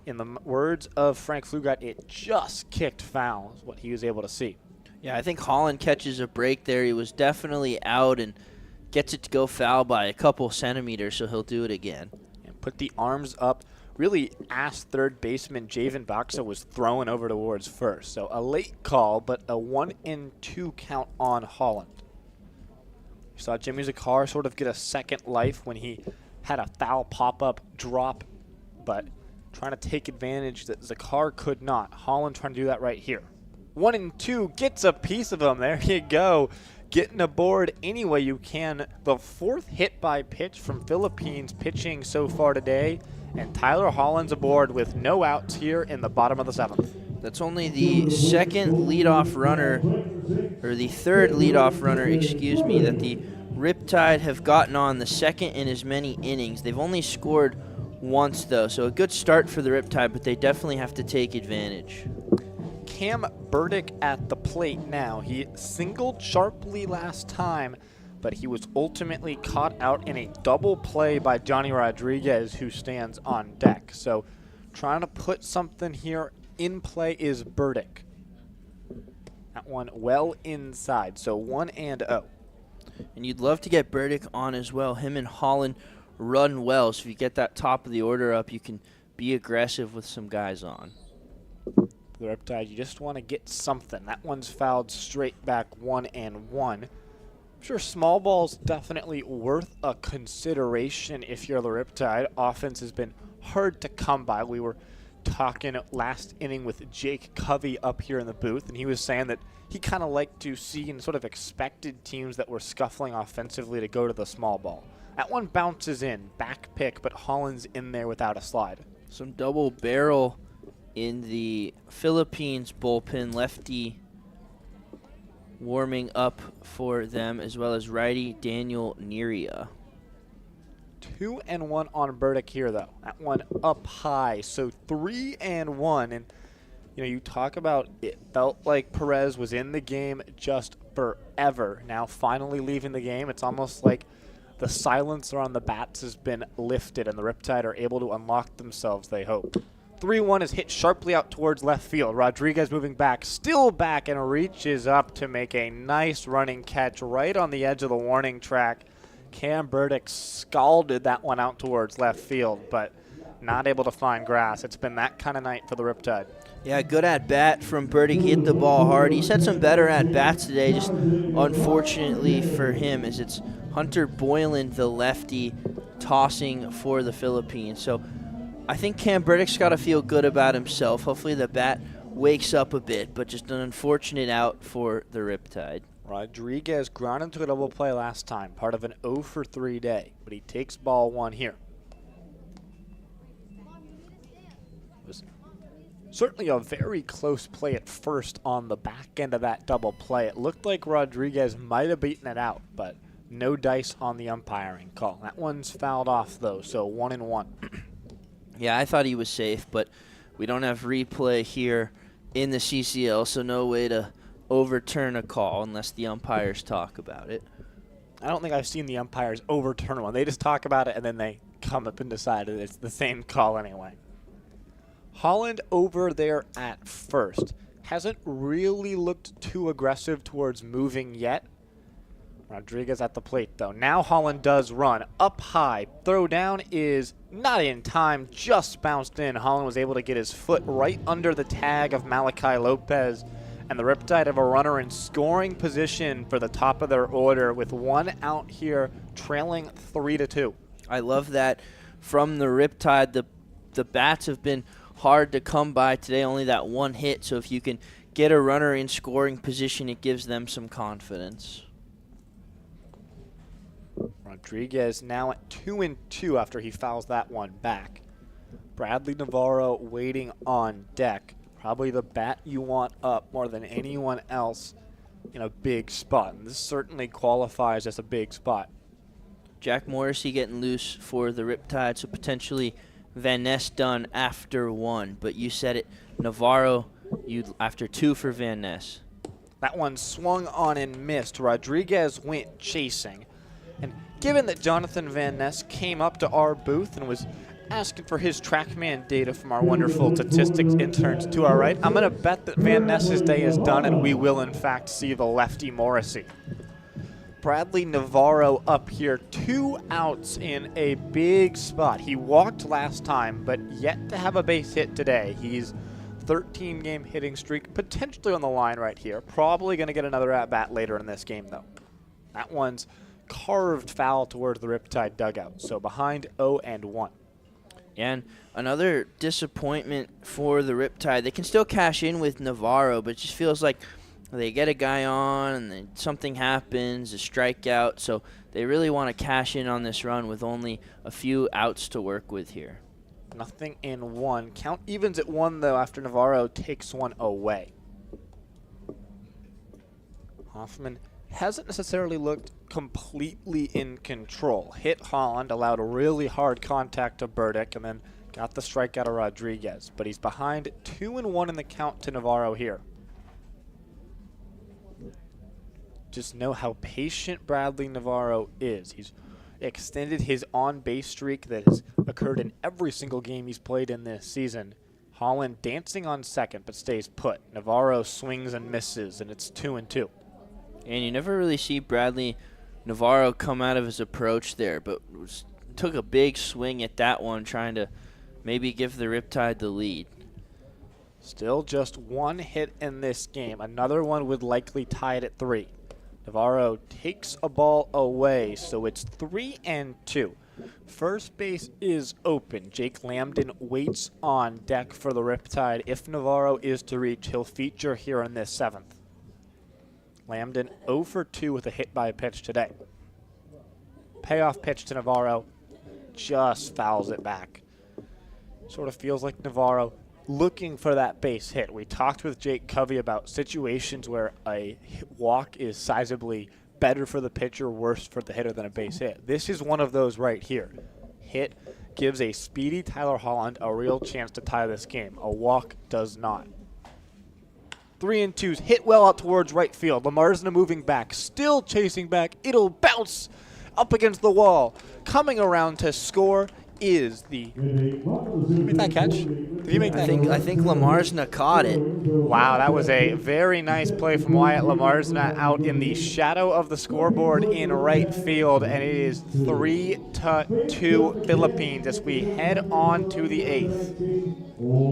in the words of Frank Fruglat, it just kicked foul, is what he was able to see. Yeah, I think Holland catches a break there. He was definitely out and gets it to go foul by a couple centimeters, so he'll do it again. And put the arms up. Really asked third baseman Javen Baxa was throwing over towards first. So a late call, but a 1-2 count on Holland. You saw Jimmy Zakar sort of get a second life when he had a foul pop-up drop, but trying to take advantage that Zakar could not. Holland trying to do that right here. 1-2, gets a piece of him. There you go. Getting aboard any way you can. The 4th hit by pitch from Philippines pitching so far today. And Tyler Holland's aboard with no outs here in the bottom of the 7th. That's only the second leadoff runner, or the third leadoff runner, excuse me, that the Riptide have gotten on, the second in as many innings. They've only scored once, though, so a good start for the Riptide, but they definitely have to take advantage. Cam Burdick at the plate now. He singled sharply last time, but he was ultimately caught out in a double play by Johnny Rodriguez, who stands on deck. So trying to put something here in play is Burdick. That one well inside, so 1-0. And you'd love to get Burdick on as well. Him and Holland run well, so if you get that top of the order up, you can be aggressive with some guys on. The Riptide, you just want to get something. That one's fouled straight back, 1-1. I'm sure small ball's definitely worth a consideration if you're the Riptide. Offense has been hard to come by. We were talking last inning with Jake Covey up here in the booth, and he was saying that he kind of liked to see and sort of expected teams that were scuffling offensively to go to the small ball. That one bounces in, back pick, but Holland's in there without a slide. Some double barrel in the Philippines bullpen. Lefty warming up for them, as well as righty Daniel Neria. 2-1 on Burdick here, though. That one up high, so 3-1. And, you talk about it felt like Perez was in the game just forever. Now finally leaving the game, it's almost like the silencer on the bats has been lifted, and the Riptide are able to unlock themselves, they hope. 3-1 is hit sharply out towards left field. Rodriguez moving back, still back, and reaches up to make a nice running catch right on the edge of the warning track. Cam Burdick scalded that one out towards left field, but not able to find grass. It's been that kind of night for the Riptide. Yeah, good at-bat from Burdick. He hit the ball hard. He's had some better at-bats today, just unfortunately for him, as it's Hunter Boylan, the lefty, tossing for the Philippines. So I think Cam Burdick's got to feel good about himself. Hopefully the bat wakes up a bit, but just an unfortunate out for the Riptide. Rodriguez grounded into a double play last time, part of an 0-for-3 day, but he takes ball 1 here. It was certainly a very close play at first on the back end of that double play. It looked like Rodriguez might have beaten it out, but no dice on the umpiring call. That one's fouled off, though, so 1-1. Yeah, I thought he was safe, but we don't have replay here in the CCL, so no way to overturn a call unless the umpires talk about it. I don't think I've seen the umpires overturn one. They just talk about it, and then they come up and decide that it's the same call anyway. Holland over there at first. Hasn't really looked too aggressive towards moving yet. Rodriguez at the plate, though. Now Holland does run up high. Throw down is not in time, just bounced in. Holland was able to get his foot right under the tag of Malachi Lopez. And the Riptide have a runner in scoring position for the top of their order with 1 out here, trailing 3-2. I love that from the Riptide. The bats have been hard to come by today, only that 1 hit. So if you can get a runner in scoring position, it gives them some confidence. Rodriguez now at 2-2 after he fouls that one back. Bradley Navarro waiting on deck. Probably the bat you want up more than anyone else in a big spot. And this certainly qualifies as a big spot. Jack Morrissey getting loose for the Riptide, so potentially Van Ness done after 1. But you said it, Navarro, after 2 for Van Ness. That one swung on and missed. Rodriguez went chasing. And given that Jonathan Van Ness came up to our booth and was asking for his TrackMan data from our wonderful statistics interns to our right, I'm going to bet that Van Ness's day is done and we will, in fact, see the lefty Morrissey. Bradley Navarro up here, 2 outs in a big spot. He walked last time, but yet to have a base hit today. He's 13-game hitting streak, potentially on the line right here. Probably going to get another at-bat later in this game, though. That one's carved foul towards the Riptide dugout, so behind 0-1. And another disappointment for the Riptide. They can still cash in with Navarro, but it just feels like they get a guy on and then something happens, a strikeout. So they really want to cash in on this run with only a few outs to work with here. Nothing in 1. Count evens at 1, though, after Navarro takes one away. Hoffman hasn't necessarily looked completely in control. Hit Holland, allowed a really hard contact to Burdick, and then got the strikeout of Rodriguez. But he's behind 2-1 in the count to Navarro here. Just know how patient Bradley Navarro is. He's extended his on-base streak that has occurred in every single game he's played in this season. Holland dancing on second, but stays put. Navarro swings and misses, and it's 2-2. And you never really see Bradley Navarro come out of his approach there, but took a big swing at that one, trying to maybe give the Riptide the lead. Still just 1 hit in this game. Another one would likely tie it at 3. Navarro takes a ball away, so it's 3-2. First base is open. Jake Lambden waits on deck for the Riptide. If Navarro is to reach, he'll feature here in this 7th. Lambden 0 for 2 with a hit by a pitch today. Payoff pitch to Navarro, just fouls it back. Sort of feels like Navarro looking for that base hit. We talked with Jake Covey about situations where a walk is sizably better for the pitcher, worse for the hitter than a base hit. This is one of those right here. Hit gives a speedy Tyler Holland a real chance to tie this game. A walk does not. 3-2s, hit well out towards right field. Lamarsna moving back, still chasing back. It'll bounce up against the wall. Coming around to score is the... Make that catch? Did he make that? I think Lamarsna caught it. Wow, that was a very nice play from Wyatt Lamarsna out in the shadow of the scoreboard in right field, and it is 3-2 Philippines as we head on to the 8th.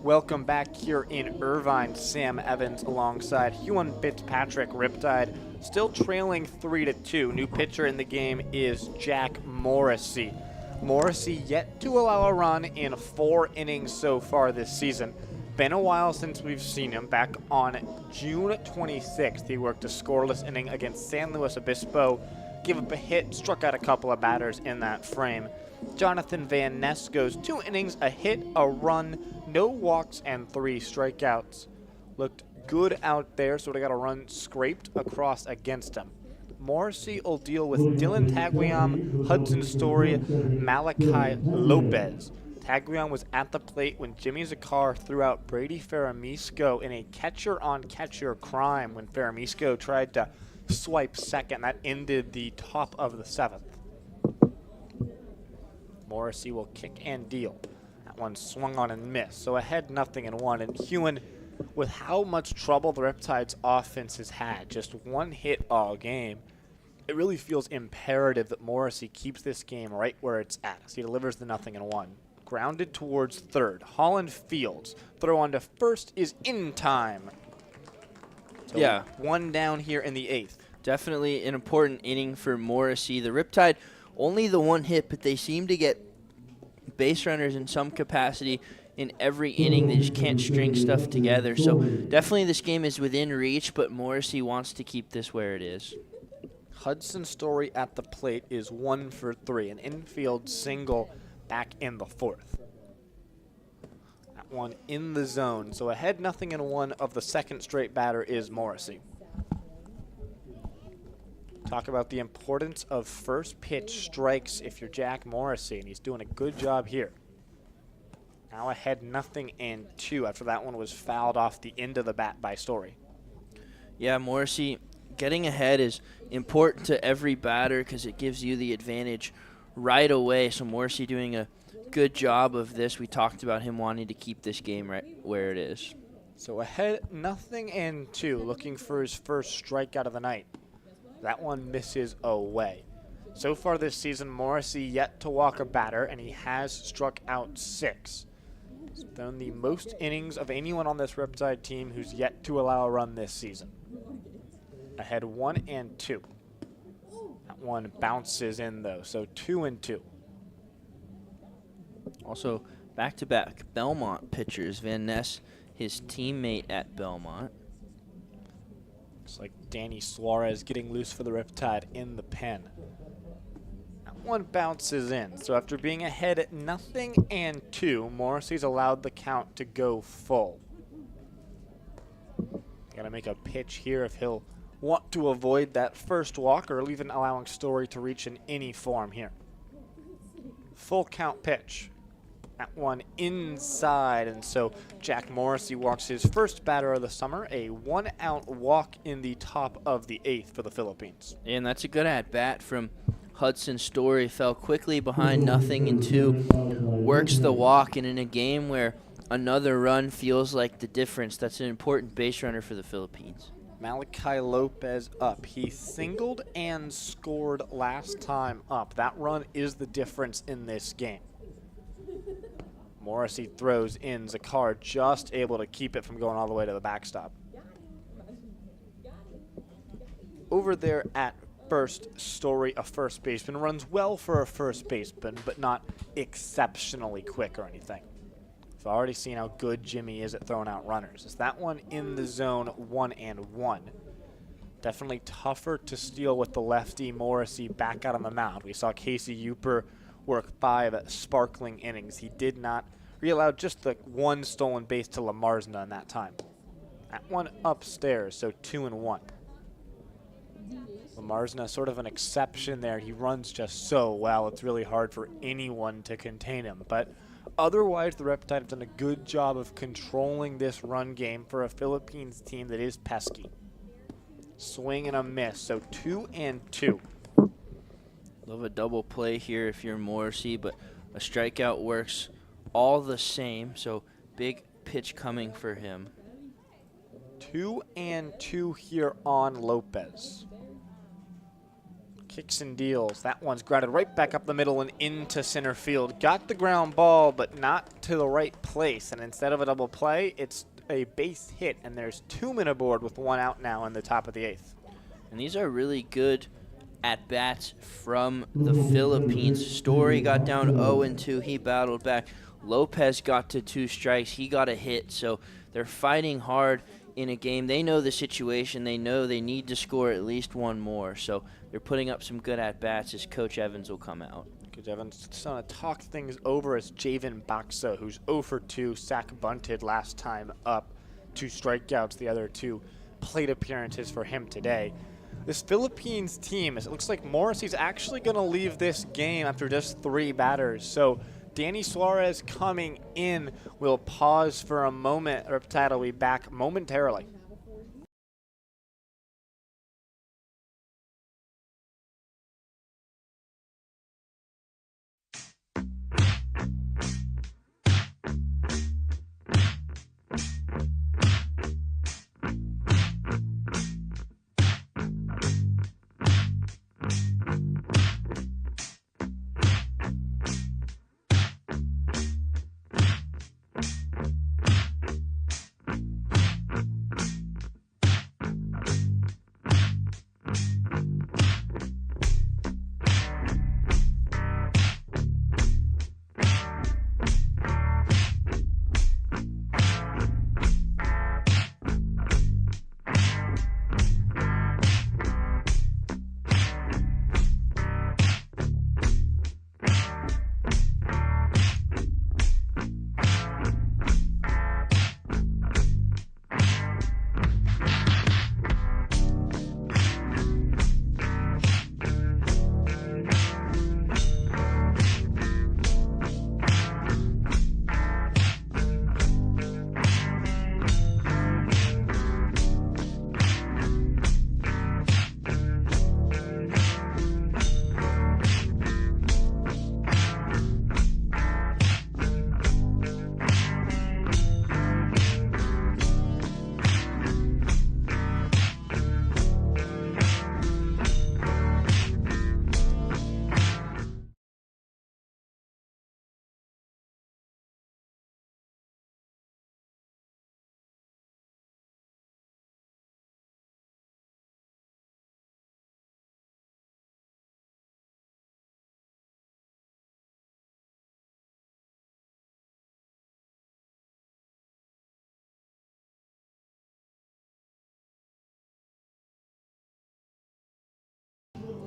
Welcome back here in Irvine. Sam Evans alongside Huon Fitzpatrick. Riptide still trailing 3-2. New pitcher in the game is Jack Morrissey. Morrissey yet to allow a run in 4 innings so far this season. Been a while since we've seen him. Back on June 26th, he worked a scoreless inning against San Luis Obispo, gave up a hit, struck out a couple of batters in that frame. Jonathan Van Ness goes 2 innings, a hit, a run, no walks, and 3 strikeouts. Looked good out there, so they got a run scraped across against him. Morrissey will deal with Dylan Taguiam, Hudson Story, Malachi Lopez. Taguiam was at the plate when Jimmy Zakar threw out Brady Ferramisco in a catcher-on-catcher crime when Ferramisco tried to swipe second. That ended the top of the 7th. Morrissey will kick and deal. That one swung on and missed, so ahead 0-1. And Huon, with how much trouble the Riptide's offense has had, just 1 hit all game, it really feels imperative that Morrissey keeps this game right where it's at as he delivers the 0-1. Grounded towards third. Holland Fields. Throw on to first is in time. So yeah. 1 down here in the 8th. Definitely an important inning for Morrissey. The Riptide, only the 1 hit, but they seem to get base runners in some capacity in every inning. They just can't string stuff together. So definitely this game is within reach, but Morrissey wants to keep this where it is. Hudson Story at the plate is 1 for 3. An infield single back in the 4th. That one in the zone. So ahead 0-1 of the 2nd straight batter is Morrissey. Talk about the importance of first pitch strikes if you're Jack Morrissey, and he's doing a good job here. Now ahead 0-2 after that one was fouled off the end of the bat by Story. Yeah, Morrissey getting ahead is important to every batter because it gives you the advantage right away. So Morrissey doing a good job of this. We talked about him wanting to keep this game right where it is. So ahead 0-2, looking for his first strikeout of the night. That one misses away. So far this season, Morrissey yet to walk a batter, and he has struck out 6. He's thrown the most innings of anyone on this Riptide team who's yet to allow a run this season. Ahead 1-2. That one bounces in, though, so 2-2. Also, back-to-back Belmont pitchers. Van Ness, his teammate at Belmont. Looks like Danny Suarez getting loose for the Riptide in the pen. That one bounces in. So after being ahead at 0-2, Morrissey's allowed the count to go full. Got to make a pitch here if he'll want to avoid that first walk or even allowing Story to reach in any form here. Full count pitch. That one inside, and so Jack Morrissey walks his first batter of the summer, a 1-out walk in the top of the 8th for the Philippines. And that's a good at-bat from Hudson Story. Fell quickly behind 0-2, works the walk, and in a game where another run feels like the difference, that's an important base runner for the Philippines. Malachi Lopez up. He singled and scored last time up. That run is the difference in this game. Morrissey throws in. Zakar just able to keep it from going all the way to the backstop. Over there at first, Story, a first baseman, runs well for a first baseman, but not exceptionally quick or anything. We've already seen how good Jimmy is at throwing out runners. Is that one in the zone, 1-1. Definitely tougher to steal with the lefty Morrissey back out on the mound. We saw Casey Uper work 5 sparkling innings. He did not. He allowed just the 1 stolen base to Lamarzna in that time. That one upstairs, so 2-1. Lamarzna sort of an exception there. He runs just so well. It's really hard for anyone to contain him. But otherwise, the Riptide have done a good job of controlling this run game for a Philippines team that is pesky. Swing and a miss, so 2-2. Love a double play here if you're Morrissey, but a strikeout works all the same, so big pitch coming for him. 2-2 here on Lopez. Kicks and deals. That one's grounded right back up the middle and into center field. Got the ground ball, but not to the right place. And instead of a double play, it's a base hit. And there's 2 men aboard with 1 out now in the top of the 8th. And these are really good at-bats from the Philippines. Story got down 0-2. He battled back. Lopez got to 2 strikes. He got a hit. So they're fighting hard in a game. They know the situation. They know they need to score at least 1 more. So they're putting up some good at-bats as Coach Evans will come out. Coach Evans just want to talk things over as Javen Baxa, who's 0 for 2, sack bunted last time up. 2 strikeouts, the other 2 plate appearances for him today. This Philippines team, it looks like Morrissey's actually going to leave this game after just 3 batters. So Danny Suarez coming in. We'll pause for a moment. Riptide will be back momentarily.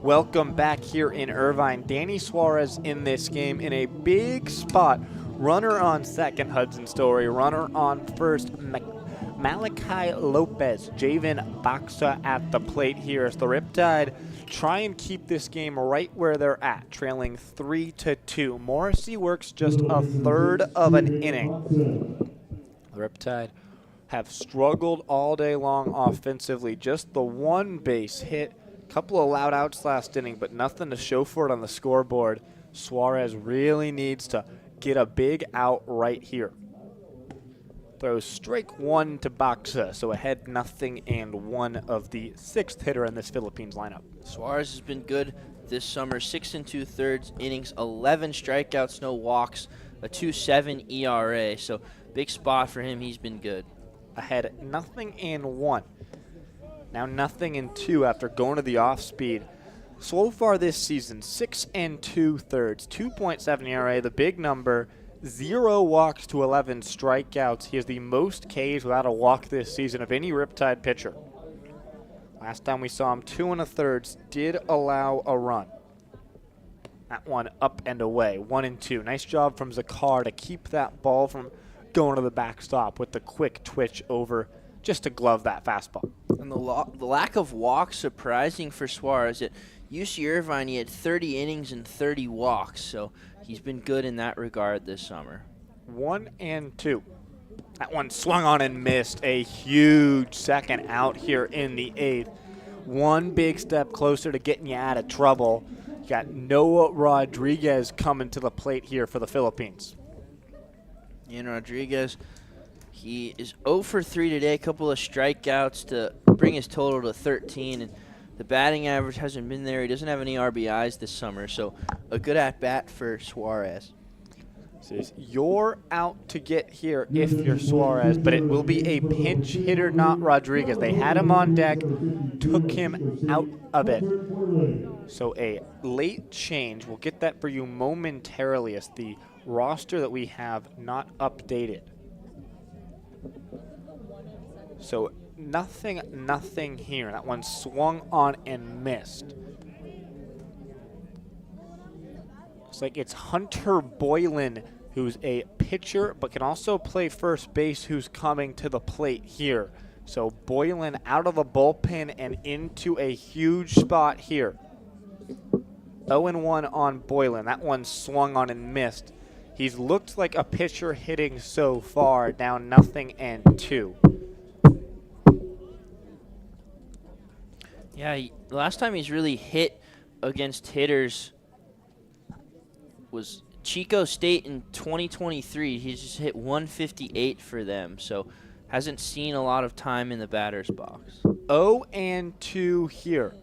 Welcome back here in Irvine. Danny Suarez in this game in a big spot. Runner on second, Hudson Story. Runner on first, Malachi Lopez. Javen Baxa at the plate here as the Riptide try and keep this game right where they're at, trailing 3-2. Morrissey works just a third of an inning. The Riptide have struggled all day long offensively. Just the 1 base hit. Couple of loud outs last inning, but nothing to show for it on the scoreboard. Suarez really needs to get a big out right here. Throws strike 1 to Baxa, so ahead 0-1 of the 6th hitter in this Philippines lineup. Suarez has been good this summer. 6 2/3 innings, 11 strikeouts, no walks, a 2.7 ERA. So big spot for him. He's been good. Ahead 0-1. Now 0-2 after going to the off speed. So far this season, 6 2/3, 2.7 ERA, the big number, 0 walks to 11 strikeouts. He has the most Ks without a walk this season of any Riptide pitcher. Last time we saw him, 2 1/3, did allow a run. That one up and away, 1-2. Nice job from Zakar to keep that ball from going to the backstop with the quick twitch over just to glove that fastball. And the lack of walks surprising for Suarez. At UC Irvine, he had 30 innings and 30 walks, so he's been good in that regard this summer. 1-2. That one swung on and missed. A huge second out here in the 8th. One big step closer to getting you out of trouble. You got Noah Rodriguez coming to the plate here for the Philippines. Ian Rodriguez, he is 0 for 3 today, a couple of strikeouts to bring his total to 13. And The batting average hasn't been there. He doesn't have any RBIs this summer, so a good at-bat for Suarez. Says you're out to get here if you're Suarez, but it will be a pinch hitter, not Rodriguez. They had him on deck, took him out of it. So a late change. We'll get that for you momentarily as the roster that we have not updated. So nothing here. That one swung on and missed. Looks like it's Hunter Boylan, who's a pitcher but can also play first base, who's coming to the plate here. So Boylan out of the bullpen and into a huge spot here. 0-1 on Boylan. That one swung on and missed. He's looked like a pitcher hitting so far, down 0-2. Yeah, the last time he's really hit against hitters was Chico State in 2023. He's just hit 158 for them, so hasn't seen a lot of time in the batter's box. 0-2 here.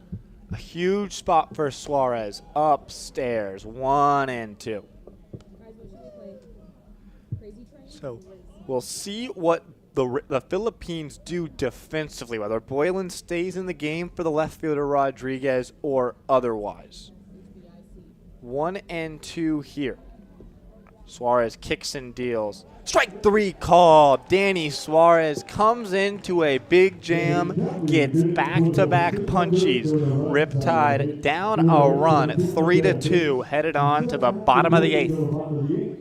A huge spot for Suarez. Upstairs, 1-2. So we'll see what the Philippines do defensively, whether Boylan stays in the game for the left fielder Rodriguez or otherwise. 1-2 here. Suarez kicks and deals. Strike 3 called. Danny Suarez comes into a big jam, gets back-to-back punchies. Riptide down a run, 3-2, headed on to the bottom of the 8th.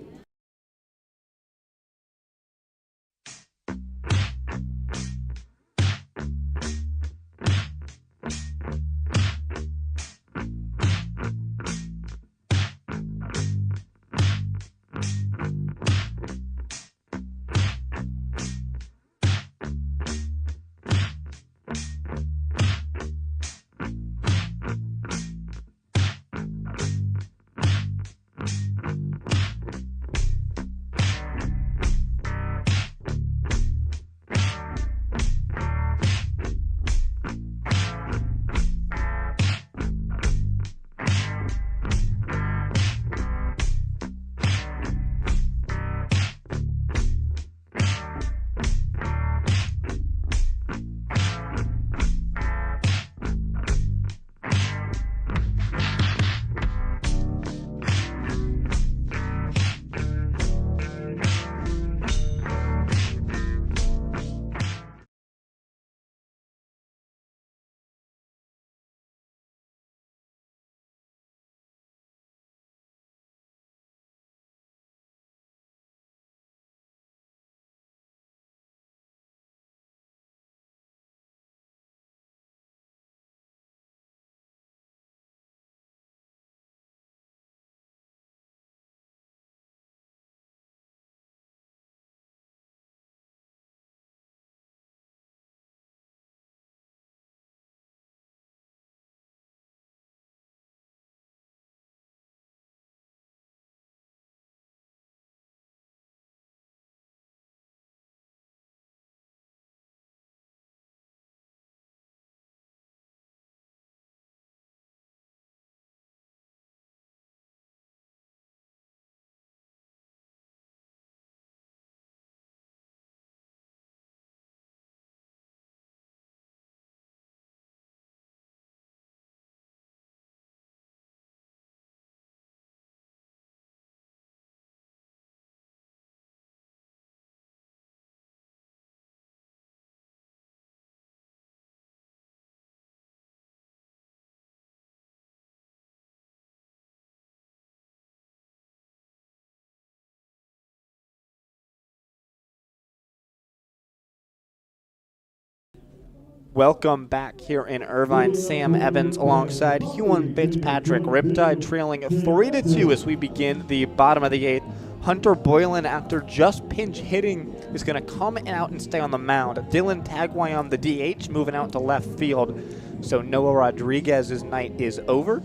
Welcome back here in Irvine. Sam Evans alongside Huon Fitzpatrick. Riptide trailing 3-2 as we begin the bottom of the 8th. Hunter Boylan, after just pinch hitting, is going to come out and stay on the mound. Dylan Tagway on the DH, moving out to left field. So Noah Rodriguez's night is over.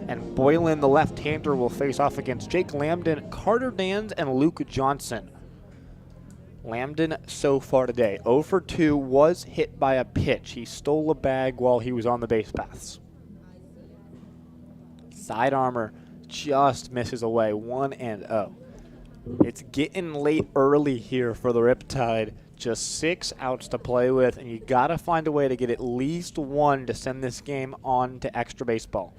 And Boylan, the left-hander, will face off against Jake Lambden, Carter Dans, and Luke Johnson. Lambden so far today, 0 for 2, was hit by a pitch. He stole a bag while he was on the base paths. Side armor just misses away, 1-0. It's getting late early here for the Riptide. Just 6 outs to play with, and you got to find a way to get at least 1 to send this game on to extra baseball.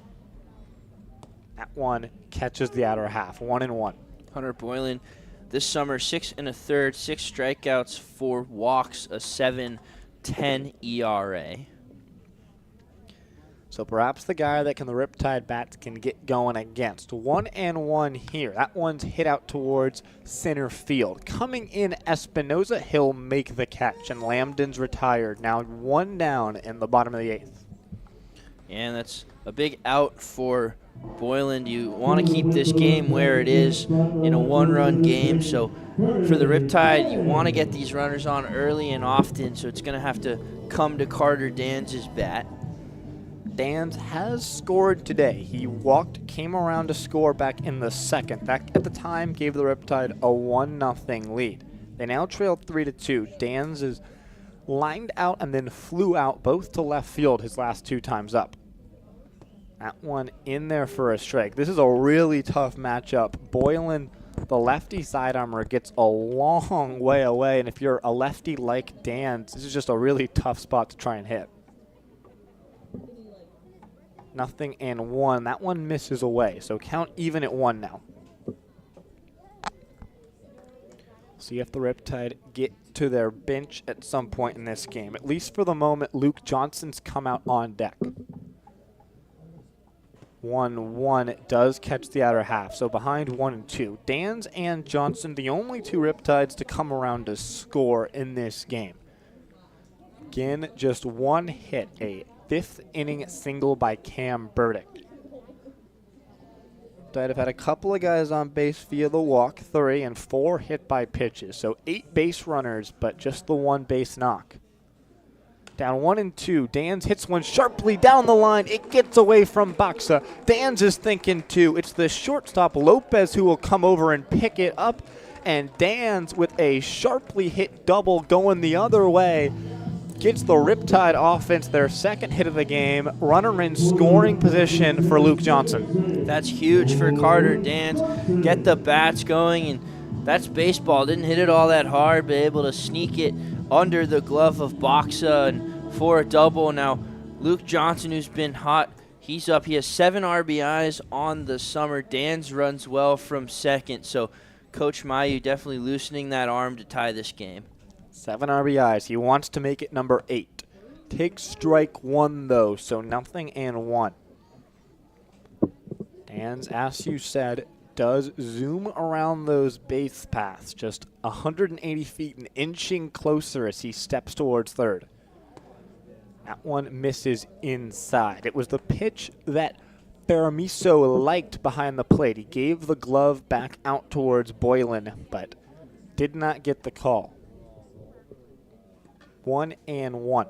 That one catches the outer half, 1-1. Hunter Boylan this summer, 6 1/3, 6 strikeouts, 4 walks, a 7.10 ERA. So perhaps the guy that the Riptide bats can get going against. 1-1 here. That one's hit out towards center field. Coming in, Espinoza, he'll make the catch, and Lambden's retired. Now 1 down in the bottom of the 8th. And that's a big out for Boylan. You want to keep this game where it is in a 1-run game. So for the Riptide, you want to get these runners on early and often, so it's going to have to come to Carter Danz's bat. Danz has scored today. He came around to score back in the 2nd. That at the time gave the Riptide a 1-0 lead. They now trail 3-2. Danz is lined out and then flew out both to left field his last 2 times up. That one in there for a strike. This is a really tough matchup. Boylan, the lefty side armor, gets a long way away, and if you're a lefty like Danz, this is just a really tough spot to try and hit. 0-1. That one misses away, so count even at 1 now. See if the Riptide get to their bench at some point in this game. At least for the moment, Luke Johnson's come out on deck. 1-1 does catch the outer half, so behind 1 and 2. Danz and Johnson, the only 2 Riptides to come around to score in this game. Again, just 1 hit, a 5th inning single by Cam Burdick. Riptide have had a couple of guys on base via the walk, 3, and 4 hit by pitches, so 8 base runners, but just the 1 base knock. Down 1 and 2. Danz hits one sharply down the line. It gets away from Baxa. Danz is thinking 2. It's the shortstop Lopez who will come over and pick it up. And Danz, with a sharply hit double going the other way, gets the Riptide offense their 2nd hit of the game. Runner in scoring position for Luke Johnson. That's huge for Carter Danz. Get the bats going, and that's baseball. Didn't hit it all that hard, but able to sneak it under the glove of Baxa and for a double. Now, Luke Johnson, who's been hot, he's up. He has 7 RBIs on the summer. Danz runs well from 2nd, so Coach Mayu definitely loosening that arm to tie this game. 7 RBIs. He wants to make it number 8. Takes strike 1, though, so 0-1. Danz, as you said, does zoom around those base paths, just 180 feet and inching closer as he steps towards 3rd. That one misses inside. It was the pitch that Baramiso liked behind the plate. He gave the glove back out towards Boylan, but did not get the call. 1-1.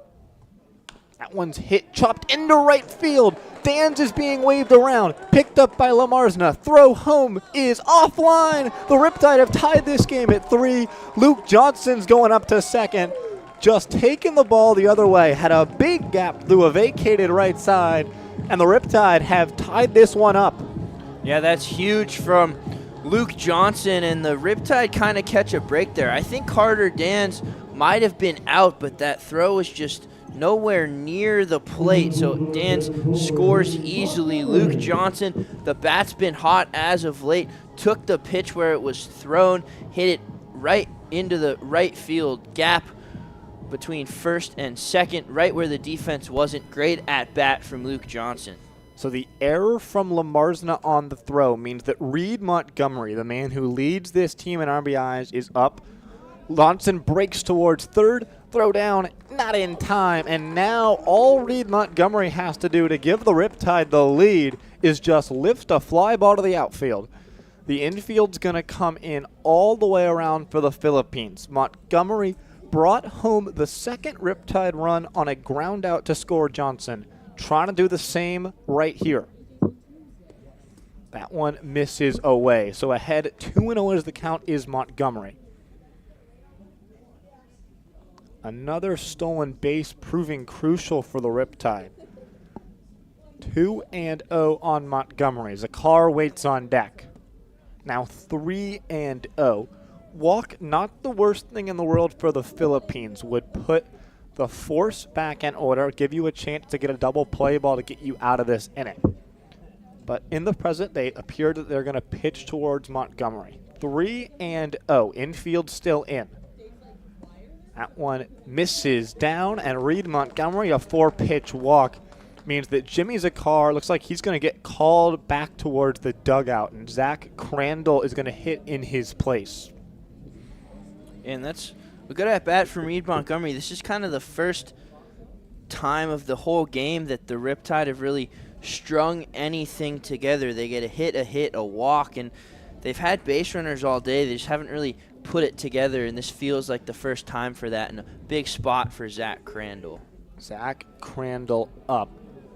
That one's hit, chopped into right field. Danz is being waved around, picked up by Lamarzna. Throw home is offline. The Riptide have tied this game at 3. Luke Johnson's going up to 2nd. Just taking the ball the other way. Had a big gap through a vacated right side, and the Riptide have tied this one up. Yeah, that's huge from Luke Johnson, and the Riptide kind of catch a break there. I think Carter Danz might have been out, but that throw was just nowhere near the plate, so Danz scores easily. Luke Johnson, the bat's been hot as of late, took the pitch where it was thrown, hit it right into the right field gap between 1st and 2nd, right where the defense wasn't. Great at bat from Luke Johnson. So the error from Lamarzna on the throw means that Reed Montgomery, the man who leads this team in RBIs, is up. Johnson breaks towards 3rd, throw down, not in time, and now all Reed Montgomery has to do to give the Riptide the lead is just lift a fly ball to the outfield. The infield's going to come in all the way around for the Philippines. Montgomery brought home the 2nd Riptide run on a ground out to score Johnson. Trying to do the same right here. That one misses away. So ahead 2-0 as the count is Montgomery. Another stolen base proving crucial for the Riptide. 2-0 on Montgomery. Zakar waits on deck. Now 3-0. Walk, not the worst thing in the world for the Philippines. Would put the force back in order, give you a chance to get a double play ball to get you out of this inning. But in the present, they appear that they're going to pitch towards Montgomery. 3-0. Infield still in. That one misses down, and Reed Montgomery, a 4-pitch walk, means that Jimmy Zakar looks like he's going to get called back towards the dugout, and Zach Crandall is going to hit in his place. And that's a good at-bat from Reed Montgomery. This is kind of the first time of the whole game that the Riptide have really strung anything together. They get a hit, a walk, and they've had base runners all day. They just haven't really put it together, and this feels like the first time for that, and a big spot for Zach Crandall. Zach Crandall up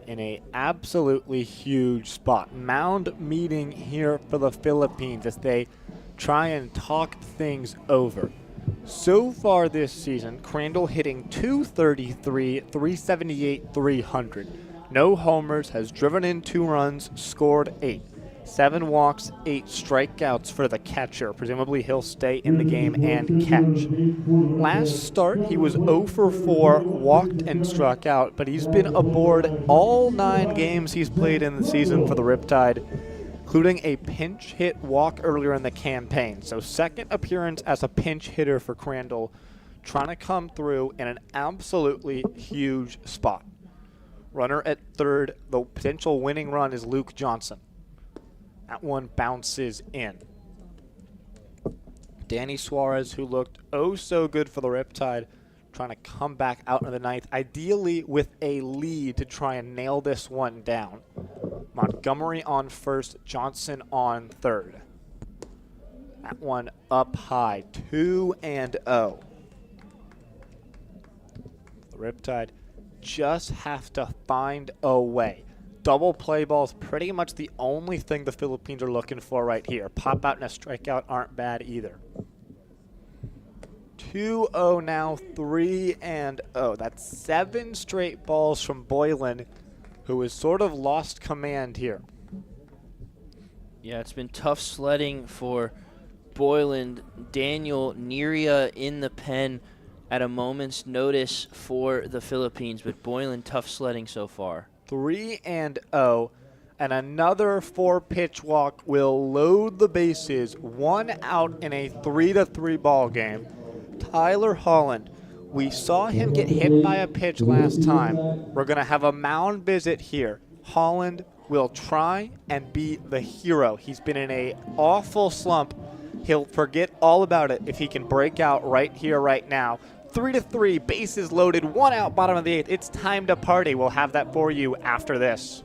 in a absolutely huge spot. Mound meeting here for the Philippines as they try and talk things over. So far this season, Crandall hitting .233, .378, .300. No homers, has driven in 2 runs, scored 8. 7 walks, 8 strikeouts for the catcher. Presumably he'll stay in the game and catch. Last start, he was 0 for 4, walked and struck out, but he's been aboard all 9 games he's played in the season for the Riptide, including a pinch hit walk earlier in the campaign. So second appearance as a pinch hitter for Crandall, trying to come through in an absolutely huge spot. Runner at third, the potential winning run is Luke Johnson. That one bounces in. Danny Suarez, who looked oh so good for the Riptide, trying to come back out in the ninth, ideally with a lead to try and nail this one down. Montgomery on first, Johnson on third. That one up high, 2-0. The Riptide just have to find a way. Double play ball is pretty much the only thing the Philippines are looking for right here. Pop out and a strikeout aren't bad either. 2-0 now, 3-0. That's 7 straight balls from Boylan, who has sort of lost command here. Yeah, it's been tough sledding for Boylan. Daniel Neria in the pen at a moment's notice for the Philippines, but Boylan tough sledding so far. 3-0, and another 4-pitch walk will load the bases. 1 out in a 3-3 ball game. Tyler Holland, we saw him get hit by a pitch last time. We're going to have a mound visit here. Holland will try and be the hero. He's been in an awful slump. He'll forget all about it if he can break out right here, right now. 3-3, bases loaded, 1 out, bottom of the 8th. It's time to party. We'll have that for you after this.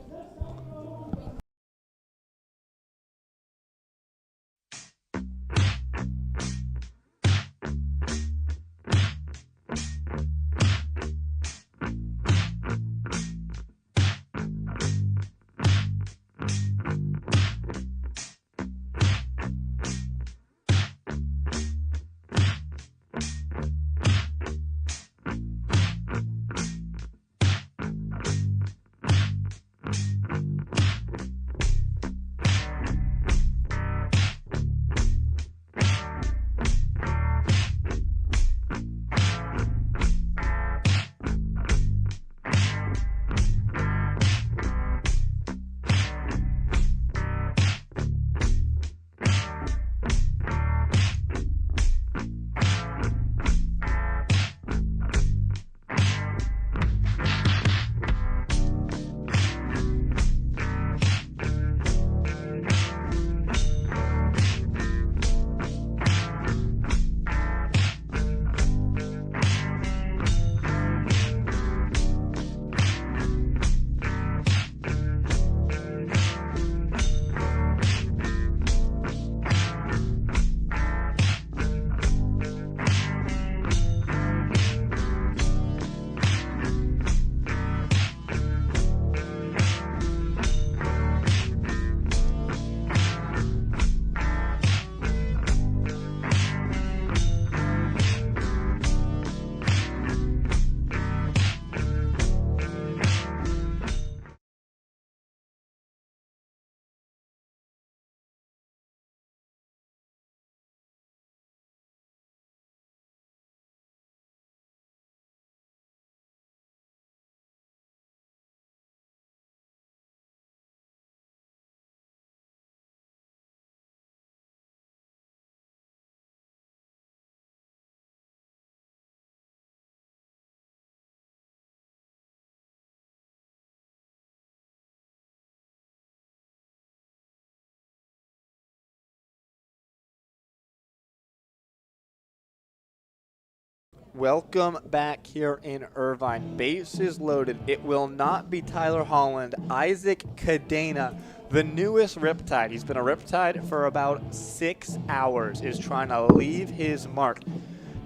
Welcome back here in Irvine. Bases loaded. It will not be Tyler Holland. Isaac Cadena, the newest Riptide. He's been a Riptide for about 6 hours, is trying to leave his mark.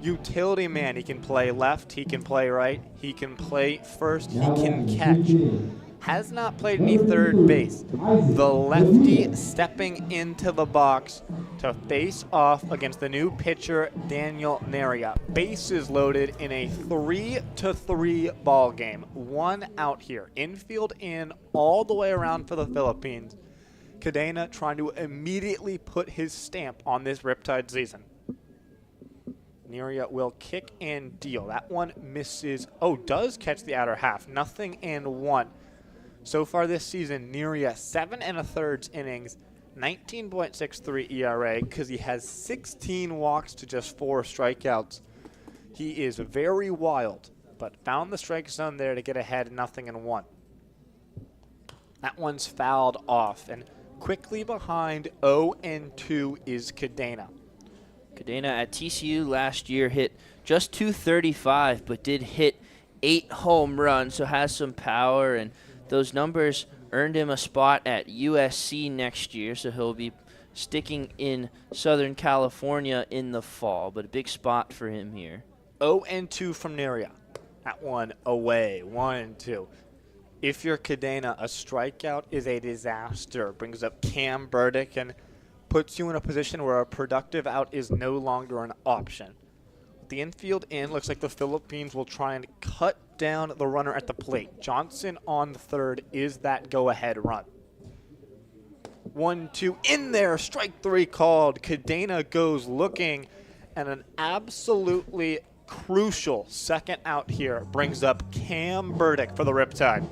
Utility man. He can play left. He can play right. He can play first. He can catch. Has not played any third base. The lefty stepping into the box to face off against the new pitcher, Daniel Neria. Bases loaded in a 3-3 ball game. 1 out here. Infield in all the way around for the Philippines. Cadena trying to immediately put his stamp on this Riptide season. Neria will kick and deal. That one misses. Oh, does catch the outer half. 0-1. So far this season, Neria 7 1/3 innings, 19.63 ERA because he has 16 walks to just 4 strikeouts. He is very wild, but found the strike zone there to get ahead 0-1. That one's fouled off, and quickly behind 0-2 is Cadena. Cadena at TCU last year hit just 235, but did hit 8 home runs, so has some power, and those numbers earned him a spot at USC next year, so he'll be sticking in Southern California in the fall, but a big spot for him here. 0-2 from Neria. That one away, 1-2. If you're Cadena, a strikeout is a disaster. Brings up Cam Burdick and puts you in a position where a productive out is no longer an option. The infield in, looks like the Philippines will try and cut down the runner at the plate. Johnson on the third is that go-ahead run. 1-2 in there, strike 3 called. Cadena goes looking, and an absolutely crucial second out here brings up Cam Burdick for the Riptide.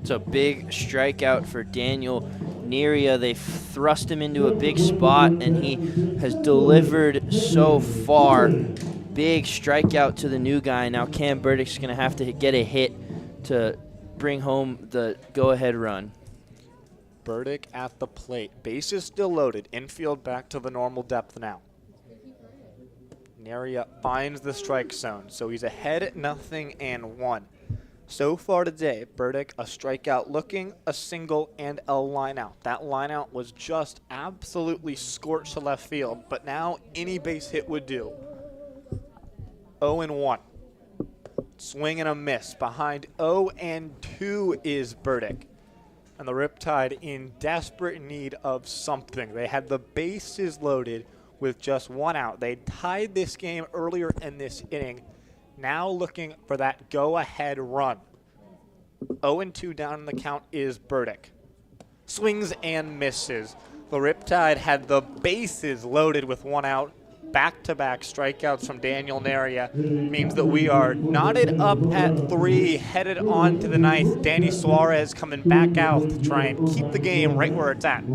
It's a big strikeout for Daniel Neria. They thrust him into a big spot, and he has delivered so far. Big strikeout to the new guy. Now Cam Burdick's going to have to get a hit to bring home the go-ahead run. Burdick at the plate. Bases still loaded. Infield back to the normal depth now. Neria finds the strike zone, so he's ahead at 0-1. So far today, Burdick a strikeout looking, a single, and a lineout. That lineout was just absolutely scorched to left field, but now any base hit would do. 0-1. Swing and a miss. Behind 0-2 is Burdick. And the Riptide in desperate need of something. They had the bases loaded with just 1 out. They tied this game earlier in this inning. Now looking for that go-ahead run. 0-2 down in the count is Burdick. Swings and misses. The Riptide had the bases loaded with 1 out. Back-to-back strikeouts from Daniel Neria means that we are knotted up at 3, headed on to the 9th. Danny Suarez coming back out to try and keep the game right where it's at.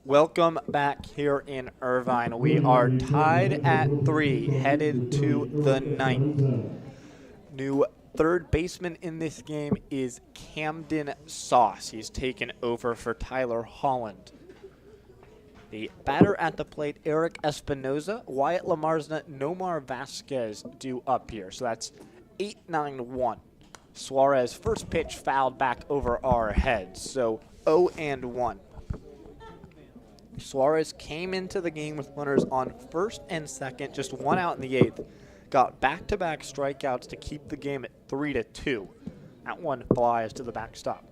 Welcome back here in Irvine. We are tied at 3, headed to the 9th. New third baseman in this game is Camden Sauce. He's taken over for Tyler Holland. The batter at the plate, Eric Espinoza, Wyatt Lamarzna, Nomar Vasquez due up here. So that's 8-9-1. Suarez, first pitch fouled back over our heads. So 0-1. Suarez came into the game with runners on first and second, just one out in the 8th. Got back-to-back strikeouts to keep the game at 3-2. That one flies to the backstop.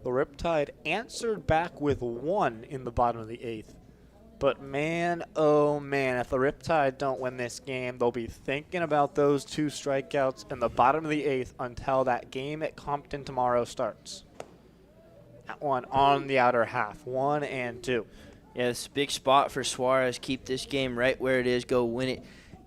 The Riptide answered back with 1 in the bottom of the 8th. But man, oh man, if the Riptide don't win this game, they'll be thinking about those 2 strikeouts in the bottom of the 8th until that game at Compton tomorrow starts. That one on the outer half, 1-2. Yeah, it's a big spot for Suarez. Keep this game right where it is. Go win it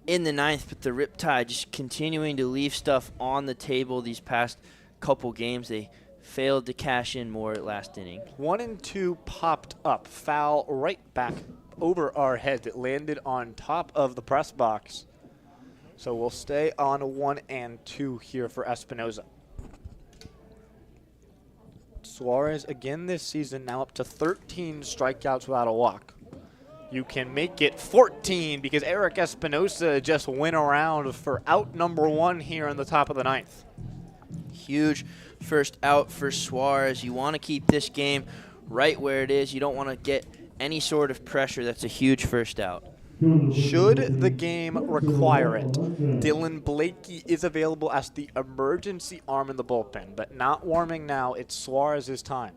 in the 9th. But the Riptide just continuing to leave stuff on the table these past couple games. They failed to cash in more at last inning. 1-2 popped up. Foul right back over our heads. It landed on top of the press box. So we'll stay on 1-2 here for Espinoza. Suarez again this season, now up to 13 strikeouts without a walk. You can make it 14 because Eric Espinoza just went around for out number 1 here in the top of the 9th. Huge first out for Suarez. You want to keep this game right where it is. You don't want to get any sort of pressure. That's a huge first out. Should the game require it, Dylan Blakey is available as the emergency arm in the bullpen, but not warming now. It's Suarez's time.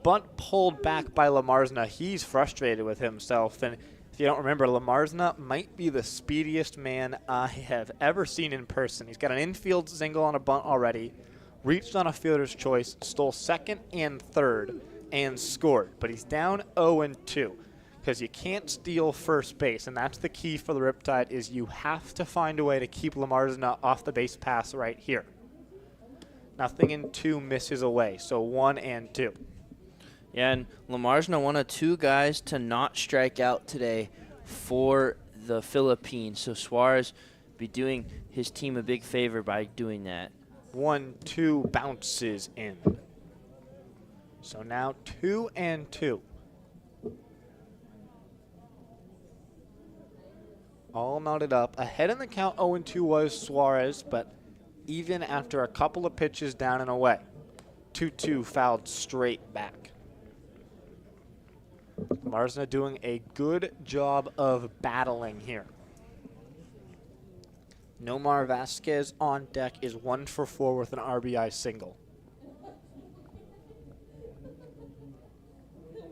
Bunt pulled back by Lamarzna. He's frustrated with himself, and if you don't remember, Lamarzna might be the speediest man I have ever seen in person. He's got an infield single on a bunt already, reached on a fielder's choice, stole second and third, and scored, but he's down 0-2. Because you can't steal first base, and that's the key for the Riptide, is you have to find a way to keep Lamarzna off the base pass right here. Nothing in 2 misses away, so 1-2. Yeah, and Lamarzna, one of 2 guys to not strike out today for the Philippines. So Suarez be doing his team a big favor by doing that. 1-2 bounces in. So now 2-2. All knotted up. Ahead in the count, 0-2 was Suarez, but even after a couple of pitches down and away, 2-2 fouled straight back. Lamarzna doing a good job of battling here. Nomar Vasquez on deck is 1 for 4 with an RBI single.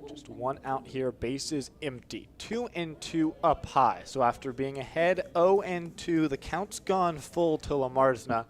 Just 1 out here, bases empty. 2-2 up high. So after being ahead 0-2, the count's gone full to Lamarzna,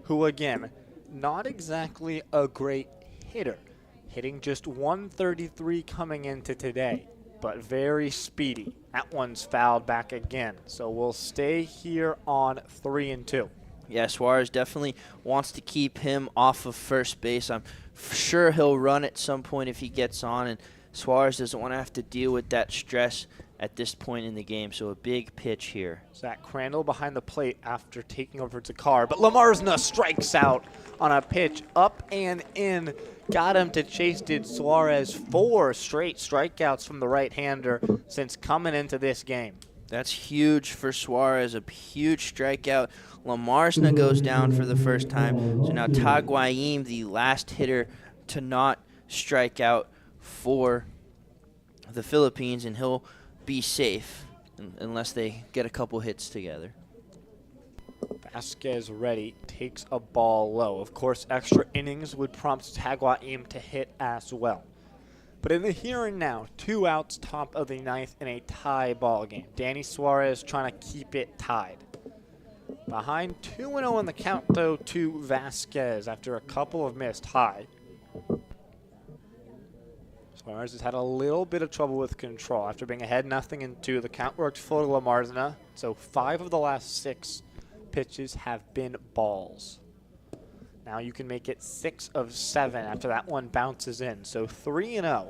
who again, not exactly a great hitter. Hitting just 133 coming into today, but very speedy. That one's fouled back again. So we'll stay here on 3-2. Yeah, Suarez definitely wants to keep him off of first base. I'm sure he'll run at some point if he gets on, and Suarez doesn't want to have to deal with that stress at this point in the game, so a big pitch here. Zach Crandall behind the plate after taking over to Carr, but Lamarzna strikes out on a pitch up and in. Got him to chase. Did Suarez 4 straight strikeouts from the right-hander since coming into this game. That's huge for Suarez, a huge strikeout. Lamarzna goes down for the first time. So now Taguaim, the last hitter to not strike out for the Philippines, and he'll be safe unless they get a couple hits together. Vasquez ready, takes a ball low. Of course, extra innings would prompt Taguaim to hit as well. But in the here and now, 2 outs, top of the 9th in a tie ball game. Danny Suarez trying to keep it tied. Behind 2-0 on the count, though, to Vasquez after a couple of missed high. Suarez has had a little bit of trouble with control. After being ahead 0-2, the count worked full to Lamarzna. So 5 of the last 6 pitches have been balls. Now you can make it 6 of 7 after that one bounces in. So 3-0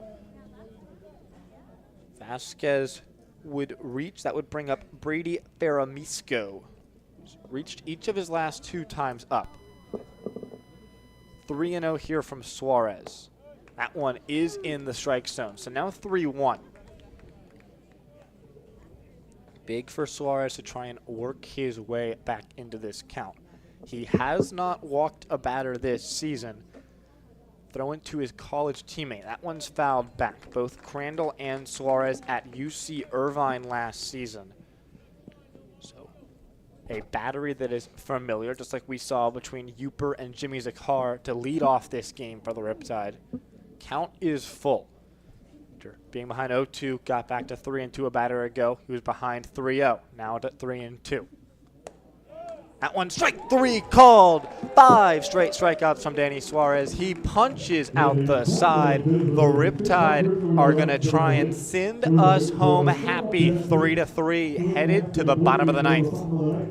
Vasquez would reach. That would bring up Brady Ferramisco. Reached each of his last 2 times up. 3-0 here from Suarez. That one is in the strike zone. So now 3-1. Big for Suarez to try and work his way back into this count. He has not walked a batter this season. Throwing to his college teammate. That one's fouled back. Both Crandall and Suarez at UC Irvine last season. So a battery that is familiar, just like we saw between Uper and Jimmy Zakar to lead off this game for the Riptide. Count is full. After being behind 0-2, got back to 3-2 a batter ago. He was behind 3-0, now at 3-2. That one, strike 3 called. 5 straight strikeouts from Danny Suarez. He punches out the side. The Riptide are going to try and send us home happy. 3-3, headed to the bottom of the 9th.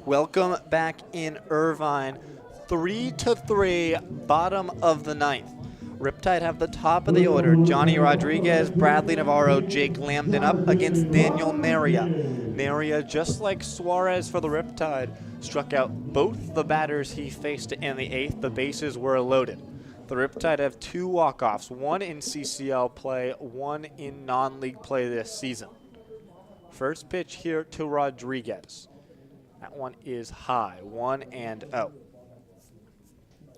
Welcome back in Irvine. 3-3, bottom of the 9th. Riptide have the top of the order. Johnny Rodriguez, Bradley Navarro, Jake Lambden up against Daniel Neria. Neria, just like Suarez for the Riptide, struck out both the batters he faced in the 8th. The bases were loaded. The Riptide have 2 walk-offs, one in CCL play, one in non-league play this season. First pitch here to Rodriguez. That one is high, 1-0.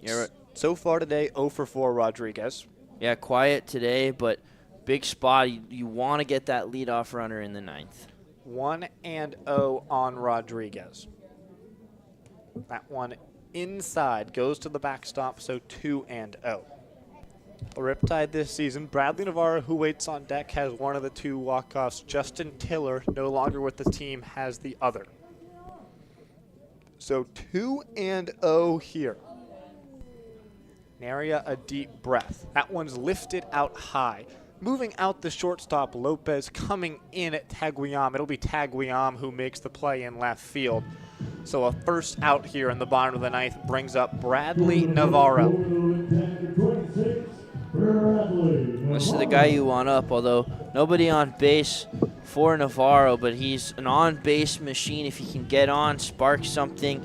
Yeah, right. So far today, 0 for 4 Rodriguez. Yeah, quiet today, but big spot. You want to get that leadoff runner in the 9th. 1-0 on Rodriguez. That one inside goes to the backstop, so 2-0. The Riptide this season, Bradley Navarro, who waits on deck, has one of the 2 walk-offs. Justin Tiller, no longer with the team, has the other. So 2-0 here. Neria a deep breath. That one's lifted out high. Moving out the shortstop, Lopez coming in at Taguiam. It'll be Taguiam who makes the play in left field. So a first out here in the bottom of the 9th brings up Bradley Navarro. This is the guy you want up, although nobody on base for Navarro, but he's an on-base machine. If he can get on, spark something.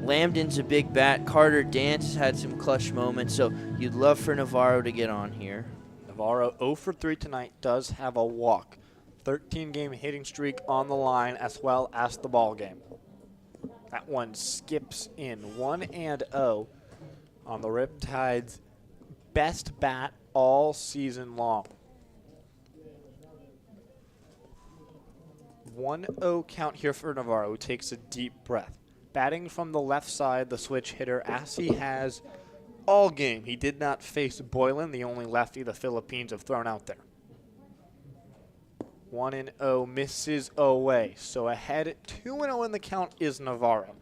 Lambden's a big bat. Carter Dance has had some clutch moments, so you'd love for Navarro to get on here. Navarro 0 for 3 tonight, does have a walk. 13-game hitting streak on the line as well as the ball game. That one skips in 1-0 on the Riptide's best bat all season long. 1-0 count here for Navarro, who takes a deep breath. Batting from the left side, the switch hitter, as he has all game, he did not face Boylan, the only lefty the Philippines have thrown out there. 1-0, misses away. So ahead, 2-0 in the count is Navarro.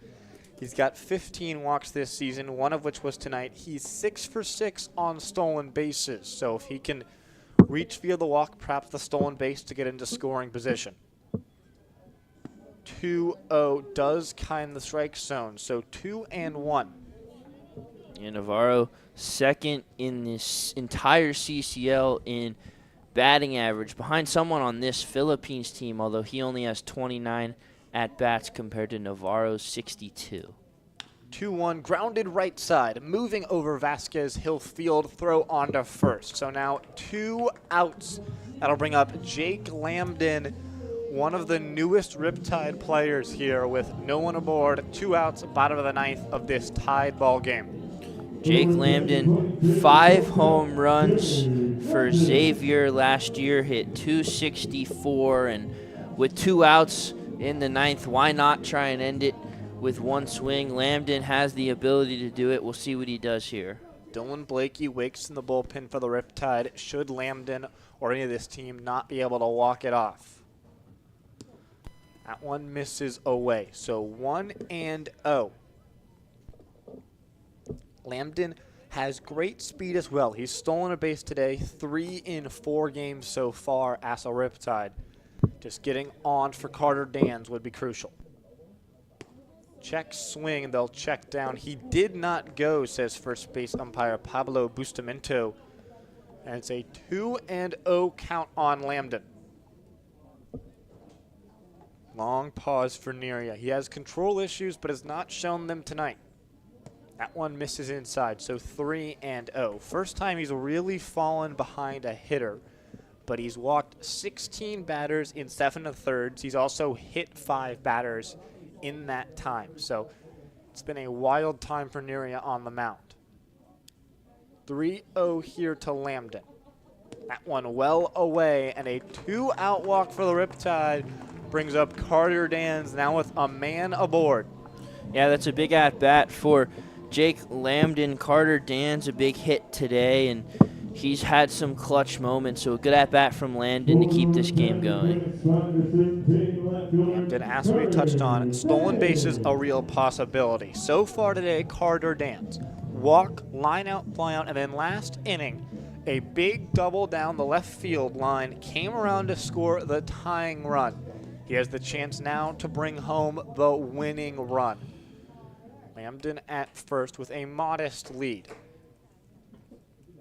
He's got 15 walks this season, one of which was tonight. He's 6 for 6 on stolen bases. So if he can reach via the walk, perhaps the stolen base to get into scoring position. 2-0 does kind the strike zone, so 2-1. And Navarro second in this entire CCL in batting average, behind someone on this Philippines team, although he only has 29 at-bats compared to Navarro's 62. 2-1, grounded right side, moving over Vasquez, Hill field, throw onto first. So now 2 outs. That'll bring up Jake Lambden, one of the newest Riptide players here, with no one aboard, 2 outs, bottom of the ninth of this tied ball game. Jake Lambden, 5 home runs for Xavier last year, hit 264, and with 2 outs in the ninth, why not try and end it with 1 swing? Lambden has the ability to do it. We'll see what he does here. Dylan Blakey wakes in the bullpen for the Riptide. Should Lambden or any of this team not be able to walk it off? That one misses away. So 1-0. Lambden has great speed as well. He's stolen a base today, 3 in 4 games so far as a Riptide. Just getting on for Carter Dans would be crucial. Check swing, they'll check down. He did not go, says first base umpire Pablo Bustamento. And it's a 2-0 count on Lambden. Long pause for Neria. He has control issues, but has not shown them tonight. That one misses inside, so 3-0. First time he's really fallen behind a hitter, but he's walked 16 batters in 7 1/3. He's also hit 5 batters in that time. So it's been a wild time for Neria on the mound. 3-0 here to Lambden. That one well away, and a 2-out walk for the Riptide brings up Carter Dans, now with a man aboard. Yeah, that's a big at-bat for Jake Lambden. Carter Dans, a big hit today, and he's had some clutch moments, so a good at-bat from Lambden to keep this game going. Lambden, as we touched on, stolen bases a real possibility. So far today, Carter Dans. Walk, line out, fly out, and then last inning, a big double down the left field line came around to score the tying run. He has the chance now to bring home the winning run. Lambden at first with a modest lead.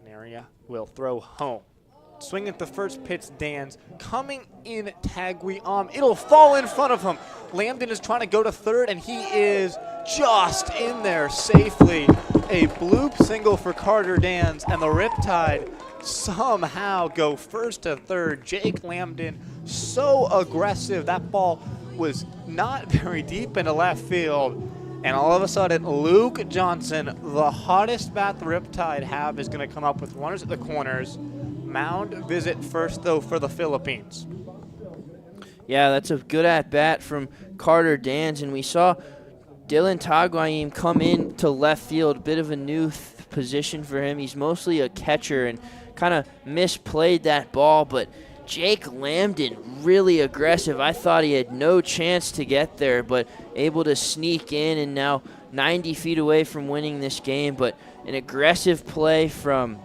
Neria will throw home. Swing at the first pitch, Dans coming in Taguiam. It'll fall in front of him. Lambden is trying to go to third, and he is just in there safely. A bloop single for Carter Dans, and the Riptide somehow go first to third. Jake Lambden, so aggressive. That ball was not very deep into left field. And all of a sudden, Luke Johnson, the hottest bat the Riptide have, is going to come up with runners at the corners. Mound visit first, though, for the Philippines. Yeah, that's a good at-bat from Carter Dans, and we saw Dylan Taguaim come in to left field, a bit of a new position for him. He's mostly a catcher and kind of misplayed that ball, but Jake Lambden, really aggressive. I thought he had no chance to get there, but able to sneak in and now 90 feet away from winning this game. But an aggressive play from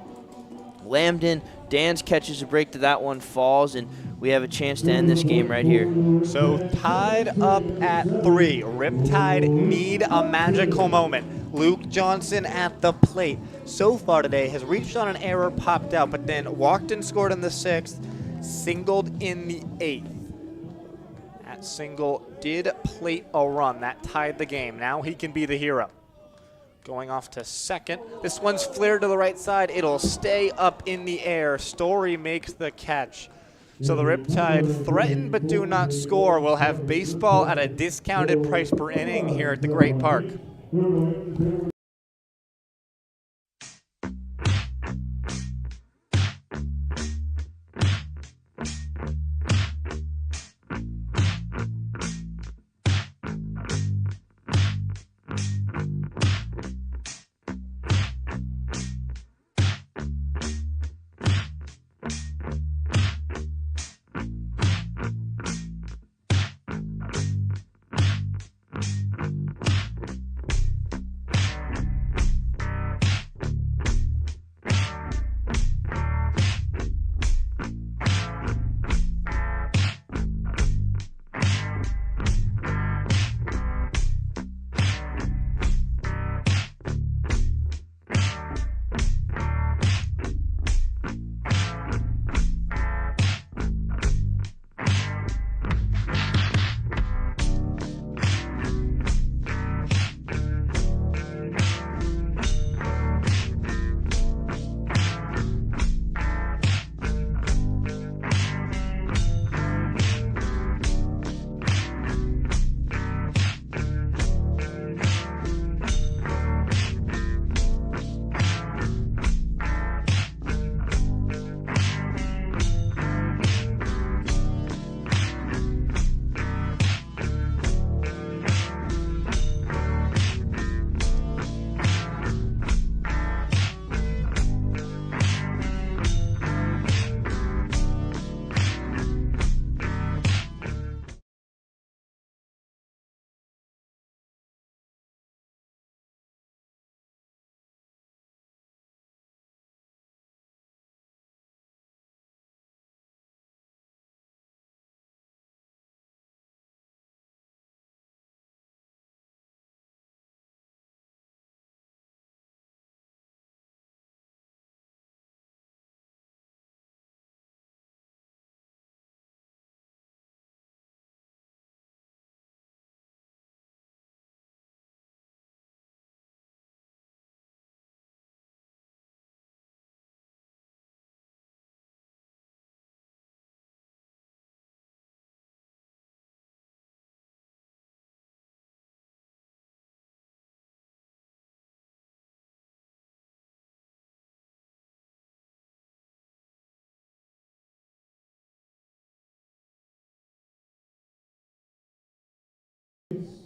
Lambden. Dans catches a break to that one, falls, and we have a chance to end this game right here. So tied up at 3. Riptide need a magical moment. Luke Johnson at the plate so far today has reached on an error, popped out, but then walked and scored in the 6th. Singled in the 8th. That single did plate a run. That tied the game. Now he can be the hero. Going off to second. This one's flared to the right side. It'll stay up in the air. Story makes the catch. So the Riptide, threaten but do not score, will have baseball at a discounted price per inning here at the Great Park.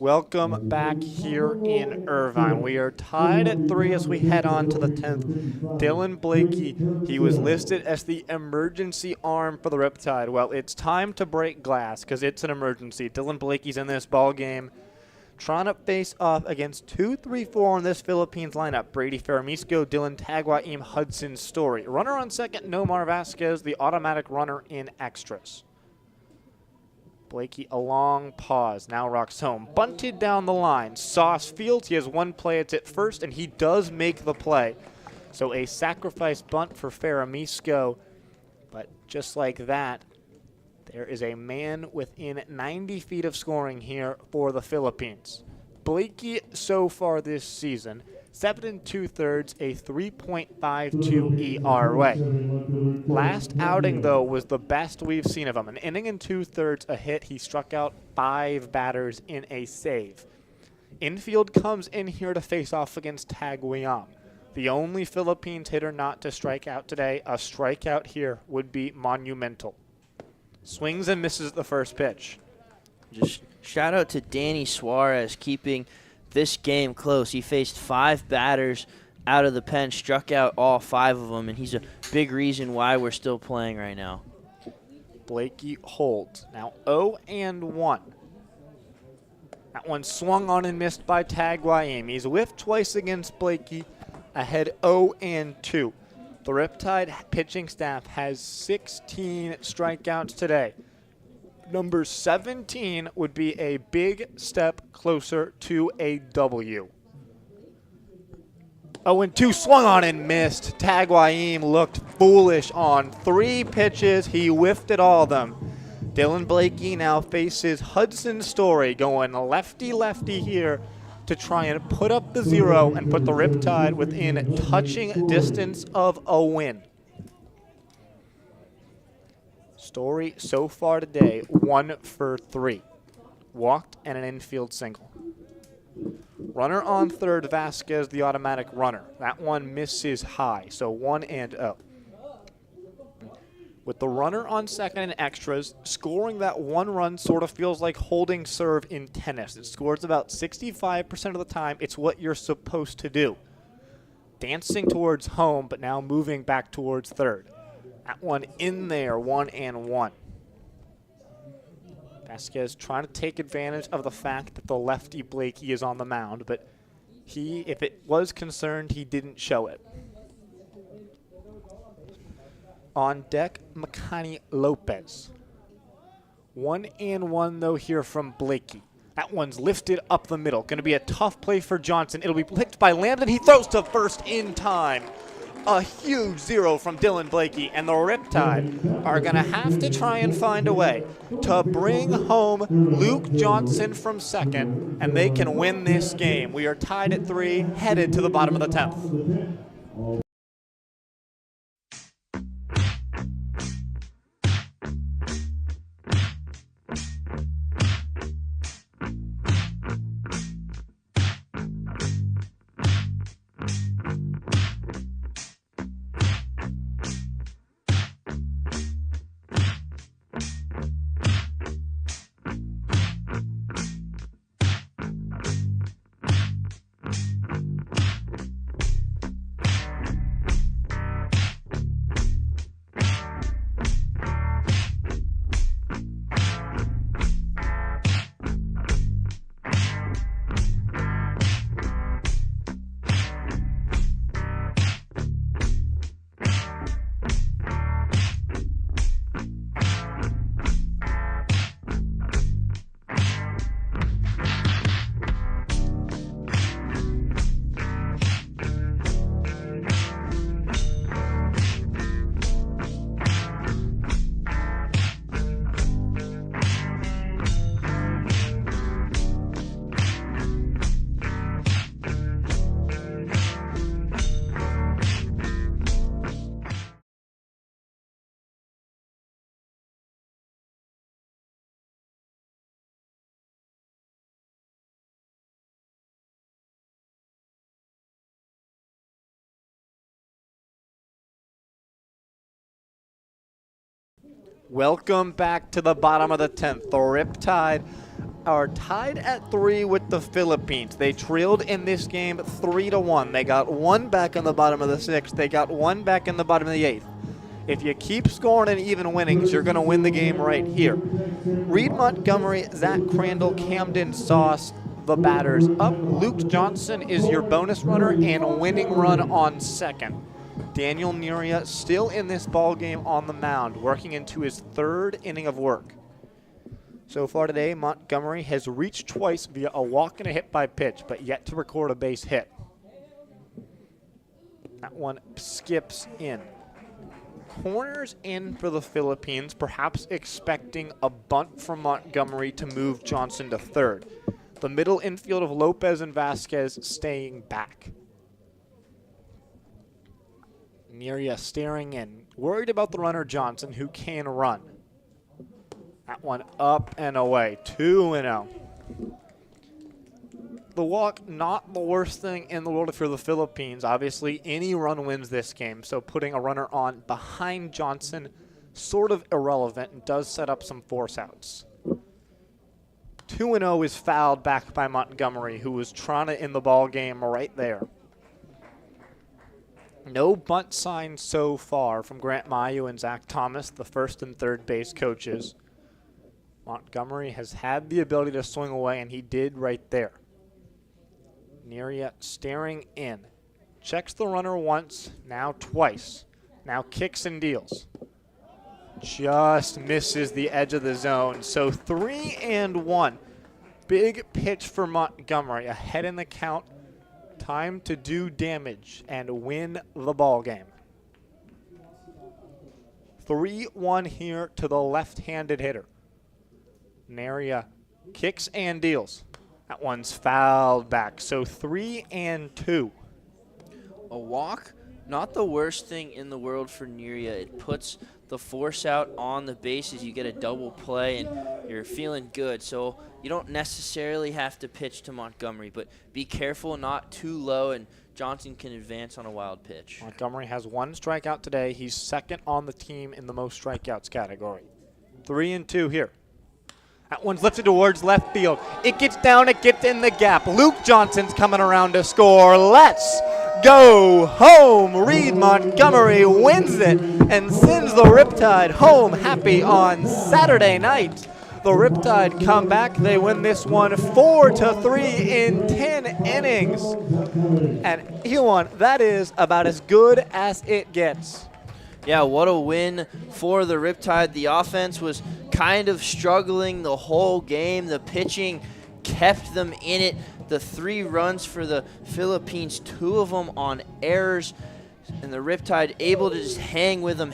Welcome back here in Irvine. We are tied at 3 as we head on to the 10th. Dylan Blakey, he was listed as the emergency arm for the Riptide. Well, it's time to break glass because it's an emergency. Dylan Blakey's in this ball game, trying to face off against 2-3-4 in this Philippines lineup. Brady Ferramisco, Dylan Taguaim, Hudson Story. Runner on second, Nomar Vasquez, the automatic runner in extras. Blakey, a long pause, now rocks home. Bunted down the line. Sauce fields, he has one play, it's at first, and he does make the play. So a sacrifice bunt for Ferramisco. But just like that, there is a man within 90 feet of scoring here for the Philippines. Blakey so far this season, 7 2/3, a 3.52 ERA. Last outing, though, was the best we've seen of him. An inning and 2/3, a hit. He struck out 5 batters in a save. Infield comes in here to face off against Taguaim. The only Philippines hitter not to strike out today. A strikeout here would be monumental. Swings and misses the first pitch. Just shout out to Danny Suarez keeping this game close. He faced 5 batters out of the pen, struck out all 5 of them, and he's a big reason why we're still playing right now. Blakey holds. Now 0-1. That one swung on and missed by Taguaim. He's whiffed twice against Blakey, ahead 0-2. The Riptide pitching staff has 16 strikeouts today. Number 17 would be a big step closer to a W. 0-2, swung on and missed. Taguaim looked foolish on 3 pitches. He whiffed at all of them. Dylan Blakey now faces Hudson Story, going lefty-lefty here to try and put up the 0 and put the Riptide within touching distance of a win. Story so far today, 1 for 3. Walked and an infield single. Runner on third, Vasquez, the automatic runner. That one misses high, so 1-0. With the runner on second and extras, scoring that 1 run sort of feels like holding serve in tennis. It scores about 65% of the time. It's what you're supposed to do. Dancing towards home, but now moving back towards third. That one in there, 1-1. Vasquez trying to take advantage of the fact that the lefty Blakey is on the mound, but he, if it was concerned, he didn't show it. On deck, Makani Lopez. 1-1 though here from Blakey. That one's lifted up the middle. Going to be a tough play for Johnson. It'll be picked by Lambden. He throws to first in time. A huge 0 from Dylan Blakey, and the Riptide are going to have to try and find a way to bring home Luke Johnson from second, and they can win this game. We are tied at 3, headed to the bottom of the 10th. Welcome back to the bottom of the 10th. The Riptide are tied at 3 with the Philippines. They trailed in this game 3-1. They got one back in the bottom of the 6th. They got one back in the bottom of the 8th. If you keep scoring and even innings, you're going to win the game right here. Reed Montgomery, Zach Crandall, Camden Sauce, the batters up. Luke Johnson is your bonus runner and winning run on second. Daniel Neria still in this ball game on the mound, working into his 3rd inning of work. So far today, Montgomery has reached twice via a walk and a hit by pitch, but yet to record a base hit. That one skips in. Corners in for the Philippines, perhaps expecting a bunt from Montgomery to move Johnson to 3rd. The middle infield of Lopez and Vasquez staying back. Neria staring in, worried about the runner Johnson, who can run. That one up and away, 2-0. The walk, not the worst thing in the world if you're the Philippines. Obviously, any run wins this game, so putting a runner on behind Johnson, sort of irrelevant, and does set up some force outs. 2-0 is fouled back by Montgomery, who was trying to end the ball game right there. No bunt sign so far from Grant Mayu and Zach Thomas, the first and third base coaches. Montgomery has had the ability to swing away, and he did right there. Neria staring in. Checks the runner once, now twice. Now kicks and deals. Just misses the edge of the zone. So 3-1. Big pitch for Montgomery. Ahead in the count. Time to do damage and win the ball game. 3-1 here to the left-handed hitter. Neria kicks and deals. That one's fouled back. So 3-2. A walk, not the worst thing in the world for Neria. It puts the force out on the bases. You get a double play, and you're feeling good. So you don't necessarily have to pitch to Montgomery, but be careful, not too low, and Johnson can advance on a wild pitch. Montgomery has 1 strikeout today. He's second on the team in the most strikeouts category. 3-2 here. That one's lifted towards left field. It gets down, it gets in the gap. Luke Johnson's coming around to score. Let's go home. Reed Montgomery wins it and sends the Riptide home happy on Saturday night. The Riptide come back. They win this one 4-3 in 10 innings. And Huon, that is about as good as it gets. Yeah, what a win for the Riptide. The offense was kind of struggling the whole game. The pitching kept them in it. The 3 runs for the Philippines, 2 of them on errors. And the Riptide able to just hang with them.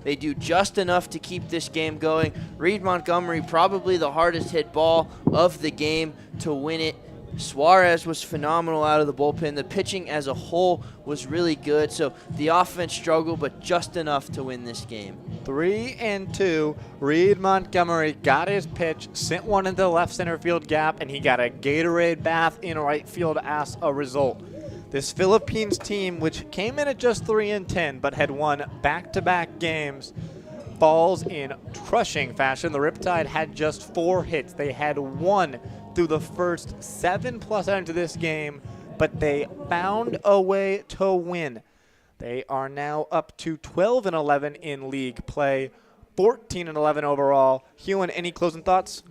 They do just enough to keep this game going. Reed Montgomery, probably the hardest hit ball of the game to win it. Suarez was phenomenal out of the bullpen. The pitching as a whole was really good. So the offense struggled, but just enough to win this game. 3-2. Reed Montgomery got his pitch, sent one into the left center field gap, and he got a Gatorade bath in right field as a result. This Philippines team, which came in at just 3-10, but had won back-to-back games, falls in crushing fashion. The Riptide had just 4 hits. They had 1 through the first 7+ innings of this game, but they found a way to win. They are now up to 12-11 in league play, 14-11 overall. Huon, any closing thoughts?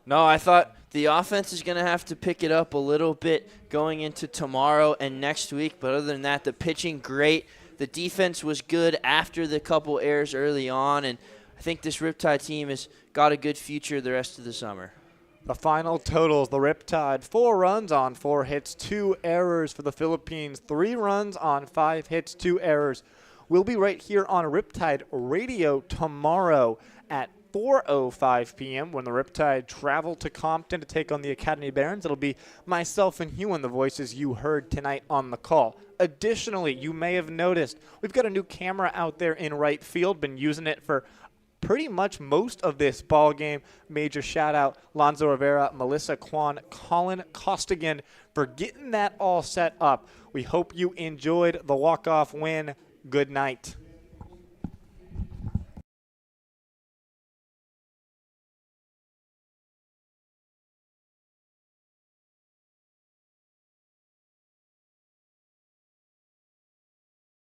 No, I thought the offense is going to have to pick it up a little bit going into tomorrow and next week, but other than that, the pitching great. The defense was good after the couple errors early on, and I think this Riptide team has got a good future the rest of the summer. The final totals, the Riptide, 4 runs on 4 hits, 2 errors for the Philippines, 3 runs on 5 hits, 2 errors. We'll be right here on Riptide Radio tomorrow at 4:05 p.m. when the Riptide travel to Compton to take on the Academy Barons. It'll be myself and Huon, the voices you heard tonight on the call. Additionally, you may have noticed we've got a new camera out there in right field, been using it for pretty much most of this ball game. Major shout out Lonzo Rivera, Melissa Kwan, Colin Costigan for getting that all set up. We hope you enjoyed the walk-off win. Good night.